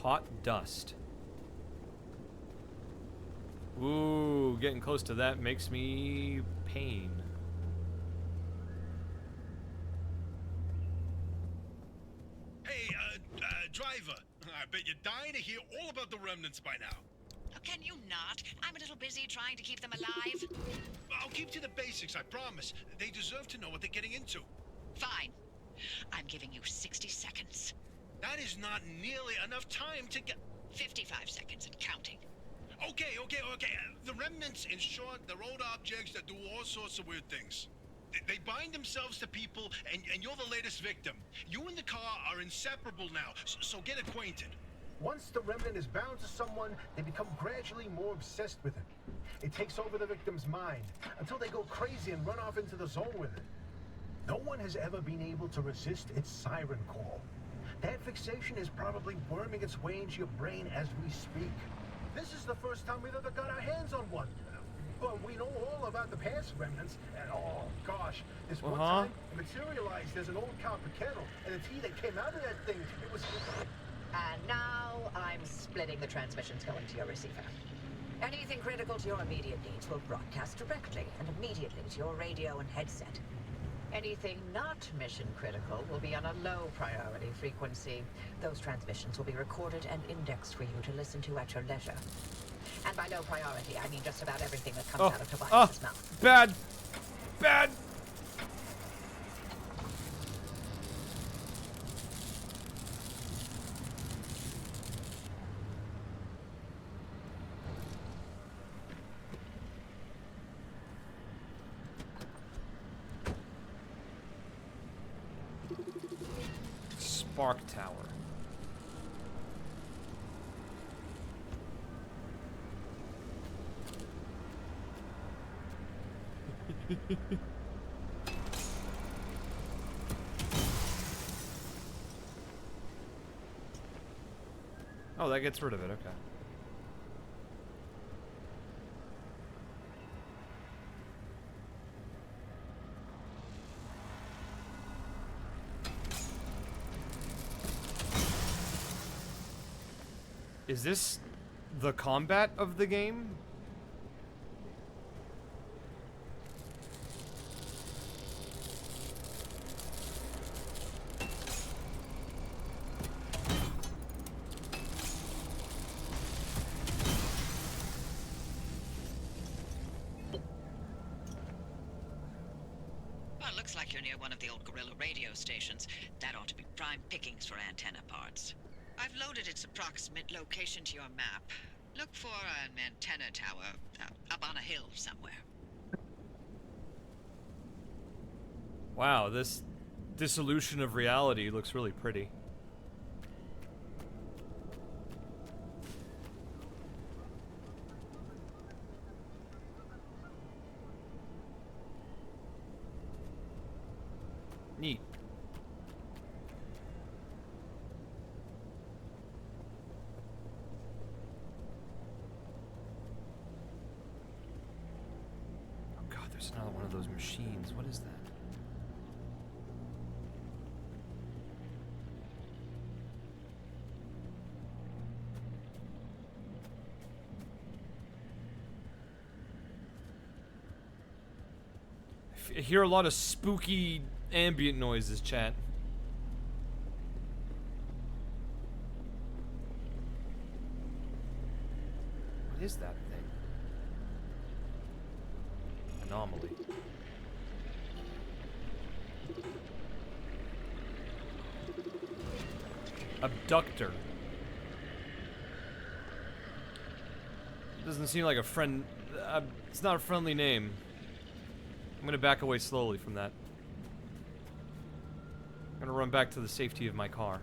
Hot dust. Ooh, getting close to that makes me pain. Driver, I bet you're dying to hear all about the remnants by now. Oh, can you not? I'm a little busy trying to keep them alive. I'll keep to the basics, I promise. They deserve to know what they're getting into. Fine. I'm giving you 60 seconds. That is not nearly enough time to get... 55 seconds and counting. Okay. The remnants, in short, they're old objects that do all sorts of weird things. They bind themselves to people, and you're the latest victim. You and the car are inseparable now, so get acquainted. Once the remnant is bound to someone, they become gradually more obsessed with it. It takes over the victim's mind, until they go crazy and run off into the zone with it. No one has ever been able to resist its siren call. That fixation is probably worming its way into your brain as we speak. This is the first time we've ever got our hands on one. But we know all about the past remnants, and oh gosh, this one time it materialized as an old copper kettle, and the tea that came out of that thing, it was... And now I'm splitting the transmissions going to your receiver. Anything critical to your immediate needs will broadcast directly and immediately to your radio and headset. Anything not mission critical will be on a low priority frequency. Those transmissions will be recorded and indexed for you to listen to at your leisure. And by low priority, I mean just about everything that comes out of Tobias's mouth. Bad. Spark tower. Oh, that gets rid of it, okay. Is this the combat of the game? Well, looks like you're near one of the old Gorilla radio stations. That ought to be prime pickings for antenna parts. I've loaded its approximate location to your map. Look for an antenna tower up on a hill somewhere. Wow, this dissolution of reality looks really pretty. Neat. There's another one of those machines. What is that? I hear a lot of spooky ambient noises, chat. What is that thing? Anomaly. Abductor. Doesn't seem like a friend. It's not a friendly name. I'm gonna back away slowly from that. I'm gonna run back to the safety of my car.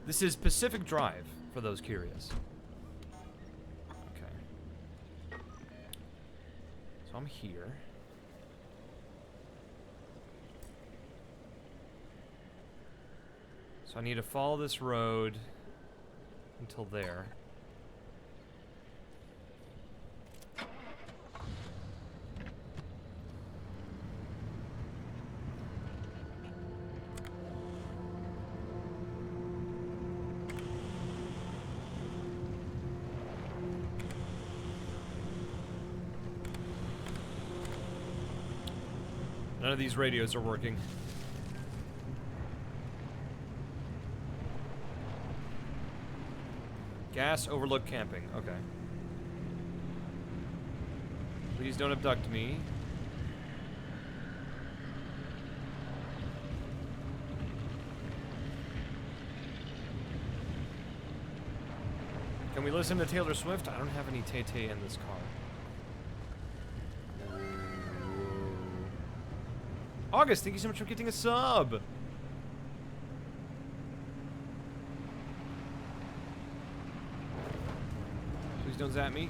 This is Pacific Drive, for those curious. Okay. So I'm here. So I need to follow this road until there. None of these radios are working. Gas overlook camping. Okay. Please don't abduct me. Can we listen to Taylor Swift? I don't have any Tay-Tay in this car. August, thank you so much for getting a sub. Please don't zap me.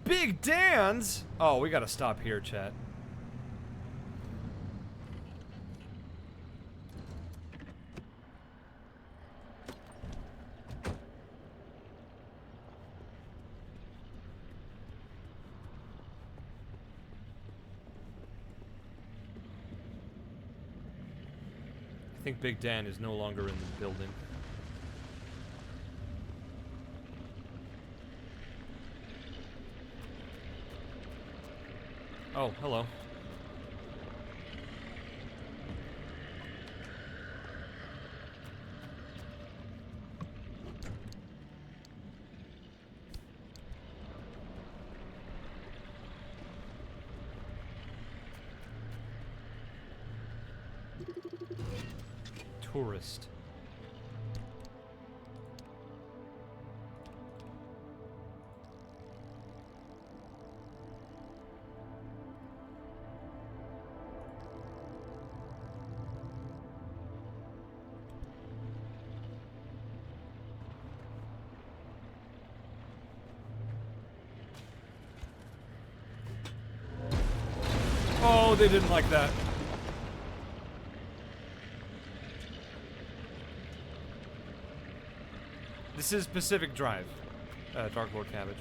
Big Dan's? Oh, we gotta stop here, chat. I think Big Dan is no longer in the building. Oh, hello. Tourist. Oh, they didn't like that. This is Pacific Drive, Dark Lord Cabbage.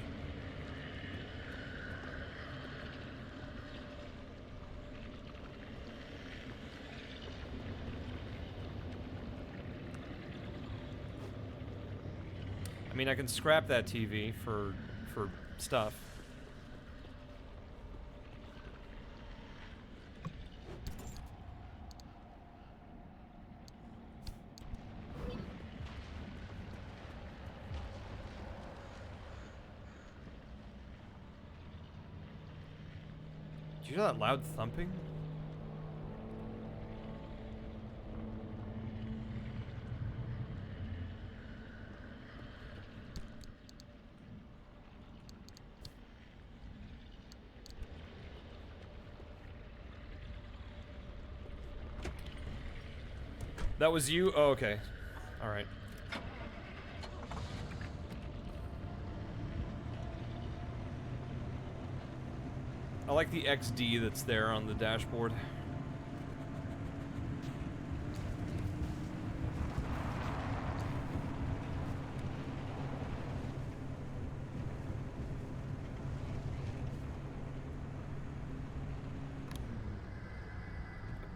I mean, I can scrap that TV for stuff. Did you hear that loud thumping? That was you? Oh, okay. Alright. I like the XD that's there on the dashboard.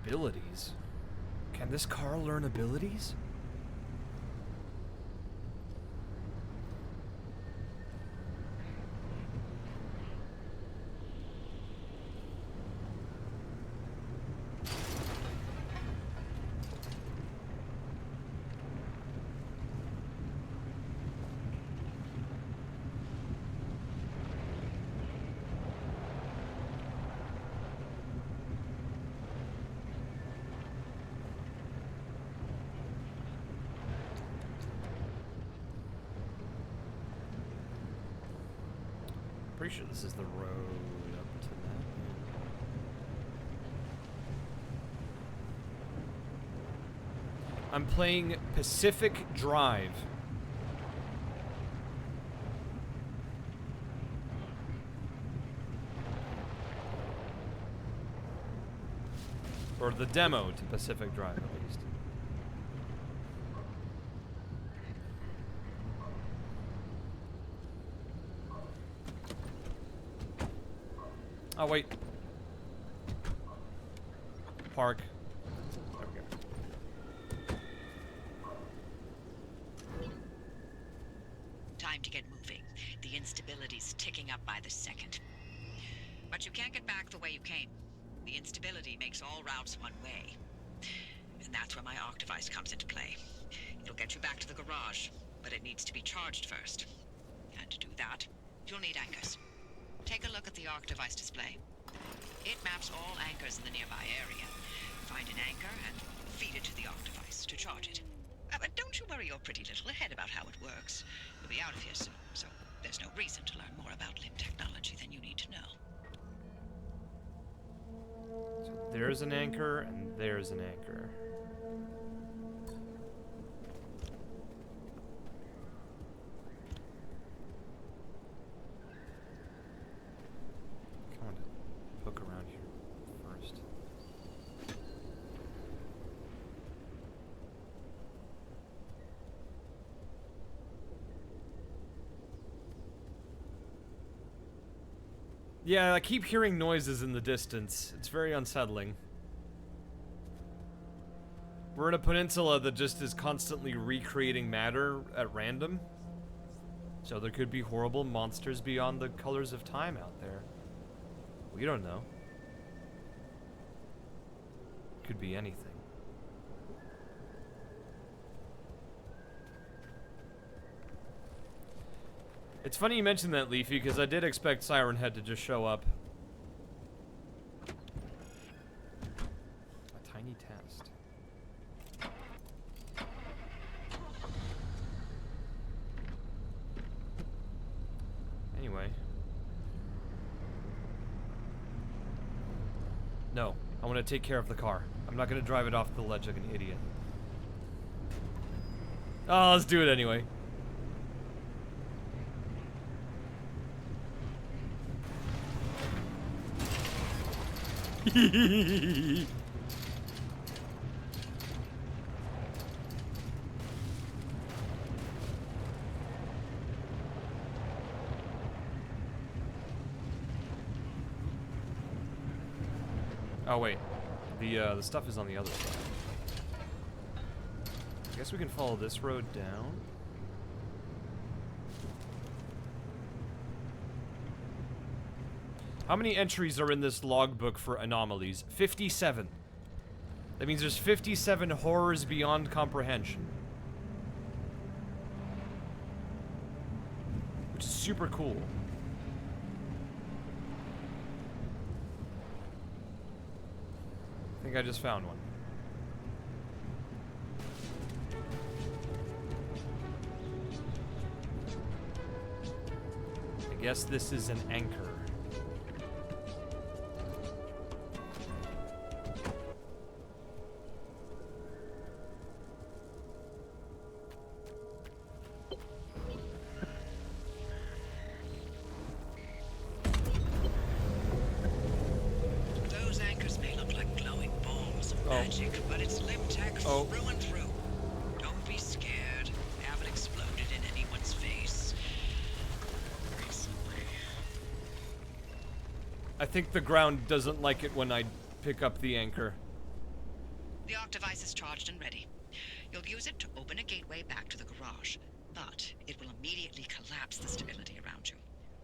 Abilities? Can this car learn abilities? Pretty sure this is the road up to that. I'm playing Pacific Drive. Or the demo to Pacific Drive, at least. Oh, wait. Park. There we go. Time to get moving. The instability's ticking up by the second. But you can't get back the way you came. The instability makes all routes one way. And that's where my arc device comes into play. It'll get you back to the garage, but it needs to be charged first. And to do that, you'll need anchors. Take a look at the arc device display. It maps all anchors in the nearby area. Find an anchor and feed it to the arc device to charge it. But don't you worry your pretty little head about how it works. You'll be out of here soon, so there's no reason to learn more about limb technology than you need to know. So there's an anchor, and there's an anchor. Come on, poke around here first. Yeah, I keep hearing noises in the distance. It's very unsettling. We're in a peninsula that just is constantly recreating matter at random. So there could be horrible monsters beyond the colors of time out there. We don't know. Could be anything. It's funny you mentioned that, Leafy, because I did expect Siren Head to just show up. A tiny test. Anyway. No, I want to take care of the car. I'm not going to drive it off the ledge like an idiot. Oh, let's do it anyway. Oh wait, the stuff is on the other side. I guess we can follow this road down. How many entries are in this logbook for anomalies? 57. That means there's 57 horrors beyond comprehension. Which is super cool. I think I just found one. I guess this is an anchor. magic, but it's Limtech Oh. through and through. Don't be scared. They haven't exploded in anyone's face. Recently. I think the ground doesn't like it when I pick up the anchor. The arc device is charged and ready. You'll use it to open a gateway back to the garage, but it will immediately collapse the stability around you.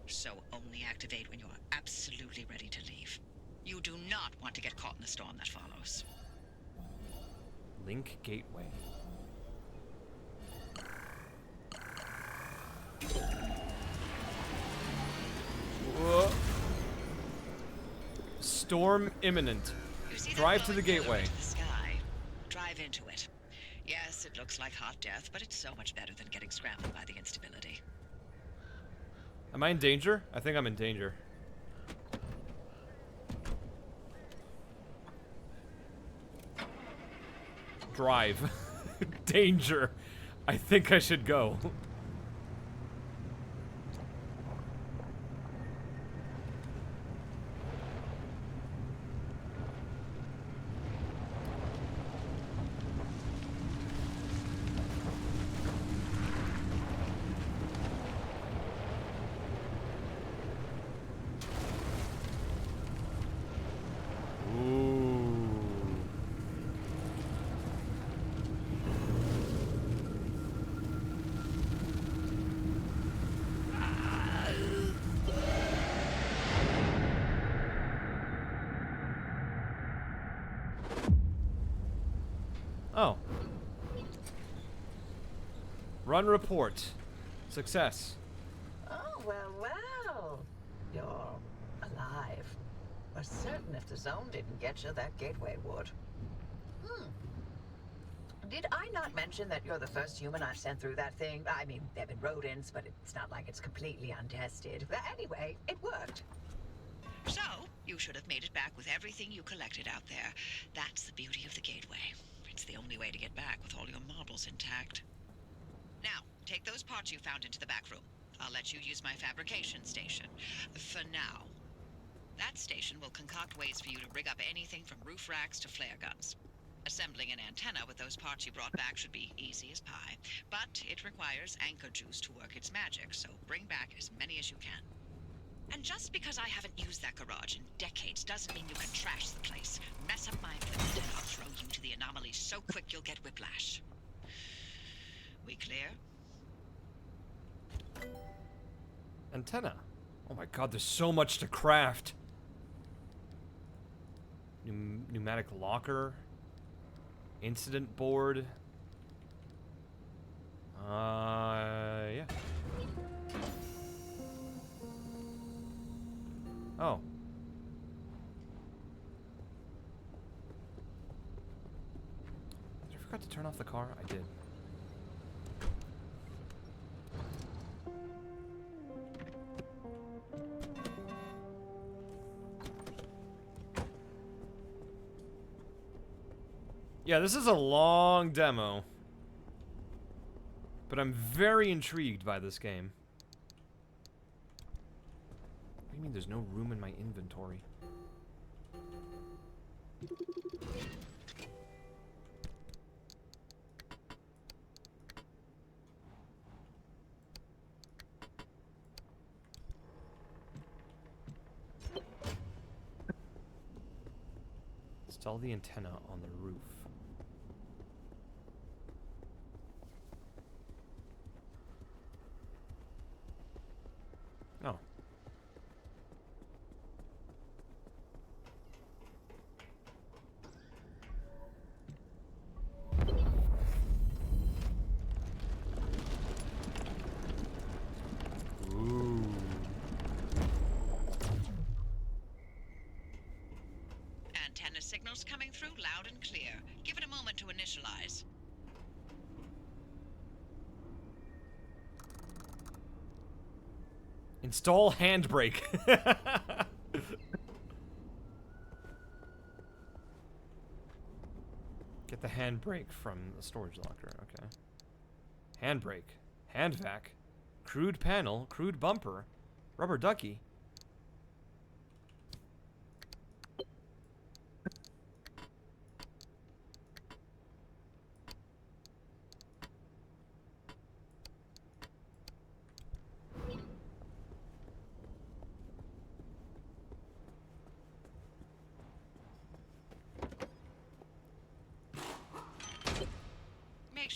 So only activate when you're absolutely ready to leave. You do not want to get caught in the storm that follows. Link gateway. Whoa. Storm imminent. You see that Drive to the glowing pillar gateway. into the sky? Drive into it. Yes, it looks like hot death, but it's so much better than getting scrambled by the instability. Am I in danger? I think I'm in danger. Drive. Danger. I think I should go. Oh. Run report. Success. Oh, well. You're alive. We're certain if the zone didn't get you, that gateway would. Did I not mention that you're the first human I've sent through that thing? I mean, they've been rodents, but it's not like it's completely untested. But anyway, it worked. So, you should have made it back with everything you collected out there. That's the beauty of the gateway. It's the only way to get back with all your marbles intact. Now, take those parts you found into the back room. I'll let you use my fabrication station. For now. That station will concoct ways for you to rig up anything from roof racks to flare guns. Assembling an antenna with those parts you brought back should be easy as pie, but it requires anchor juice to work its magic, so bring back as many as you can. And just because I haven't used that garage in decades doesn't mean you can trash the place. Mess up my equipment and I'll throw you to the anomaly so quick you'll get whiplash. We clear? Antenna. Oh my god, there's so much to craft. Pneumatic locker. Incident board. Yeah. Oh. Did I forget to turn off the car? I did. Yeah, this is a long demo. But I'm very intrigued by this game. What do you mean there's no room in my inventory? Install the antenna on the roof. Oh. Ooh. Antenna signals coming through loud and clear. Give it a moment to initialize. Install handbrake. Get the handbrake from the storage locker. Okay. Handbrake. Hand vac. Crude panel. Crude bumper. Rubber ducky.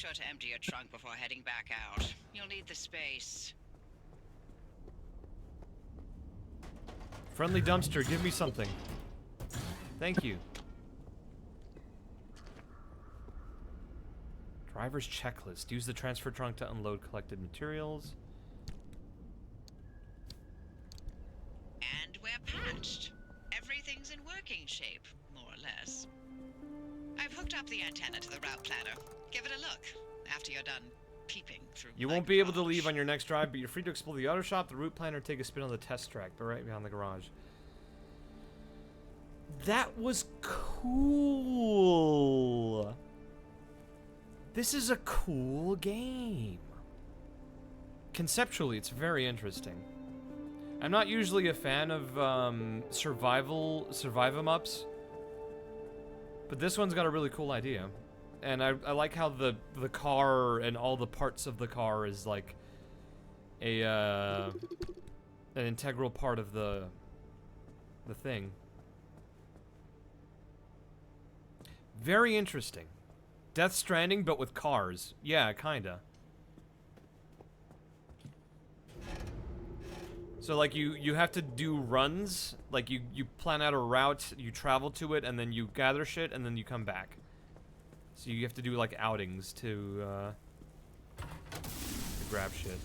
sure to empty your trunk before heading back out. You'll need the space. Friendly dumpster, give me something. Thank you. Driver's checklist. Use the transfer trunk to unload collected materials. And we're patched. Everything's in working shape, more or less. I've hooked up the antenna to the route planner. Give it a look after you're done peeping through. You won't be able to leave on your next drive, but you're free to explore the auto shop, the route planner, take a spin on the test track. They're right behind the garage. That was cool. This is a cool game. Conceptually, it's very interesting. I'm not usually a fan of survive-em-ups, but this one's got a really cool idea. And I like how the car and all the parts of the car is like a an integral part of the thing. Very interesting. Death Stranding, but with cars. Yeah, kinda. So like you have to do runs, like you plan out a route, you travel to it, and then you gather shit, and then you come back. So you have to do like outings to grab shit.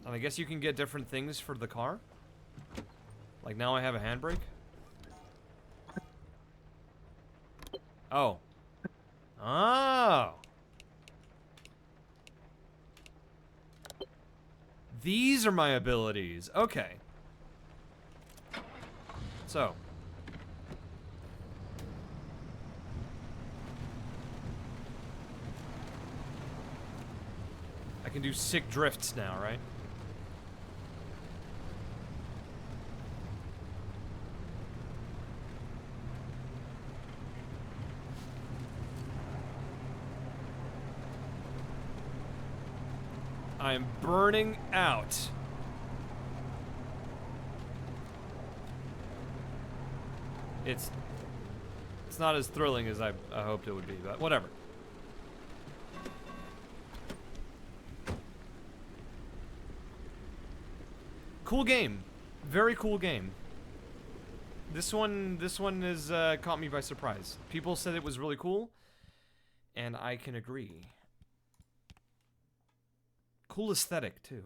And I guess you can get different things for the car. Like now I have a handbrake. Oh. Oh. These are my abilities. Okay. So. I can do sick drifts now, right? I'm burning out. It's not as thrilling as I hoped it would be, but whatever. Cool game. Very cool game. This one is caught me by surprise. People said it was really cool, and I can agree. Cool aesthetic, too.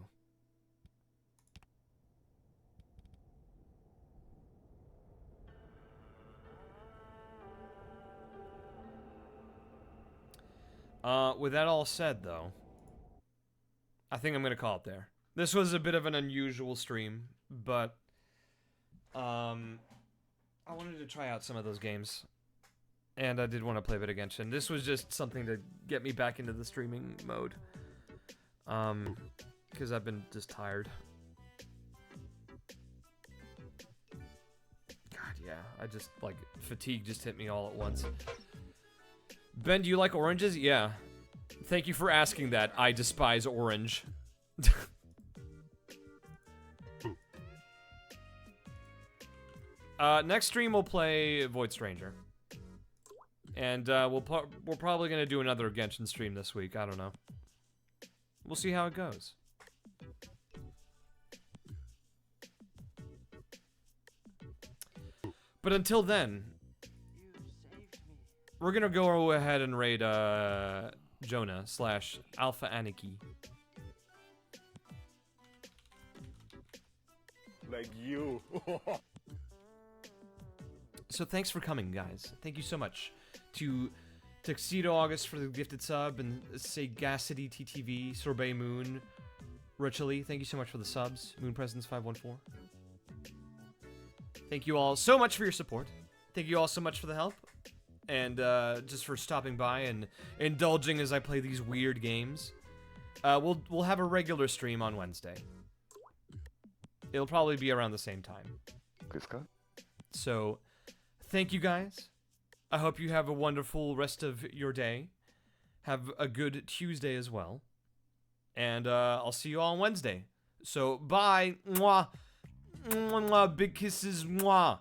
With that all said, though, I think I'm gonna call it there. This was a bit of an unusual stream, but I wanted to try out some of those games, and I did want to play a bit of Genshin. This was just something to get me back into the streaming mode. Because I've been just tired. God, yeah. I just, like, fatigue just hit me all at once. Ben, do you like oranges? Yeah. Thank you for asking that. I despise orange. Next stream we'll play Void Stranger. And, we're probably gonna do another Genshin stream this week. I don't know. We'll see how it goes. But until then, we're gonna go ahead and raid Jonah / Alpha Aniki. Like you. So thanks for coming, guys. Thank you so much to Tuxedo August for the gifted sub, and Sagacity TTV, Sorbet Moon, Richely, thank you so much for the subs. Moon Presence 514. Thank you all so much for your support. Thank you all so much for the help, and just for stopping by and indulging as I play these weird games. We'll have a regular stream on Wednesday. It'll probably be around the same time. So, thank you guys. I hope you have a wonderful rest of your day. Have a good Tuesday as well. And I'll see you all on Wednesday. So, bye. Mwah. Mwah, mwah. Big kisses. Mwah.